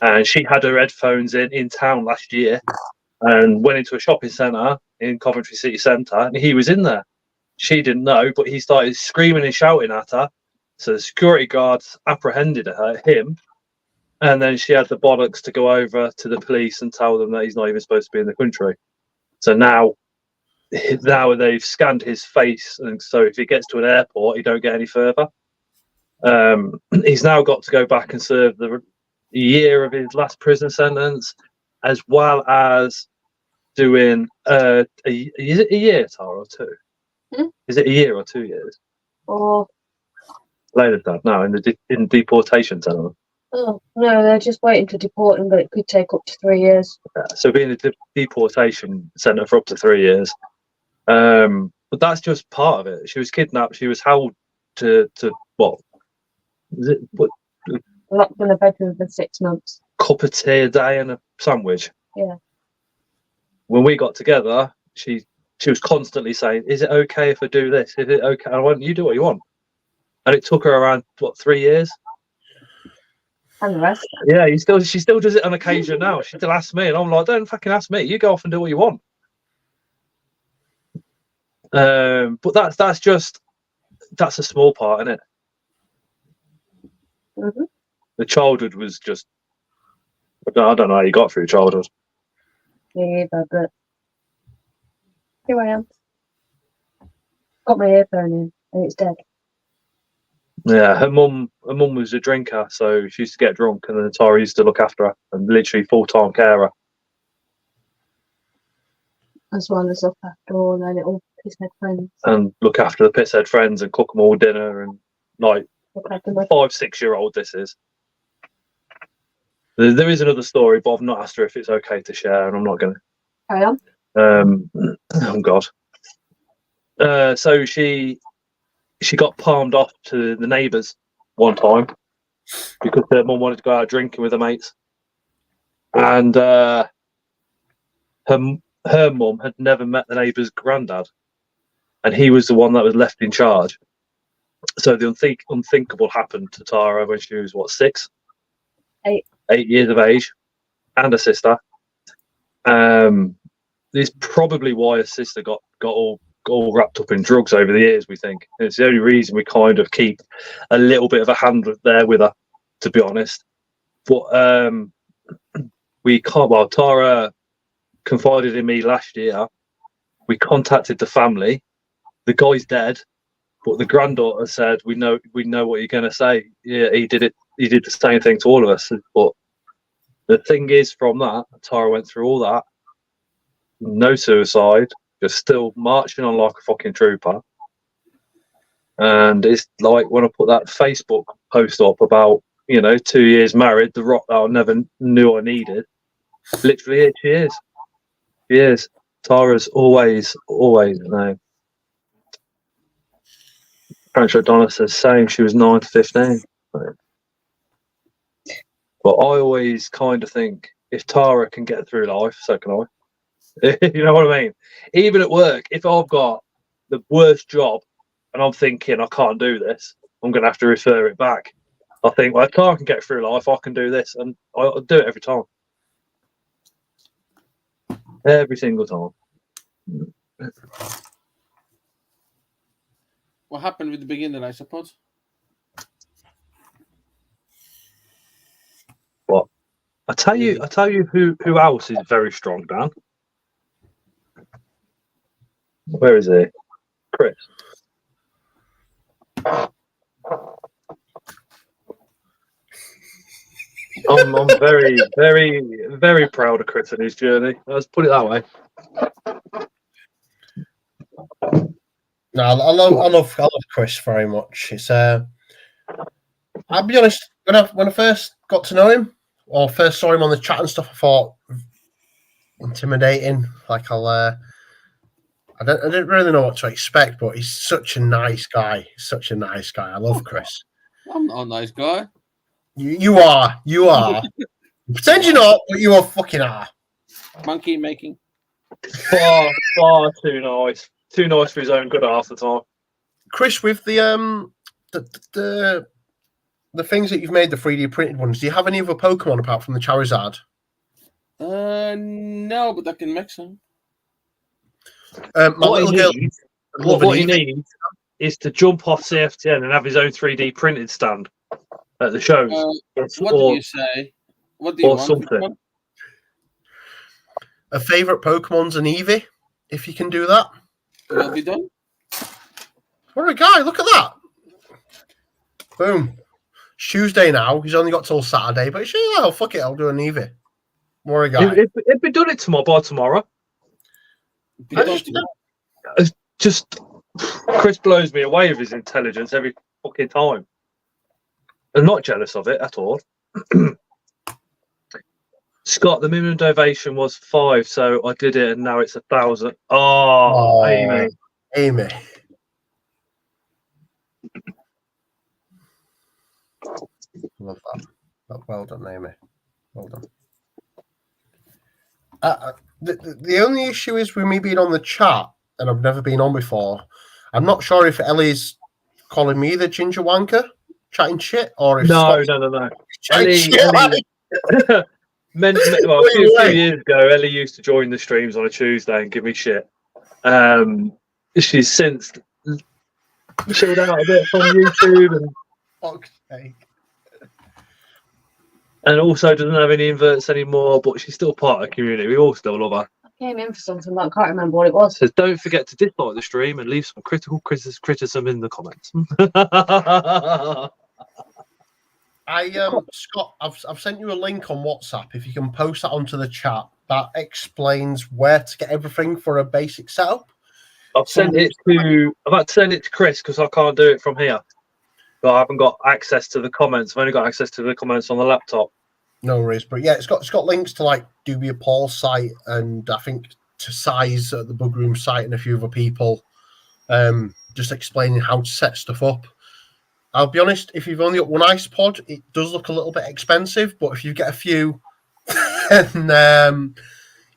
[SPEAKER 2] and she had her headphones in town last year and went into a shopping centre in Coventry City Centre, and he was in there. She didn't know, but he started screaming and shouting at her. So the security guards apprehended him, and then she had the bollocks to go over to the police and tell them that he's not even supposed to be in the country. So now they've scanned his face, and so if he gets to an airport, he don't get any further. He's now got to go back and serve the year of his last prison sentence, as well as doing is it a year, Tara, or 2? Is it a year or 2 years?
[SPEAKER 4] Or
[SPEAKER 2] Later, Dad. No, in deportation centre.
[SPEAKER 4] oh no, they're just waiting to deport him, but it could take up to 3 years.
[SPEAKER 2] So being in a deportation centre for up to 3 years. But that's just part of it. She was kidnapped. She was held to what?
[SPEAKER 4] Locked in a bedroom for 6 months.
[SPEAKER 2] Cup of tea a day and a sandwich.
[SPEAKER 4] Yeah.
[SPEAKER 2] When we got together, she was constantly saying, "Is it okay if I do this? Is it okay?" I went, "You do what you want." And it took her around 3 years.
[SPEAKER 4] And the rest.
[SPEAKER 2] Yeah, she still does it on occasion now. She still asks me, and I'm like, "Don't fucking ask me. You go off and do what you want." But that's a small part, isn't it?
[SPEAKER 4] Mm-hmm.
[SPEAKER 2] The childhood was just. I don't know how you got through childhood.
[SPEAKER 4] Yeah, but here I am. Got my earphone in, and it's dead.
[SPEAKER 2] Yeah, her mum was a drinker, so she used to get drunk, and then Tara used to look after her, and literally full-time carer.
[SPEAKER 4] As well as look after all their little pisshead friends.
[SPEAKER 2] And look after the pisshead friends and cook them all dinner, and like
[SPEAKER 4] Look after my
[SPEAKER 2] 5-6-year-old this is. There is another story, but I've not asked her if it's okay to share, and I'm not going to.
[SPEAKER 4] carry on.
[SPEAKER 2] Oh God. So she got palmed off to the neighbours one time because their mum wanted to go out drinking with her mates, and her mum had never met the neighbour's granddad, and he was the one that was left in charge. So the unthinkable happened to Tara when she was 6? 8 years of age, and a sister. This is probably why her sister got all wrapped up in drugs over the years. We think it's the only reason we kind of keep a little bit of a hand there with her. to be honest. But we can't. Well, Tara confided in me last year. We contacted the family. The guy's dead, but the granddaughter said, "We know what you're going to say. Yeah, he did it. He did the same thing to all of us." But the thing is, from that, Tara went through all that. No suicide, just still marching on like a fucking trooper. And it's like when I put that Facebook post up about 2 years married, the rock that I never knew I needed. Literally, here she is. She is. Tara's always. No. French Donna says same. She was 9 to 15. But I always kind of think if Tara can get through life, so can I. You know what I mean? Even at work, if I've got the worst job and I'm thinking I can't do this, I'm going to have to refer it back. I think, well, if Tara can get through life, I can do this. And I'll do it every time. Every single time.
[SPEAKER 1] What happened with the beginner, I suppose?
[SPEAKER 2] What? I tell you who else is very strong, Dan. Where is he? Chris. I'm very, very, very proud of Chris and his journey. Let's put it that way.
[SPEAKER 3] No, I love Chris very much. It's I'll be honest, when I first got to know him or first saw him on the chat and stuff, I thought intimidating. Like I didn't really know what to expect, but he's such a nice guy. Such a nice guy. I love Chris.
[SPEAKER 1] I'm not a nice guy.
[SPEAKER 3] You are. Pretend you're not, but you are fucking are.
[SPEAKER 1] Monkey making.
[SPEAKER 2] Far too nice. Too nice for his own good half the time.
[SPEAKER 3] Chris, with the things that you've made, the 3D printed ones, do you have any other Pokemon apart from the Charizard?
[SPEAKER 1] No, but I can mix them.
[SPEAKER 2] What he needs is to jump off CFTN and have his own 3D printed stand at the shows.
[SPEAKER 1] What do you say? What do you want?
[SPEAKER 2] Something.
[SPEAKER 3] A favourite Pokemon's an Eevee, if you can do that.
[SPEAKER 1] Will be done.
[SPEAKER 3] What a guy, look at that. Boom. It's Tuesday now. He's only got till Saturday, but fuck it, I'll do an Eevee. What a guy.
[SPEAKER 2] It'd be done by tomorrow. Just Chris blows me away with his intelligence every fucking time. I'm not jealous of it at all. Scott, the minimum donation was 5, so I did it, and now it's 1,000. Oh,
[SPEAKER 3] Amy. Love that. Well done, Amy. Well done. The only issue is with me being on the chat, and I've never been on before. I'm not sure if Ellie's calling me the ginger wanker, chatting shit, or if
[SPEAKER 2] no. Ellie, a few years ago, Ellie used to join the streams on a Tuesday and give me shit. She's since chilled out a bit from YouTube and also doesn't have any inverts anymore, but she's still part of the community. We all still love her.
[SPEAKER 4] I came in for something, but I can't remember what it was.
[SPEAKER 2] Says, don't forget to dislike the stream and leave some critical criticism in the comments.
[SPEAKER 3] Scott, I've sent you a link on WhatsApp. If you can post that onto the chat, that explains where to get everything for a basic setup.
[SPEAKER 2] I've had to send it to Chris because I can't do it from here. But I haven't got access to the comments. I've only got access to the comments on the laptop.
[SPEAKER 3] No worries, but yeah, it's got links to like Dubia Paul's site and I think to Size at the Bug Room site and a few other people, just explaining how to set stuff up. I'll be honest, if you've only got one ice pod, it does look a little bit expensive, but if you get a few, then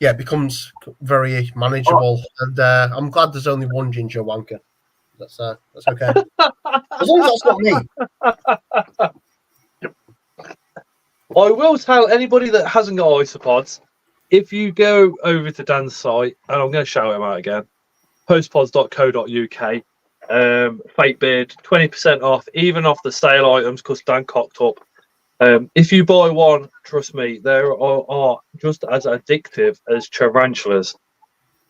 [SPEAKER 3] it becomes very manageable. And I'm glad there's only one ginger wanker. That's okay. As long as that's not me.
[SPEAKER 2] I will tell anybody that hasn't got isopods, if you go over to Dan's site, and I'm going to shout him out again, postpods.co.uk, Fake Beard, 20% off, even off the sale items, because Dan cocked up. If you buy one, trust me, they are just as addictive as tarantulas.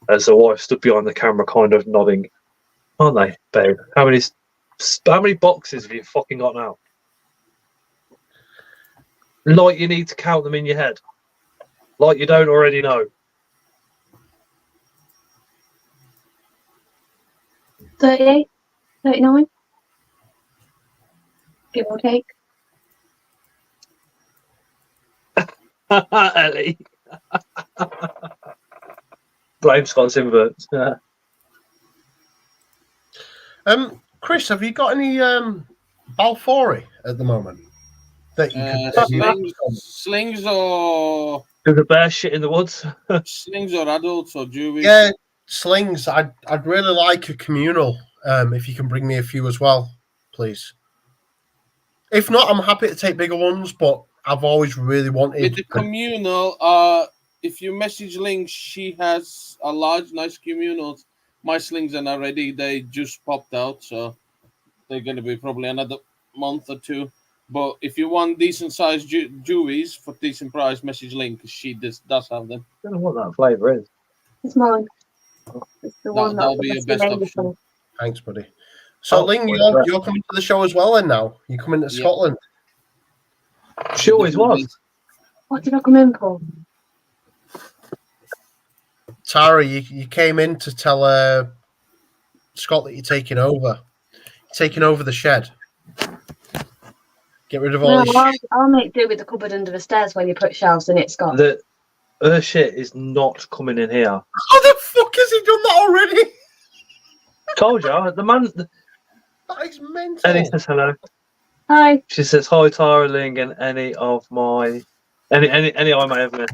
[SPEAKER 2] As the wife stood behind the camera, kind of nodding, aren't they, babe? How many boxes have you fucking got now? Like you need to count them in your head, like you don't already know.
[SPEAKER 4] 38, 39, give or take.
[SPEAKER 2] Ellie. Blame Scottsinverts. Yeah.
[SPEAKER 3] Chris, have you got any Balfouri at the moment that you could?
[SPEAKER 1] Slings or
[SPEAKER 2] There's a bear shit in the woods.
[SPEAKER 1] slings or adults or juvies?
[SPEAKER 3] Yeah, slings. I'd really like a communal. If you can bring me a few as well, please. If not, I'm happy to take bigger ones, but I've always really wanted.
[SPEAKER 1] With the communal, if you message Link, she has a large, nice communals. My slings are not ready. They just popped out, so they're going to be probably another month or two. But if you want decent sized juvies for decent price, message Link, because she does have them.
[SPEAKER 2] I don't know what that flavour is.
[SPEAKER 4] It's mine. It's the one
[SPEAKER 1] That'll
[SPEAKER 4] that
[SPEAKER 1] be your
[SPEAKER 4] was
[SPEAKER 1] best
[SPEAKER 4] the name
[SPEAKER 1] option.
[SPEAKER 4] of.
[SPEAKER 3] Thanks, buddy. So, Ling, you're coming to the show as well, then now you're coming to Scotland.
[SPEAKER 2] She always was.
[SPEAKER 4] What did I come in for?
[SPEAKER 3] Tara, you came in to tell Scott that you're taking over. You're taking over the shed. Get rid of all this shit.
[SPEAKER 4] I'll make do with the cupboard under the stairs when you put shelves in it, Scott.
[SPEAKER 2] Her shit is not coming in here.
[SPEAKER 3] How the fuck has he done that already?
[SPEAKER 2] Told you, the man.
[SPEAKER 3] That is mental.
[SPEAKER 2] Ellie says hello.
[SPEAKER 4] Hi.
[SPEAKER 2] She says hi, Tara Ling, and any I may have missed.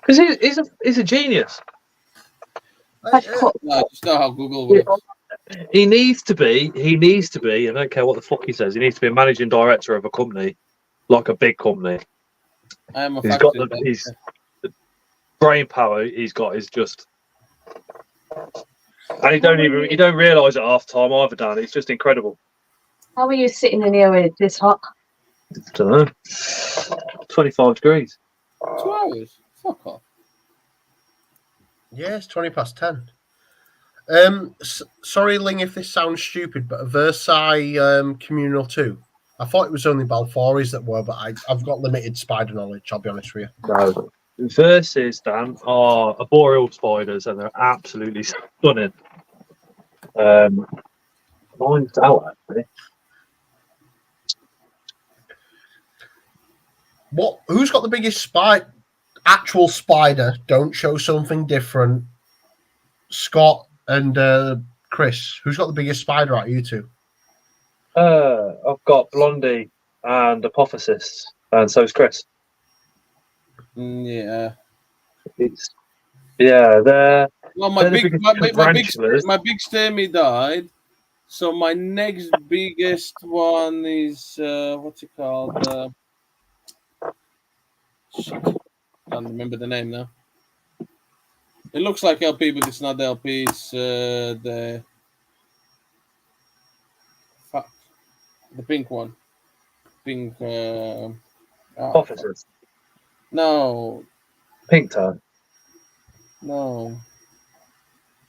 [SPEAKER 2] Because he's a genius.
[SPEAKER 1] No, just know how Google works.
[SPEAKER 2] He needs to be. I don't care what the fuck he says. He needs to be a managing director of a company, like a big company.
[SPEAKER 1] I am a
[SPEAKER 2] He's got the brain power he's got is just, and you don't realise it half the time either, Dan. It's just incredible.
[SPEAKER 4] How are you sitting in here when it's this hot?
[SPEAKER 2] I don't know. 25 degrees.
[SPEAKER 1] 2 hours. Fuck off.
[SPEAKER 3] Yeah, it's 10:20. Sorry, Ling, if this sounds stupid, but a Versailles Communal 2. I thought it was only Balfouris that were, but I've got limited spider knowledge, I'll be honest with you.
[SPEAKER 2] No. Verses, Dan, are arboreal spiders, and they're absolutely stunning. Mine's out, actually.
[SPEAKER 3] Who's got the biggest actual spider? Don't show something different. Scott and Chris. Who's got the biggest spider out of you two?
[SPEAKER 2] I've got Blondie and Apophysis, and so's Chris.
[SPEAKER 1] Yeah.
[SPEAKER 2] They're.
[SPEAKER 1] Well,
[SPEAKER 2] my big
[SPEAKER 1] stemmy died. So my next biggest one is what's it called? Shit. Can't remember the name now. It looks like LP, but it's not LP. It's the pink one. Pink.
[SPEAKER 2] Officers.
[SPEAKER 1] No.
[SPEAKER 2] Pink toe.
[SPEAKER 1] No.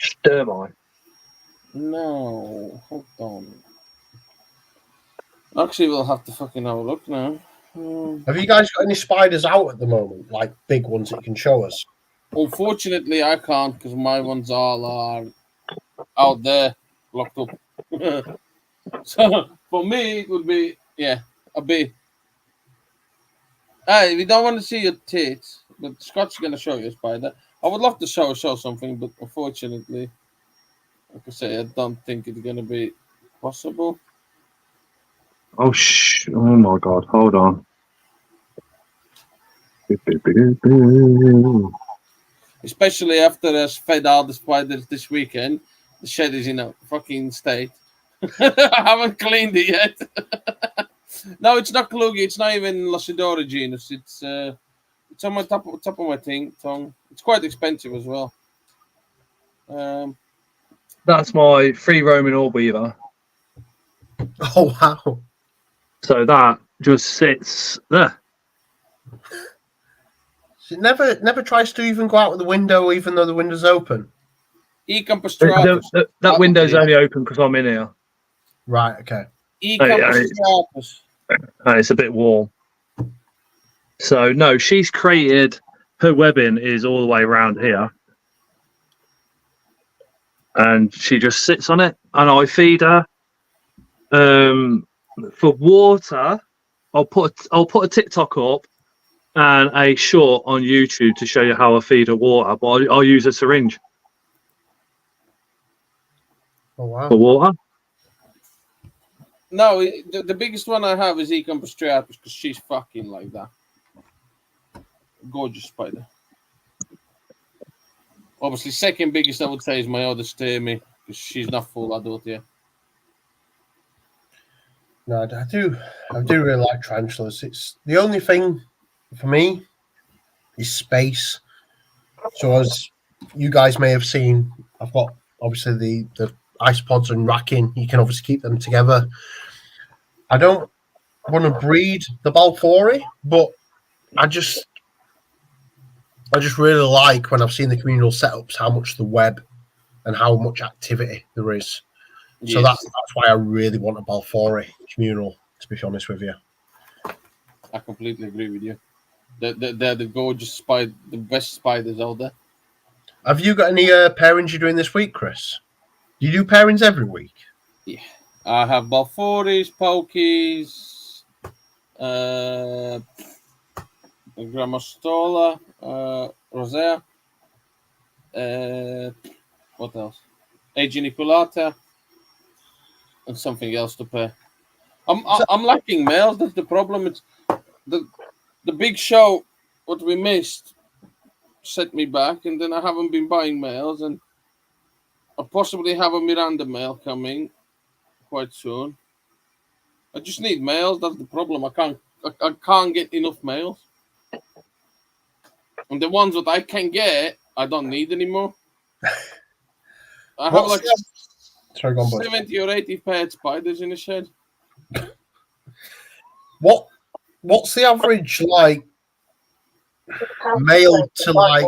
[SPEAKER 2] Sturmeye.
[SPEAKER 1] No. Hold on. Actually, we'll have to fucking have a look now.
[SPEAKER 3] Have you guys got any spiders out at the moment? Like big ones that you can show us?
[SPEAKER 1] Unfortunately, I can't because my ones all are out there, locked up. So for me, it would be a B. Hey, we don't want to see your tits, but Scott's gonna show you a spider. I would love to show something, but unfortunately, like I say, I don't think it's gonna be possible.
[SPEAKER 2] Oh my god! Hold on.
[SPEAKER 1] Especially after us fed all the spiders this weekend, the shed is in a fucking state. I haven't cleaned it yet. No, it's not Klugi. It's not even Locidora genus. It's on my top of my tongue. It's quite expensive as well.
[SPEAKER 2] That's my free roaming orb weaver.
[SPEAKER 3] Oh wow!
[SPEAKER 2] So that just sits there.
[SPEAKER 3] She never tries to even go out of the window, even though the window's open.
[SPEAKER 1] Ecam Pastratus.
[SPEAKER 2] That window's only open because I'm in here.
[SPEAKER 3] Right. Okay.
[SPEAKER 1] Ecam
[SPEAKER 2] yeah,
[SPEAKER 1] Pastratus.
[SPEAKER 2] And it's a bit warm. So no, she's created her webbing is all the way around here, and she just sits on it, and I feed her. For water, I'll put a TikTok up and a short on YouTube to show you how I feed her water, but I'll use a syringe
[SPEAKER 3] Oh wow.
[SPEAKER 2] for water.
[SPEAKER 1] No, the biggest one I have is Ecam Pastratus because she's fucking like that. Gorgeous spider. Obviously, second biggest I would say is my other Sturmy because she's not full adult yet.
[SPEAKER 3] No, I do really like tarantulas. It's the only thing for me is space. So as you guys may have seen, I've got obviously the ice pods and racking. You can obviously keep them together. I don't want to breed the Balfouri, but I just really like when I've seen the communal setups how much the web and how much activity there is. So
[SPEAKER 1] Yes.
[SPEAKER 3] that's why I really want a Balfouri communal, to be honest with you.
[SPEAKER 1] I completely agree with you. They're the gorgeous spider, the best spiders out there.
[SPEAKER 3] Have you got any pairings you're doing this week, Chris? Do you do pairings every week?
[SPEAKER 1] Yeah. I have Balfouris, Pokies, Grammostola, Rosea, what else? Ageniculata, and something else to pair. I'm lacking males. That's the problem. It's the big show. What we missed set me back, and then I haven't been buying males, and I possibly have a Miranda male coming quite soon. I just need males. That's the problem. I can't get enough males, and the ones that I can get, I don't need anymore. I have like
[SPEAKER 3] Sorry, go on, bud.
[SPEAKER 1] 70 or 80 paired spiders in the shed.
[SPEAKER 3] What's the average like male to like?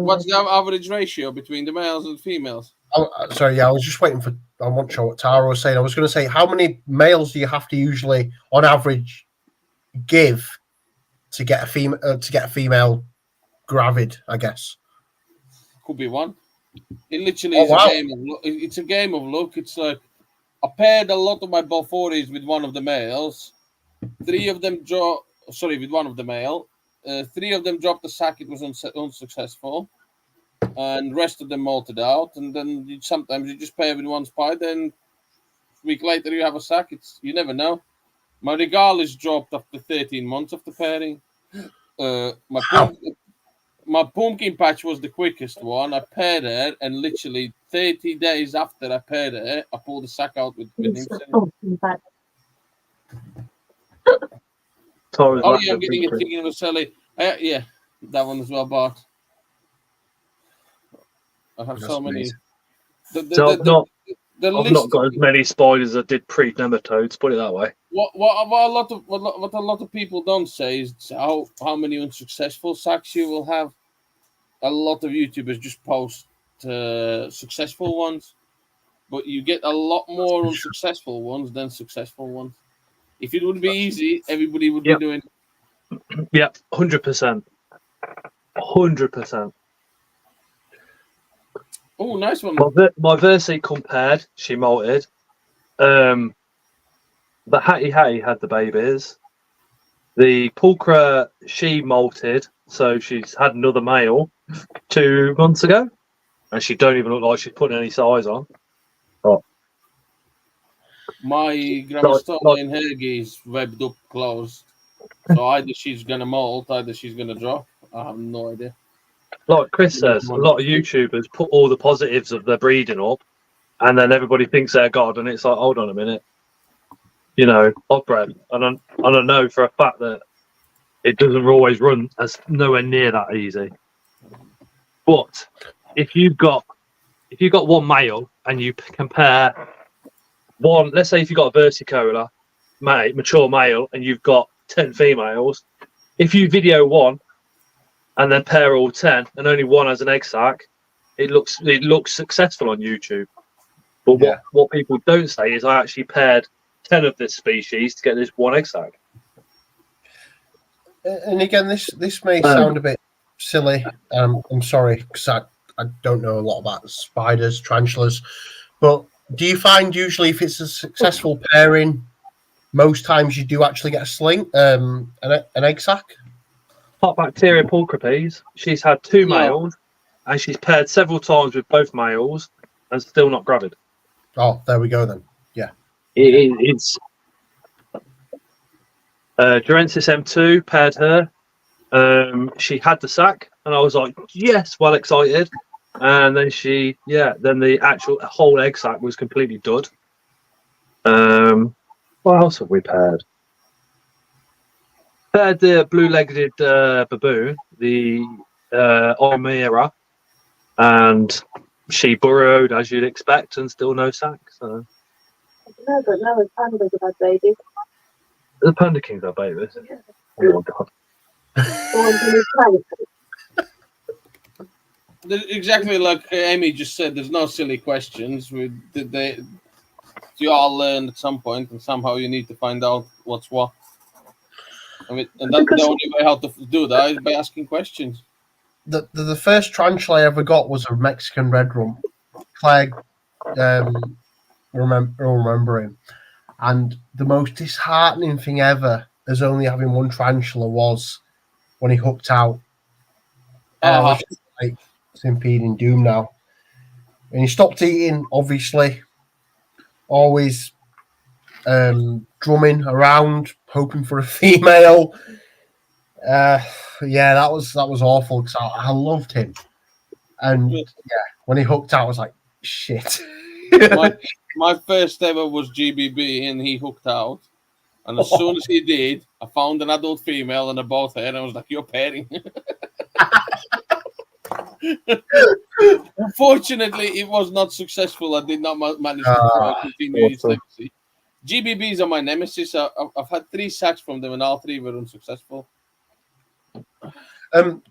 [SPEAKER 1] What's the average ratio between the males and females?
[SPEAKER 3] Oh, sorry, yeah, I was just waiting for. I'm not sure what Tara was saying. I was going to say, how many males do you have to usually, on average, give to get a female gravid? I guess
[SPEAKER 1] Could be one. It literally is a game of luck. It's a game of luck. It's like I paired a lot of my Balfouris with one of the males. With one of the male. 3 of them dropped the sack. It was unsuccessful. And the rest of them molted out. And then sometimes you just pair with one spider, and a week later you have a sack. You never know. My Regalis dropped after 13 months of the pairing. My pumpkin patch was the quickest one. I paired her, and literally 30 days after I paired her, I pulled the sack out with him. Oh, yeah, I'm getting a thing in Vaselli. Yeah, that one as well, Bart. I have so many.
[SPEAKER 2] I've not got as many spiders as I did pre-nematodes. Put it that way.
[SPEAKER 1] What a lot of people don't say is how many unsuccessful sacks you will have. A lot of YouTubers just post successful ones, but you get a lot more unsuccessful ones than successful ones. If it would be easy, everybody would be doing it.
[SPEAKER 2] Yeah, 100%. 100%.
[SPEAKER 1] Oh, nice one.
[SPEAKER 2] My Versi compared, she molted. The Hattie had the babies. The Pulchra, she molted, so she's had another male 2 months ago, and she don't even look like she's putting any size on. Oh.
[SPEAKER 1] My Grammostola in Hergy is webbed up closed, so either she's gonna molt, either she's gonna drop. I have no idea.
[SPEAKER 2] Like Chris says, a lot of YouTubers put all the positives of their breeding up, and then everybody thinks they're God, and it's like, hold on a minute. You know, I've bred, and I know for a fact that it doesn't always run as nowhere near that easy. But if you've got one male and you compare one, let's say if you've got a versicolor, mature male, and you've got 10 females, if you video one and then pair all 10 and only one has an egg sac, it looks successful on YouTube. But what people don't say is I actually paired 10 of this species to get this one egg sac.
[SPEAKER 3] And again, this may sound a bit silly. I'm sorry, because I don't know a lot about spiders, tarantulas, but do you find usually if it's a successful pairing, most times you do actually get a sling, an egg sac?
[SPEAKER 2] Hot bacteria pulchripes, she's had 2 males, and she's paired several times with both males, and still not gravid.
[SPEAKER 3] Oh, there we go then. Yeah.
[SPEAKER 2] It's Durensis M2 paired her. She had the sac, and I was like, yes, well excited. And then then the actual whole egg sac was completely dud. What else have we paired? Paired the blue-legged baboon, the Oimera, and she burrowed as you'd expect, and still no sac. So.
[SPEAKER 4] No, but now the pandas have had babies.
[SPEAKER 2] The Panda Kings are babies.
[SPEAKER 4] Yeah.
[SPEAKER 2] Oh my god.
[SPEAKER 1] Exactly like Amy just said, there's no silly questions. You all learn at some point, and somehow you need to find out what's what. I mean, and that's the only way how to do that is by asking questions.
[SPEAKER 3] The first tarantula I ever got was a Mexican red rump. Claire remembering. And the most disheartening thing ever as only having one tarantula was when he hooked out. I was just like, it's impeding doom now. And he stopped eating, obviously. Always drumming around, hoping for a female. That was awful because I loved him. And when he hooked out, I was like, shit.
[SPEAKER 1] My first ever was GBB, and he hooked out. And as soon as he did, I found an adult female, and they're both there, and I was like, you're pairing. Unfortunately, it was not successful. I did not manage to continue its legacy. GBBs are my nemesis. I've had 3 sacks from them, and all 3 were unsuccessful.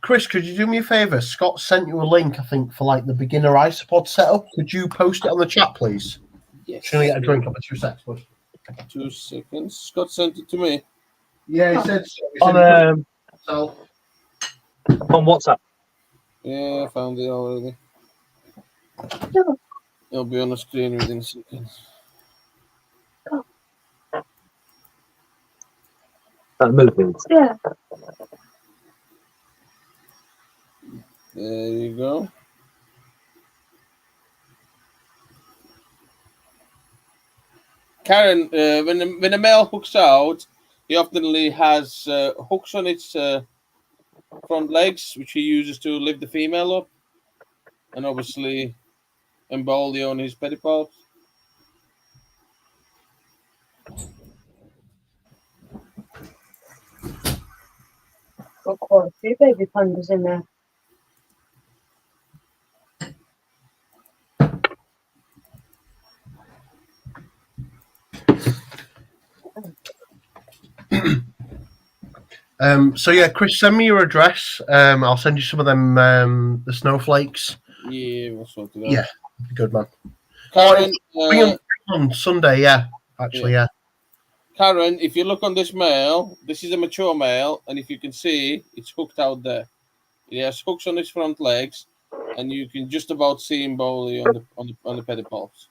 [SPEAKER 3] Chris, could you do me a favor? Scott sent you a link, I think, for like the beginner isopod setup. Could you post it on the chat, please?
[SPEAKER 1] Yes.
[SPEAKER 3] Should I get a drink up at 2 seconds, bud?
[SPEAKER 1] 2 seconds. Scott sent it to me.
[SPEAKER 3] Yeah, he said
[SPEAKER 2] on WhatsApp.
[SPEAKER 1] Yeah, I found it already. It'll be on the screen within seconds.
[SPEAKER 4] Yeah.
[SPEAKER 1] There you go. Karen, when a male hooks out, he often has hooks on its front legs, which he uses to lift the female up, and obviously embody on his pedipalps.
[SPEAKER 4] Got quite a few baby pandas in there.
[SPEAKER 3] So yeah, Chris, send me your address. I'll send you some of them the snowflakes.
[SPEAKER 1] Yeah, we'll sort it out.
[SPEAKER 3] Yeah, good man.
[SPEAKER 1] Karen,
[SPEAKER 3] Bring them on Sunday, yeah. Actually, yeah.
[SPEAKER 1] Karen, if you look on this male, this is a mature male, and if you can see, it's hooked out there. He has hooks on his front legs, and you can just about see him bowly on the pedipalps.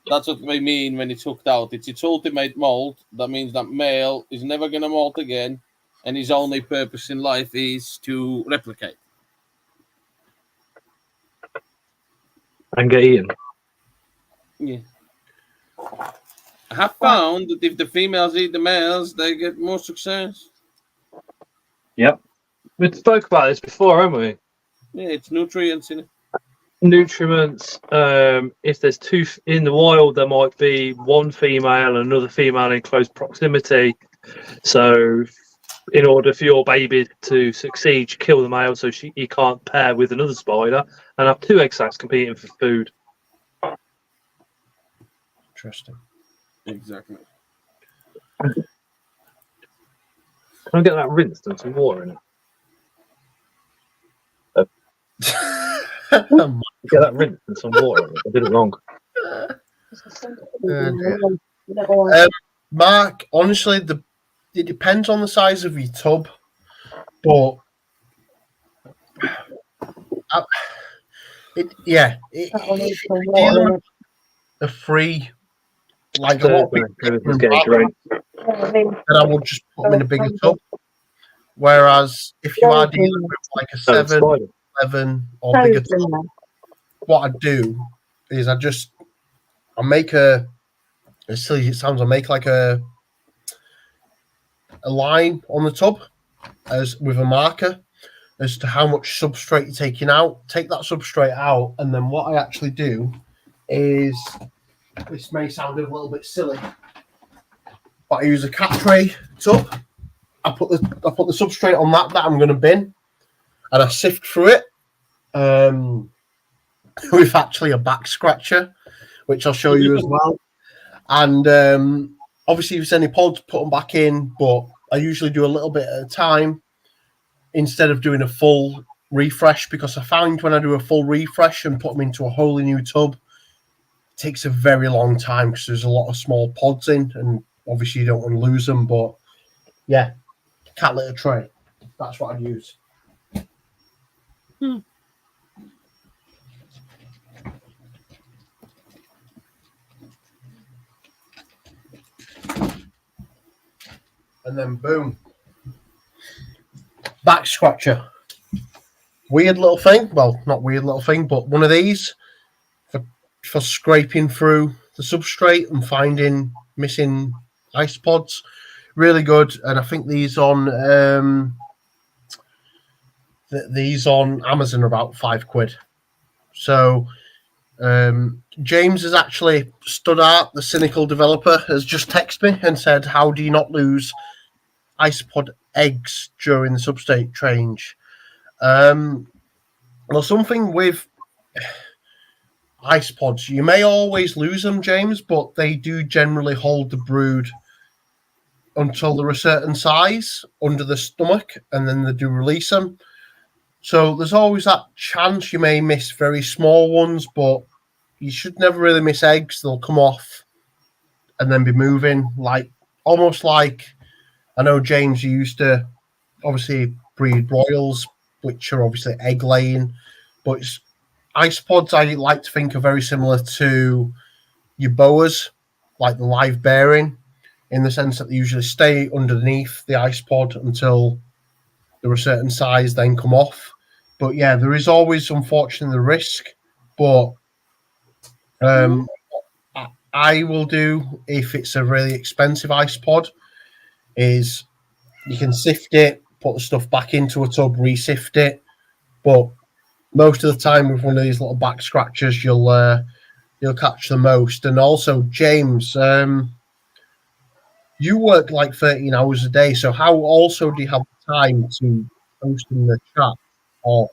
[SPEAKER 1] That's what I mean when it's hooked out. It's its ultimate molt. That means that male is never going to molt again, and his only purpose in life is to replicate.
[SPEAKER 2] And get eaten.
[SPEAKER 1] Yeah. I have found that if the females eat the males, they get more success.
[SPEAKER 2] Yep. We spoke about this before, haven't we?
[SPEAKER 1] Yeah, it's nutrients in it.
[SPEAKER 2] Nutriments. If there's 2 in the wild, there might be 1 female and another female in close proximity. So in order for your baby to succeed, you kill the male so he can't pair with another spider and have 2 egg sacs competing for food.
[SPEAKER 3] Interesting.
[SPEAKER 1] Exactly.
[SPEAKER 2] Can I get that rinsed and some water in it? Get that rinsed and some water in it. I did it wrong.
[SPEAKER 3] Mark, honestly, it depends on the size of your tub, but if you're dealing with a free, like a lot of people, then I would just put them in a bigger tub. Whereas if you are dealing with like a 7, 11 or bigger tub, what I do is I make as silly as it sounds, I make like a line on the tub as with a marker as to how much substrate you're taking out. Take that substrate out, and then what I actually do is, this may sound a little bit silly, but I use a cat tray tub. I put the substrate on that I'm going to bin, and I sift through it with actually a back scratcher, which I'll show you as well. And obviously, if there's any pods, put them back in, but I usually do a little bit at a time instead of doing a full refresh, because I find when I do a full refresh and put them into a wholly new tub, it takes a very long time because there's a lot of small pods in, and obviously you don't want to lose them. But yeah, cat litter tray, that's what I'd use. And then boom, back scratcher. Weird little thing. Well, not weird little thing, but one of these for scraping through the substrate and finding missing ice pods. Really good. And I think these on Amazon are about £5. So James has actually stood out. The cynical developer has just texted me and said, "How do you not lose isopod eggs during the substrate change?" Well, something with isopods, you may always lose them, James, but they do generally hold the brood until they're a certain size under the stomach, and then they do release them. So there's always that chance you may miss very small ones, but you should never really miss eggs. They'll come off and then be moving, like almost like, I know, James, you used to obviously breed royals, which are obviously egg laying, but isopods I like to think are very similar to your boas, like the live bearing, in the sense that they usually stay underneath the isopod until they're a certain size, then come off. But yeah, there is always unfortunately the risk, but I will do, if it's a really expensive isopod, is you can sift it, put the stuff back into a tub, re-sift it. But most of the time with one of these little back scratchers, you'll catch the most. And also, James, you work like 13 hours a day. So how also do you have time to post in the chat or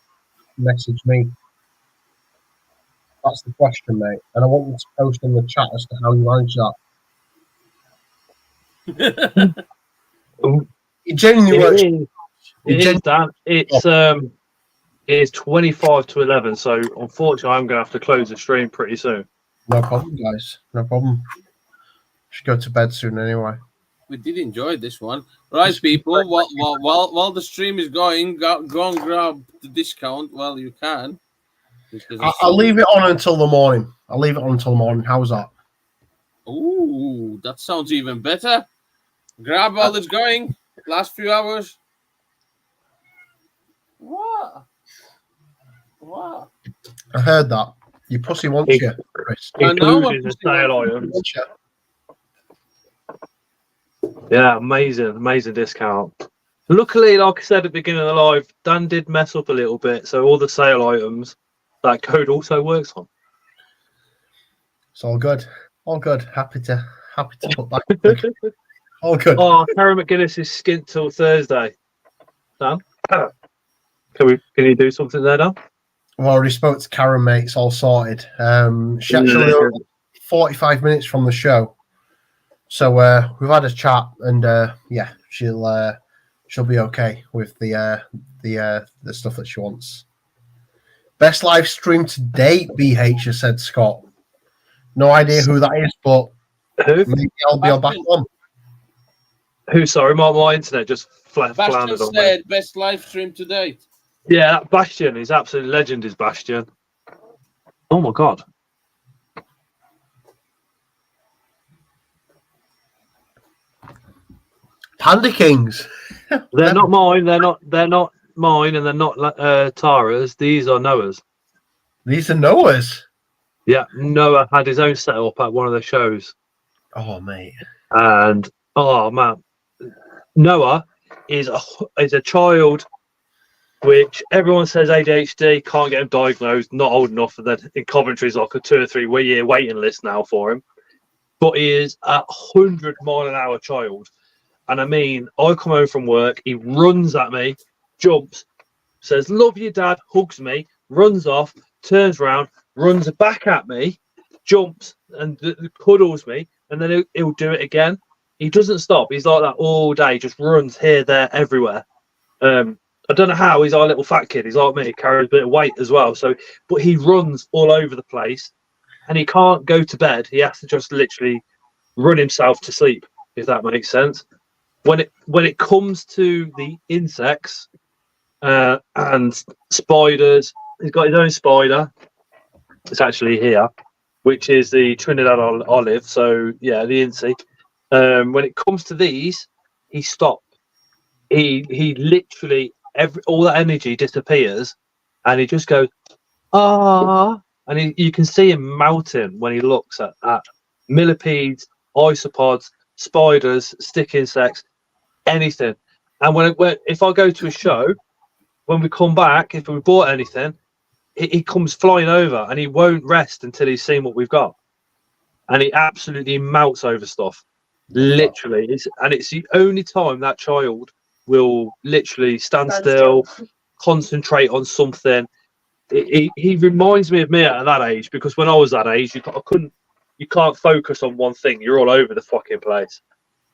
[SPEAKER 3] message me? That's the question, mate. And I want you to post in the chat as to how you manage that. It genuinely works.
[SPEAKER 2] It is, Dan. It's 25 to 11, so unfortunately I'm going to have to close the stream pretty soon.
[SPEAKER 3] No problem, guys. No problem. Should go to bed soon anyway.
[SPEAKER 1] We did enjoy this one. Right, people, while the stream is going, go and grab the discount while you can.
[SPEAKER 3] I'll leave it on until the morning. How's that?
[SPEAKER 1] Ooh, that sounds even better. Grab while it's going. Last few hours. What?
[SPEAKER 3] I heard that. Your pussy wants you, Chris.
[SPEAKER 2] Including the sale items. Yeah, amazing discount. Luckily, like I said at the beginning of the live, Dan did mess up a little bit, so all the sale items that code also works on.
[SPEAKER 3] It's all good. All good. Happy to put that. All good.
[SPEAKER 2] Oh, Karen McGuinness is skint till Thursday. Dan, can you do something there, Dan?
[SPEAKER 3] I've already spoke to Karen, mate. It's all sorted. She actually only 45 minutes from the show, so we've had a chat, and yeah, she'll be okay with the stuff that she wants. Best live stream to date, BH has said Scott. No idea who that is, but
[SPEAKER 2] Who?
[SPEAKER 3] maybe I'll be back on.
[SPEAKER 2] Who? Sorry, my internet just
[SPEAKER 1] Bastion
[SPEAKER 2] floundered on me.
[SPEAKER 1] said best live stream to date.
[SPEAKER 2] Yeah, that Bastion is absolute legend. Is Bastion? Oh my god!
[SPEAKER 3] Panda Kings.
[SPEAKER 2] They're not mine. They're not mine, and they're not Tara's. These are Noah's.
[SPEAKER 3] These are Noah's.
[SPEAKER 2] Yeah, Noah had his own setup at one of the shows,
[SPEAKER 3] Oh, mate.
[SPEAKER 2] and oh man, Noah is a child which everyone says ADHD, can't get him diagnosed, not old enough, and then in Coventry is like a 2 or 3 year waiting list now for him. But he is a 100-mile-an-hour child. And I mean, I come home from work, he runs at me, jumps, says, "Love you, Dad," hugs me, runs off, turns around, runs back at me, jumps and cuddles me, and then he'll do it again. He doesn't stop. He's like that all day, just runs here, there, everywhere. I don't know how. He's our little fat kid. He's like me. He carries a bit of weight as well. So, but he runs all over the place, and he can't go to bed. He has to just literally run himself to sleep, if that makes sense. When it comes to the insects and spiders, he's got his own spider. It's actually here, which is the Trinidad olive. So yeah, the insect. When it comes to these, he stopped. He literally all that energy disappears, and he just goes and you can see him melting when he looks at millipedes, isopods, spiders, stick insects, anything. And when if I go to a show, when we come back, if we bought anything, he comes flying over, and he won't rest until he's seen what we've got, and he absolutely melts over stuff. Literally, it's the only time that child will literally stand still, concentrate on something. He reminds me of me at that age, because when I was that age, you can't focus on one thing. You're all over the fucking place,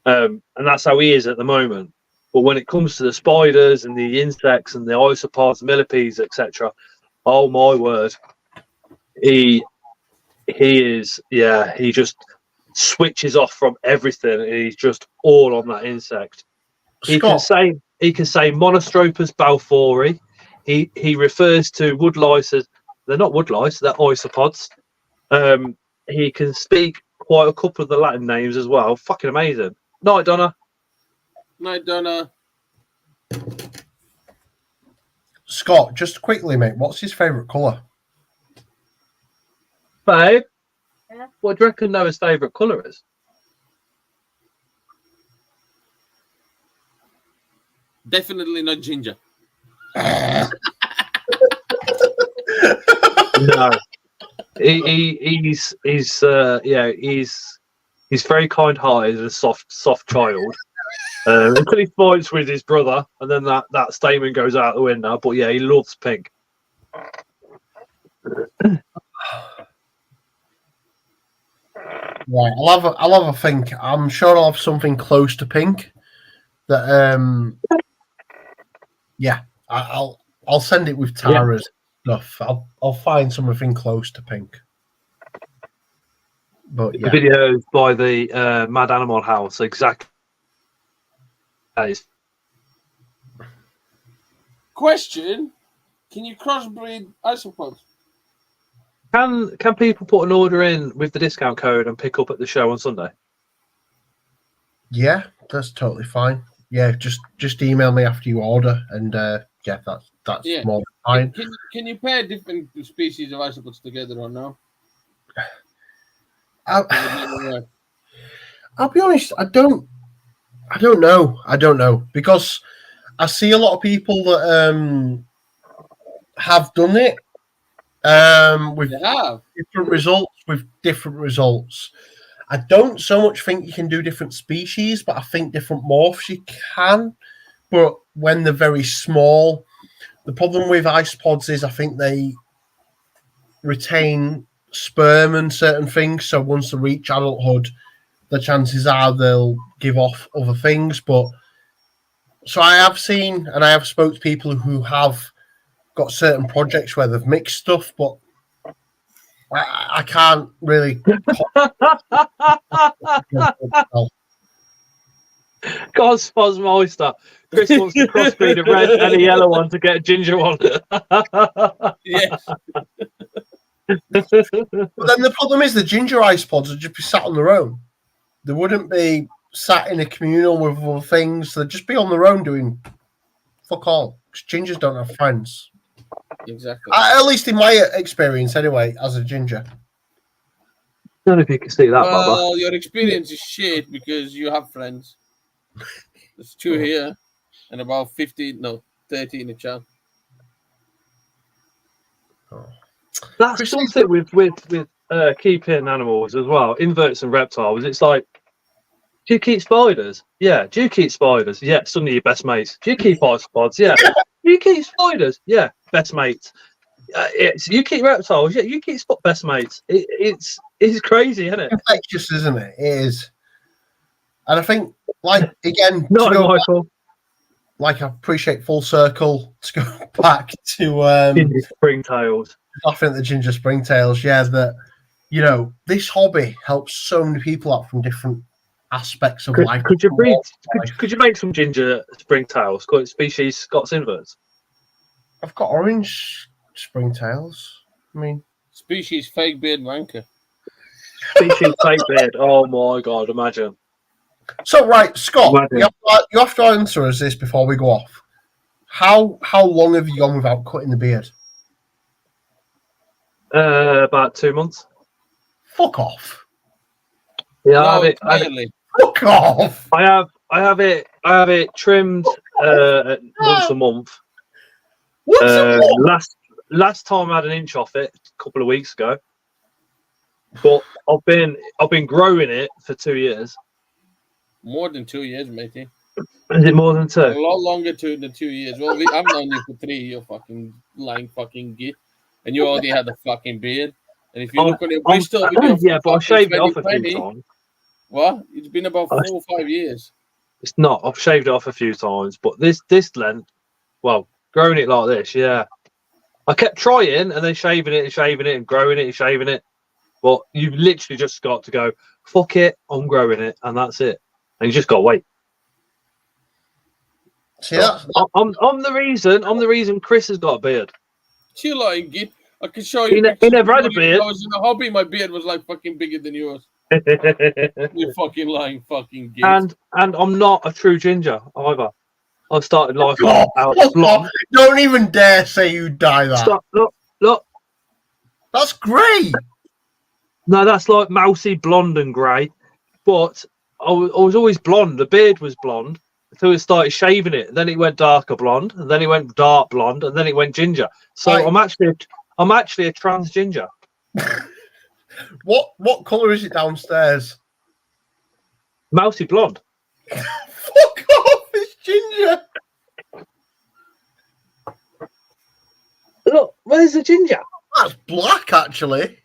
[SPEAKER 2] and that's how he is at the moment. But when it comes to the spiders and the insects and the isopods, millipedes, etc., oh my word, he is, yeah, he just switches off from everything. He's just all on that insect. He can say Monostropus balfouri. He refers to woodlice as, they're not woodlice, they're isopods. He can speak quite a couple of the Latin names as well. Fucking amazing. Night, Donna.
[SPEAKER 1] Night, Donna.
[SPEAKER 3] Scott, just quickly, mate, what's his favourite colour?
[SPEAKER 2] Babe? Yeah. What do you reckon Noah's favourite colour is?
[SPEAKER 1] Definitely not ginger.
[SPEAKER 2] No. He's very kind-hearted and a soft child. Until he fights with his brother, and then that statement goes out the window. But yeah, he loves pink.
[SPEAKER 3] Right, I'll have a think. I'm sure I'll have something close to pink. That yeah, I'll send it with Tara's stuff. I'll find something close to pink. But
[SPEAKER 2] The video is by the Mad Animal House, exactly.
[SPEAKER 1] Question: can you crossbreed isopods?
[SPEAKER 2] Can people put an order in with the discount code and pick up at the show on Sunday?
[SPEAKER 3] Yeah, that's totally fine. Yeah, just email me after you order, and yeah, that's more than fine.
[SPEAKER 1] Can you pair different species of isopods together or no?
[SPEAKER 3] I'll be honest, I don't know, because I see a lot of people that have done it with different results. I don't so much think you can do different species, but I think different morphs you can. But when they're very small, the problem with isopods is I think they retain sperm and certain things. So once they reach adulthood, the chances are they'll give off other things. But so I have seen and I have spoke to people who have got certain projects where they've mixed stuff, but I can't really.
[SPEAKER 2] God's Meister. Chris wants to crossbreed a red and a yellow one to get a ginger one.
[SPEAKER 1] Yes.
[SPEAKER 3] But then the problem is the ginger isopods would just be sat on their own. They wouldn't be sat in a communal with other things. They'd just be on their own doing fuck all. Because gingers don't have friends.
[SPEAKER 1] Exactly.
[SPEAKER 3] At least in my experience, anyway, as a ginger.
[SPEAKER 2] I don't know if you can see that, Baba.
[SPEAKER 1] Well, your experience is shit because you have friends. There's 2 here and about 30 in the chat.
[SPEAKER 2] That's something with keeping animals as well, inverts and reptiles. It's like, do you keep spiders? Yeah. Do you keep spiders? Yeah. Some of your best mates. Do you keep isopods? Yeah. Do you keep spiders? Yeah. Best mates. You keep reptiles? Yeah. You keep best mates. It's crazy, isn't it?
[SPEAKER 3] Infectious, isn't it? It is. And I think, like, again,
[SPEAKER 2] Not
[SPEAKER 3] to go
[SPEAKER 2] Michael.
[SPEAKER 3] back, like, I appreciate full circle to go back to
[SPEAKER 2] Springtails.
[SPEAKER 3] laughing at the ginger springtails. Yeah, that, you know, this hobby helps so many people out from different aspects of life.
[SPEAKER 2] Could you breed? Could you make some ginger springtails? Call it species Scottsinverts.
[SPEAKER 3] I've got orange springtails. I mean,
[SPEAKER 1] Species fake beard wanker.
[SPEAKER 2] Species fake beard. Oh my god! Imagine.
[SPEAKER 3] so right, Scott,
[SPEAKER 2] Imagine.
[SPEAKER 3] you have to answer us this before we go off. How long have you gone without cutting the beard?
[SPEAKER 2] About 2 months.
[SPEAKER 3] Fuck off.
[SPEAKER 2] Yeah,
[SPEAKER 1] No,
[SPEAKER 2] I have it.
[SPEAKER 1] entirely.
[SPEAKER 3] Fuck off.
[SPEAKER 2] I have it trimmed once a month.
[SPEAKER 3] What's the
[SPEAKER 2] Last time I had an inch off it a couple of weeks ago. But I've been growing it for 2 years.
[SPEAKER 1] More than 2 years, matey.
[SPEAKER 2] Is it more than
[SPEAKER 1] A
[SPEAKER 2] 2?
[SPEAKER 1] lot longer than 2 years. Well, I've known you for 3. You fucking lying fucking git, and you already had the fucking beard. And if you look at it, we still
[SPEAKER 2] yeah, but I shaved it off a few times.
[SPEAKER 1] What? It's been about 4 or 5 years.
[SPEAKER 2] It's not. I've shaved it off a few times, but this length, well, growing it like this, yeah. I kept trying and then shaving it and growing it and shaving it. But you've literally just got to go, fuck it, I'm growing it, and that's it. And you just got to wait.
[SPEAKER 3] See,
[SPEAKER 2] I'm the reason Chris has got a beard.
[SPEAKER 1] Chill lying git. I can show you.
[SPEAKER 2] He never had a beard.
[SPEAKER 1] I was in a hobby. My beard was like fucking bigger than yours. You fucking lying fucking git.
[SPEAKER 2] And I'm not a true ginger either. I started life out blonde.
[SPEAKER 3] Don't even dare say you dye that.
[SPEAKER 2] Look.
[SPEAKER 3] That's great.
[SPEAKER 2] No, that's like mousy blonde and grey. But I was always blonde. The beard was blonde until it started shaving it. Then it went darker blonde, and then it went dark blonde, and then it went ginger. So
[SPEAKER 3] Right.
[SPEAKER 2] I'm actually a trans ginger.
[SPEAKER 3] What colour is it downstairs?
[SPEAKER 2] Mousy blonde.
[SPEAKER 3] Fuck off! It's ginger.
[SPEAKER 2] Look, where's the ginger?
[SPEAKER 3] That's black, actually.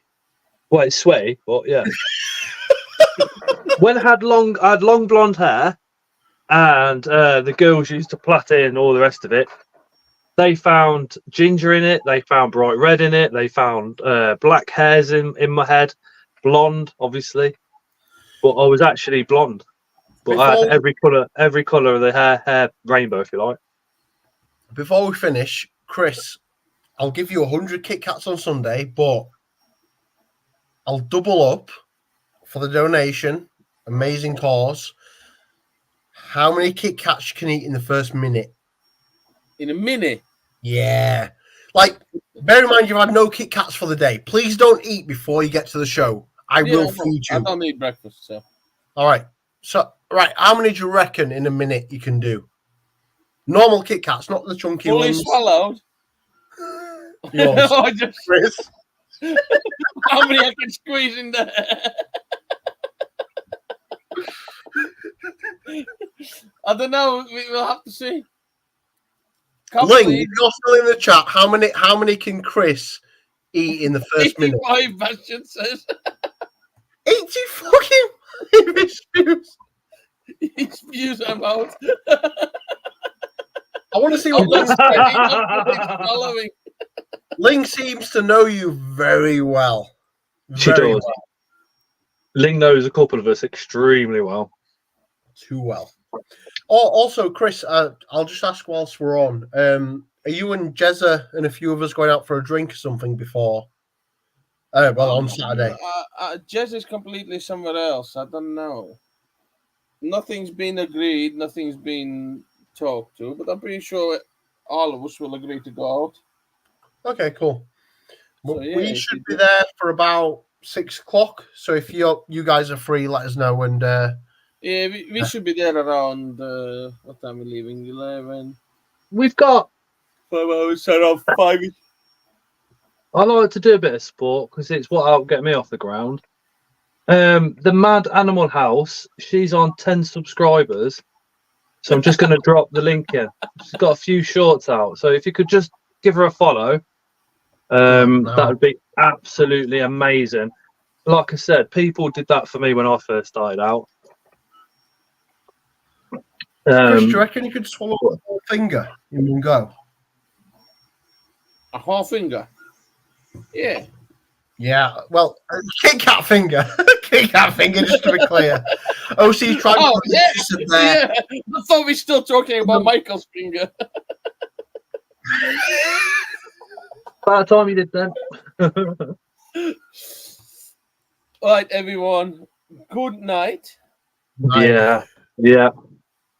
[SPEAKER 2] Well, it's sweaty, but yeah. When I had long blonde hair, and the girls used to plait it and all the rest of it, they found ginger in it. They found bright red in it. They found black hairs in my head, blonde, obviously, but I was actually blonde. But I had every colour of the hair rainbow, if you like.
[SPEAKER 3] Before we finish, Chris, I'll give you 100 Kit Kats on Sunday, but I'll double up for the donation. Amazing cause. How many Kit Kats you can eat in the first minute?
[SPEAKER 1] In a minute.
[SPEAKER 3] Yeah. Like, bear in mind you've had no Kit Kats for the day. Please don't eat before you get to the show. I will feed you.
[SPEAKER 1] I don't need breakfast, so.
[SPEAKER 3] All right. So, right, how many do you reckon in a minute you can do? Normal Kit Kats, not the chunky
[SPEAKER 1] Fully
[SPEAKER 3] ones.
[SPEAKER 1] swallowed.
[SPEAKER 3] Yours.
[SPEAKER 1] Oh, just
[SPEAKER 3] Chris.
[SPEAKER 1] how many I can squeeze in there? I don't know. We'll have to see. Can't
[SPEAKER 3] Ling,
[SPEAKER 1] believe
[SPEAKER 3] if you're still in the chat, how many can Chris eat in the first minute?
[SPEAKER 1] 85 Bastion says
[SPEAKER 3] 80 fucking spews.
[SPEAKER 1] he spews them out.
[SPEAKER 3] I want to see
[SPEAKER 1] I'm
[SPEAKER 3] what
[SPEAKER 1] not
[SPEAKER 3] Ling
[SPEAKER 1] spreading up with his following.
[SPEAKER 3] Ling seems to know you very well.
[SPEAKER 2] She
[SPEAKER 3] Very
[SPEAKER 2] does.
[SPEAKER 3] well.
[SPEAKER 2] Ling knows a couple of us extremely well.
[SPEAKER 3] Too well. Oh, also, Chris, I'll just ask whilst we're on. Are you and Jezza and a few of us going out for a drink or something before? On Saturday.
[SPEAKER 1] Jez is completely somewhere else. I don't know. Nothing's been agreed. Nothing's been talked to. But I'm pretty sure all of us will agree to go out.
[SPEAKER 3] Okay, cool.
[SPEAKER 1] So,
[SPEAKER 3] Well,
[SPEAKER 1] yeah,
[SPEAKER 3] we
[SPEAKER 1] if
[SPEAKER 3] should
[SPEAKER 1] you
[SPEAKER 3] be
[SPEAKER 1] do-
[SPEAKER 3] there for about 6 o'clock. So if you guys are free, let us know. And
[SPEAKER 1] Yeah, we should be there around what time are we leaving? 11.
[SPEAKER 2] We've got.
[SPEAKER 1] 5 hours, around 5.
[SPEAKER 2] I like to do a bit of sport because it's what will get me off the ground. The Mad Animal House, she's on 10 subscribers. So I'm just going to drop the link in. She's got a few shorts out. So if you could just give her a follow, that would be absolutely amazing. Like I said, people did that for me when I first started out.
[SPEAKER 3] Chris, do you reckon you could swallow a whole finger in one go?
[SPEAKER 1] A half finger? Yeah.
[SPEAKER 3] Yeah, well, Kit Kat finger. Kit Kat finger, just to be clear. OC's trying
[SPEAKER 1] Oh,
[SPEAKER 3] to
[SPEAKER 1] yeah.
[SPEAKER 3] sit there.
[SPEAKER 1] Yeah. I thought we were still talking about Michael's finger.
[SPEAKER 2] About the time you did then.
[SPEAKER 1] All right, everyone. Good night.
[SPEAKER 2] Yeah, yeah.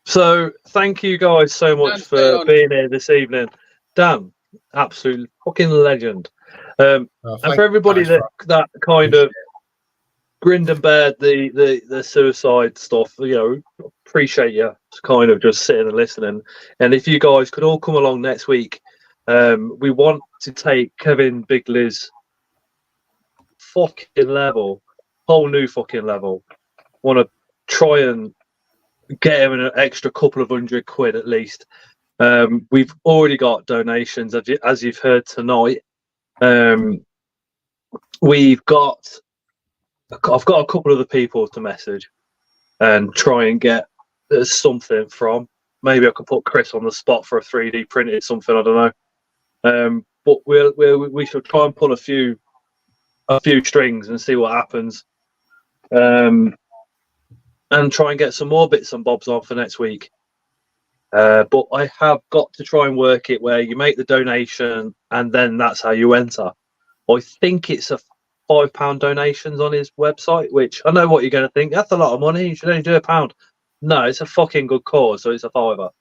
[SPEAKER 2] So thank you guys so much
[SPEAKER 1] Dan, stay
[SPEAKER 2] for
[SPEAKER 1] on.
[SPEAKER 2] being here this evening. Dan, absolute fucking legend. And for everybody that kind of grinned and bared the suicide stuff, appreciate you kind of just sitting and listening. And if you guys could all come along next week, we want to take Kevin Bigley's fucking level, whole new fucking level. Want to try and get him an extra couple of £100 at least. We've already got donations, as you've heard tonight. I've got a couple of the people to message and try and get something from. Maybe I could put Chris on the spot for a 3D printed something. I don't know. But we should try and pull a few strings and see what happens. And try and get some more bits and bobs on for next week. But I have got to try and work it where you make the donation and then that's how you enter. I think it's a £5 donations on his website, which I know what you're going to think. That's a lot of money. You should only do £1. No, it's a fucking good cause, so it's a £5.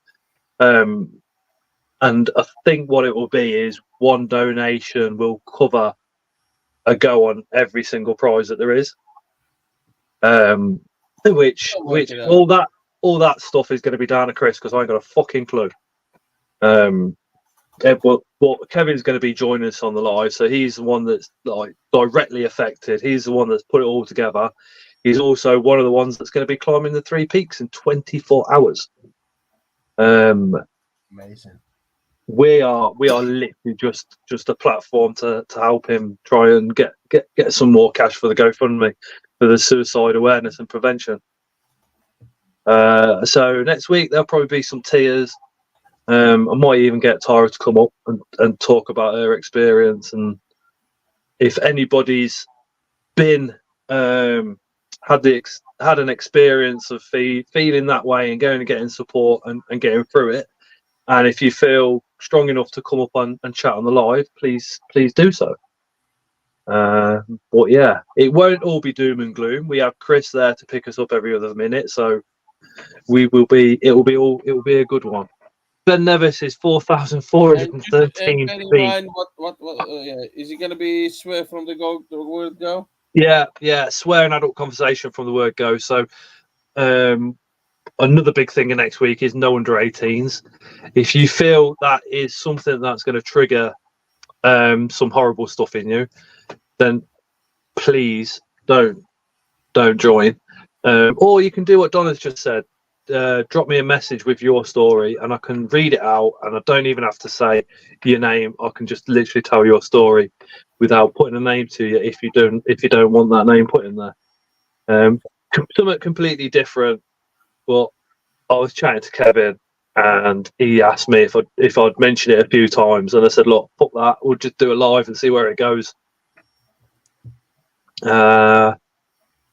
[SPEAKER 2] And I think what it will be is one donation will cover a go on every single prize that there is. Which all that stuff is going to be down to Chris because I ain't got a fucking clue. But Kevin's going to be joining us on the live, so he's the one that's like directly affected. He's the one that's put it all together. He's also one of the ones that's going to be climbing the 3 peaks in 24 hours.
[SPEAKER 3] Amazing.
[SPEAKER 2] We are literally just a platform to help him try and get some more cash for the GoFundMe for the suicide awareness and prevention. So next week there'll probably be some tears. I might even get Tara to come up and talk about her experience, and if anybody's been had an experience of feeling that way and going and getting support and getting through it, and if you feel strong enough to come up and chat on the live, please do so. But yeah, it won't all be doom and gloom. We have Chris there to pick us up every other minute, so it will be a good one. Ben Nevis is 4,413
[SPEAKER 1] bear in
[SPEAKER 2] feet.
[SPEAKER 1] mind what is he going to be swear from the word go?
[SPEAKER 2] Yeah, swear an adult conversation from the word go. So another big thing in next week is no under 18s. If you feel that is something that's going to trigger some horrible stuff in you, then please don't join. Or you can do what Donna's just said. drop me a message with your story, and I can read it out, and I don't even have to say your name. I can just literally tell your story without putting a name to you if you don't want that name put in there. Something completely different, but I was chatting to Kevin, and he asked me if I'd mention it a few times, and I said, "Look, fuck that. We'll just do it live and see where it goes."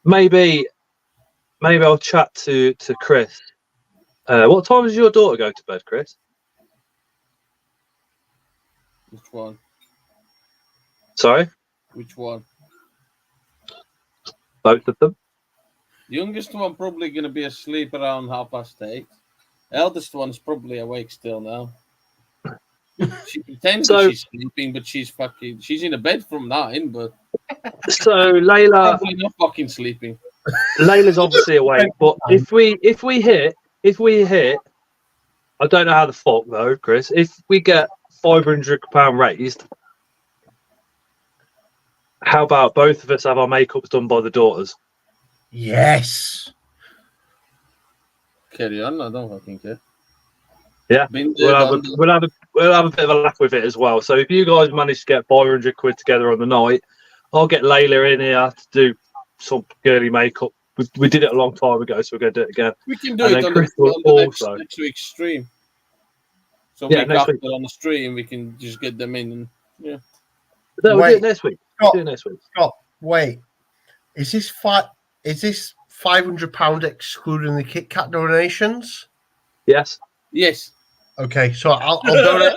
[SPEAKER 2] Maybe I'll chat to Chris. What time does your daughter go to bed, Chris?
[SPEAKER 1] Which one?
[SPEAKER 2] Sorry?
[SPEAKER 1] Which one?
[SPEAKER 2] Both of them?
[SPEAKER 1] The youngest one probably going to be asleep around 8:30. Eldest one's probably awake still now. She pretends that she's sleeping, but she's in a bed from 9, but
[SPEAKER 2] So Layla,
[SPEAKER 1] probably not fucking sleeping.
[SPEAKER 2] Layla's obviously awake, but if we hit, I don't know how the fuck though, Chris. If we get £500 raised, how about both of us have our makeups done by the daughters?
[SPEAKER 3] Yes.
[SPEAKER 1] Carry on, I don't fucking care.
[SPEAKER 2] Yeah, we'll have a bit of a laugh with it as well. So if you guys manage to get 500 quid together on the night, I'll get Layla in here to do some girly makeup. We did it a long time ago, so we're going to do it again.
[SPEAKER 1] We can do it on the next week's stream. So week after on the stream, we can just get them in. And, yeah.
[SPEAKER 2] No, we'll do it next week.
[SPEAKER 3] Scott, wait. Is this £500 excluding the Kit Kat donations?
[SPEAKER 2] Yes.
[SPEAKER 1] Yes.
[SPEAKER 3] Okay, so I'll donate.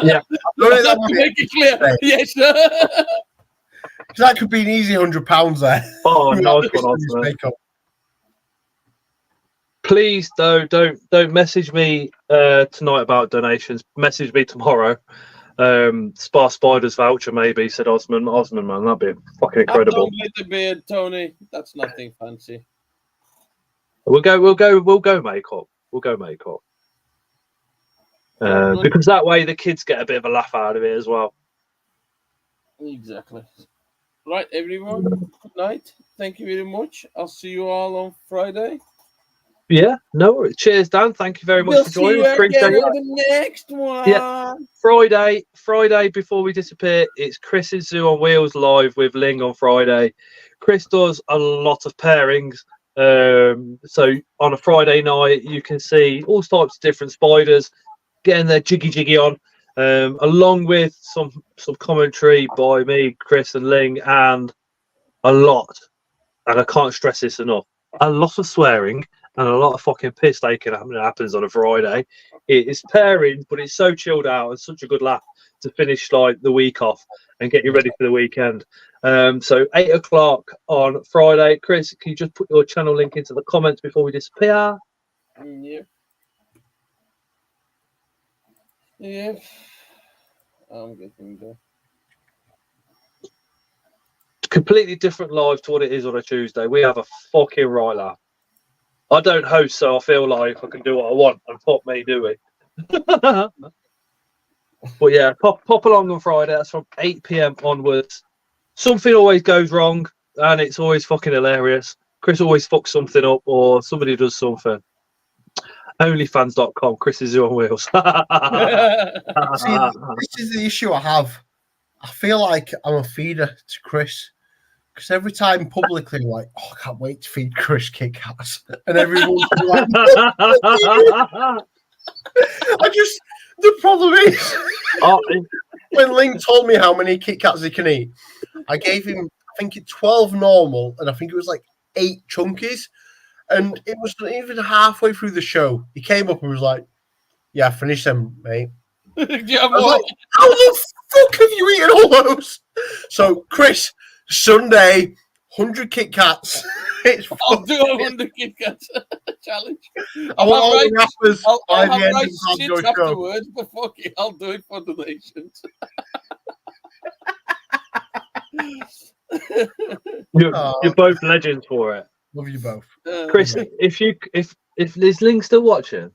[SPEAKER 2] Yeah.
[SPEAKER 3] I'll donate that
[SPEAKER 1] to make it clear. Yes.
[SPEAKER 3] Because that could be an easy £100 there.
[SPEAKER 2] Oh, nice one. Please don't message me tonight about donations. Message me tomorrow. Spar Spiders voucher maybe, said Osman. Osman, man, that'd be fucking incredible.
[SPEAKER 1] Don't let the beard, Tony. That's nothing fancy.
[SPEAKER 2] We'll go makeup. We'll go makeup. Because that way the kids get a bit of a laugh out of it as well.
[SPEAKER 1] Exactly. Right, everyone. Good night. Thank you very much. I'll see you all on Friday.
[SPEAKER 2] Yeah, no worries. Cheers, Dan. Thank you very much for joining.
[SPEAKER 1] Appreciate it. The next one.
[SPEAKER 2] Yeah, Friday before we disappear, it's Chris's Zoo on Wheels live with Ling on Friday. Chris does a lot of pairings. So on a Friday night, you can see all types of different spiders getting their jiggy on, along with some commentary by me, Chris, and Ling, and a lot. And I can't stress this enough. A lot of swearing and a lot of fucking piss taking happens on a Friday. It is pairing, but it's so chilled out and such a good laugh to finish like the week off and get you ready for the weekend. So 8 o'clock on Friday. Chris, can you just put your channel link into the comments before we disappear?
[SPEAKER 1] Yeah. I'm getting there.
[SPEAKER 2] Completely different live to what it is on a Tuesday. We have a fucking right laugh. I don't host, so I feel like I can do what I want, and fuck me, do we? But yeah, pop along on Friday. That's from 8 p.m. onwards. Something always goes wrong, and it's always fucking hilarious. Chris always fucks something up, or somebody does something. Onlyfans.com. Chris is on wheels.
[SPEAKER 3] See, this is the issue I have. I feel like I'm a feeder to Chris. Because every time publicly, I'm like, oh, I can't wait to feed Chris Kit Kats. And everyone's like, the problem is, when Ling told me how many Kit Kats he can eat, I gave him, I think, 12 normal, and I think it was like 8 chunkies. And it was even halfway through the show. He came up and was like, yeah, finish them, mate.
[SPEAKER 1] Yeah,
[SPEAKER 3] I was like, how the fuck have you eaten all those? So, Chris, Sunday, 100 Kit Kats.
[SPEAKER 1] I'll do a 100 Kit Kats challenge.
[SPEAKER 3] I want all the rappers
[SPEAKER 1] I'll
[SPEAKER 3] by the end
[SPEAKER 1] have
[SPEAKER 3] of the
[SPEAKER 1] shit
[SPEAKER 3] show.
[SPEAKER 1] afterwards, but fuck it, I'll do it for donations.
[SPEAKER 2] You're both legends for it.
[SPEAKER 3] Love you both.
[SPEAKER 2] Chris, if is Ling still watching?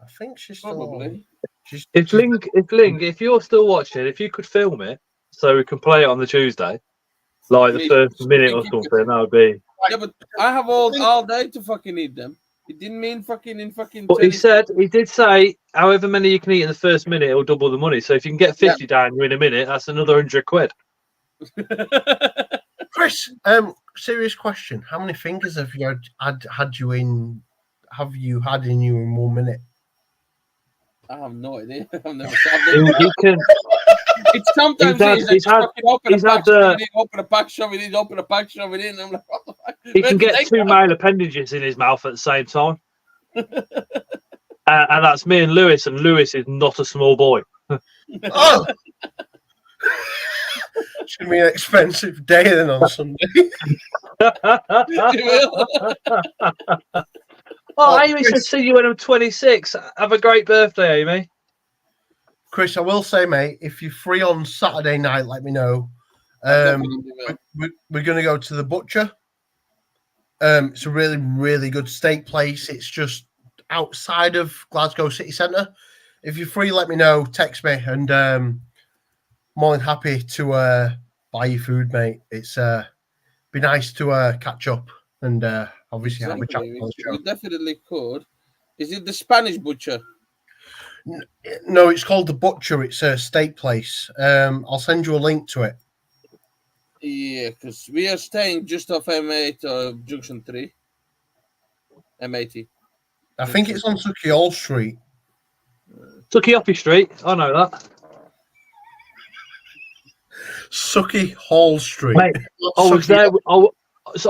[SPEAKER 3] I think she's
[SPEAKER 1] Probably.
[SPEAKER 2] If you're still watching, if you could film it so we can play it on the Tuesday, like the first minute or something, that would be.
[SPEAKER 1] Yeah, but I have all day to fucking eat them. He didn't mean fucking in fucking.
[SPEAKER 2] But he did say, however many you can eat in the first minute, it'll double the money. So if you can get 50 down in a minute, that's another 100 quid.
[SPEAKER 3] Chris, serious question. How many fingers have you had you in? Have you had in you in 1 minute?
[SPEAKER 1] I have no idea. I've never.
[SPEAKER 2] He can.
[SPEAKER 1] It's sometimes
[SPEAKER 2] he's had-
[SPEAKER 1] fucking open a
[SPEAKER 2] he's
[SPEAKER 1] pack,
[SPEAKER 2] had,
[SPEAKER 1] open a pack, shove it in, open a pack, shove it in. I'm like, what the fuck?
[SPEAKER 2] He
[SPEAKER 1] Where
[SPEAKER 2] can
[SPEAKER 1] did
[SPEAKER 2] get
[SPEAKER 1] they
[SPEAKER 2] 2
[SPEAKER 1] come?
[SPEAKER 2] male appendages in his mouth at the same time. And that's me and Lewis, and Lewis is not a small boy.
[SPEAKER 3] Oh, it's gonna be an expensive day then on Sunday.
[SPEAKER 2] Oh, Amy said, see you when I'm 26. Have a great birthday, Amy.
[SPEAKER 3] Chris, I will say, mate, if you're free on Saturday night, let me know. We're going to go to the Butcher. It's a really, really good steak place. It's just outside of Glasgow city centre. If you're free, let me know. Text me, and more than happy to buy you food, mate. It's be nice to catch up and obviously have a chat.
[SPEAKER 1] We definitely could. Is it the Spanish Butcher?
[SPEAKER 3] No, it's called the Butcher. It's a steak place. I'll send you a link to it.
[SPEAKER 1] Yeah, because we are staying just off M8 or Junction 3. M80.
[SPEAKER 3] I think it's on Sucky Hall Street.
[SPEAKER 2] Sucky Street. I know that.
[SPEAKER 3] Sucky Hall Street.
[SPEAKER 2] Mate, I was there. I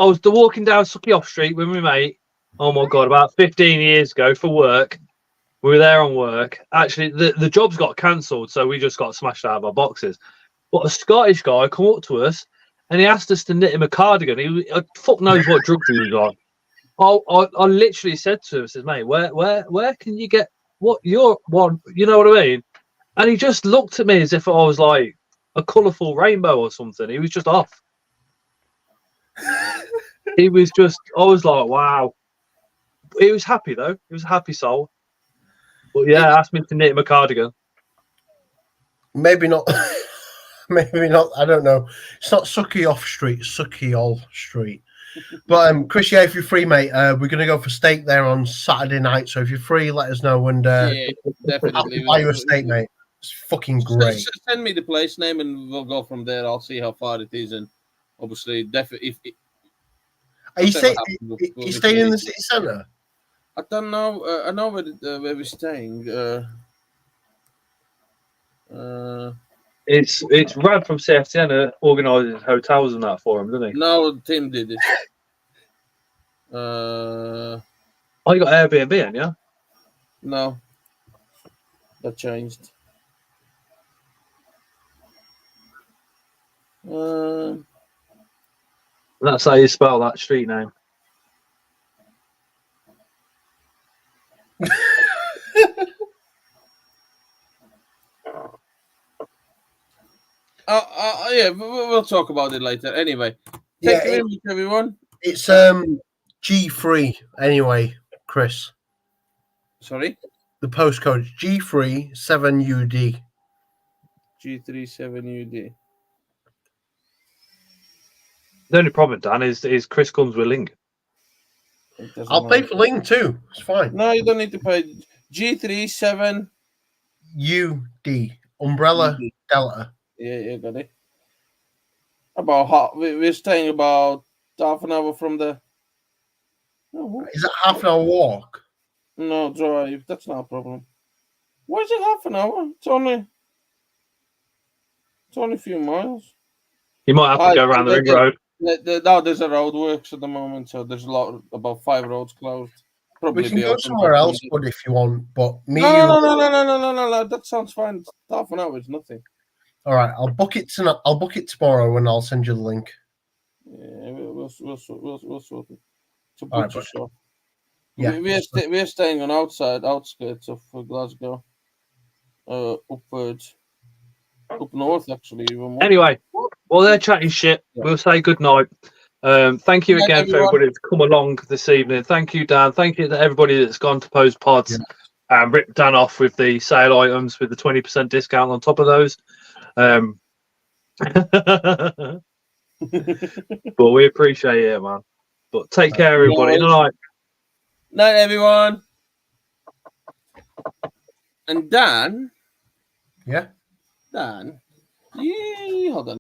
[SPEAKER 2] was walking down Sucky Street with my mate. Oh my god, about 15 years ago for work. We were there on work. Actually, the jobs got cancelled, so we just got smashed out of our boxes. But a Scottish guy come up to us and he asked us to knit him a cardigan. Fuck knows what drugs he was on. I literally said to him, I said, mate, where can you get what you're one? You know what I mean? And he just looked at me as if I was like a colourful rainbow or something. He was just off. He was just, I was like, wow. He was happy though. He was a happy soul. But yeah, asked me to knit him a cardigan.
[SPEAKER 3] Maybe not. Maybe not. I don't know. It's not Sucky Off Street, Sucky Hall Street. But Chris, yeah, if you're free, mate, we're gonna go for steak there on Saturday night. So if you're free, let us know. And
[SPEAKER 1] yeah, definitely.
[SPEAKER 3] I'll buy you a steak, mate. It's fucking great.
[SPEAKER 1] Send me the place name and we'll go from there. I'll see how far it is, and obviously, definitely.
[SPEAKER 3] Are you staying in the city centre?
[SPEAKER 1] I don't know. I know where we're staying.
[SPEAKER 2] It's Rad from CFTN organises hotels and that for him, doesn't he?
[SPEAKER 1] No, Tim did it.
[SPEAKER 2] Oh, you got Airbnb, haven't you?
[SPEAKER 1] No, that changed.
[SPEAKER 2] That's how you spell that street name.
[SPEAKER 1] Yeah, we'll talk about it later. Anyway, thank you very much, everyone.
[SPEAKER 3] It's G3 anyway, Chris.
[SPEAKER 1] Sorry?
[SPEAKER 3] The postcode is G3 7UD.
[SPEAKER 1] G37UD.
[SPEAKER 2] The only problem, Dan, is Chris comes with Ling.
[SPEAKER 3] I'll pay for Ling too. It's fine.
[SPEAKER 1] No, you don't need to pay. G37
[SPEAKER 3] UD. Umbrella Delta.
[SPEAKER 1] Yeah, got it. We're staying about half an hour from the.
[SPEAKER 3] Is it half an hour walk?
[SPEAKER 1] No, drive. That's not a problem. Why is it half an hour? It's only a few miles.
[SPEAKER 2] You might have to go around the ring road.
[SPEAKER 1] No, there's a road works at the moment, so there's about 5 roads closed. Probably
[SPEAKER 3] we can go somewhere else, bud, if you want. But me,
[SPEAKER 1] no. That sounds fine. Half an hour is nothing.
[SPEAKER 3] All right, I'll book it tonight. I'll book it tomorrow, and I'll send you the link.
[SPEAKER 1] Yeah, we'll sort it. It's a
[SPEAKER 3] All
[SPEAKER 1] butcher shop.
[SPEAKER 3] Yeah,
[SPEAKER 1] we're staying on outskirts of Glasgow, up north actually. Even more.
[SPEAKER 2] Anyway, while they're chatting shit, we'll say good night. Thank you again for everybody that's come along this evening. Thank you, Dan. Thank you to everybody that's gone to Post Pods and ripped Dan off with the sale items with the 20% discount on top of those. But we appreciate it, man. But take care, everybody. Good night.
[SPEAKER 1] Night, everyone. And Dan,
[SPEAKER 3] Yeah.
[SPEAKER 1] hold on.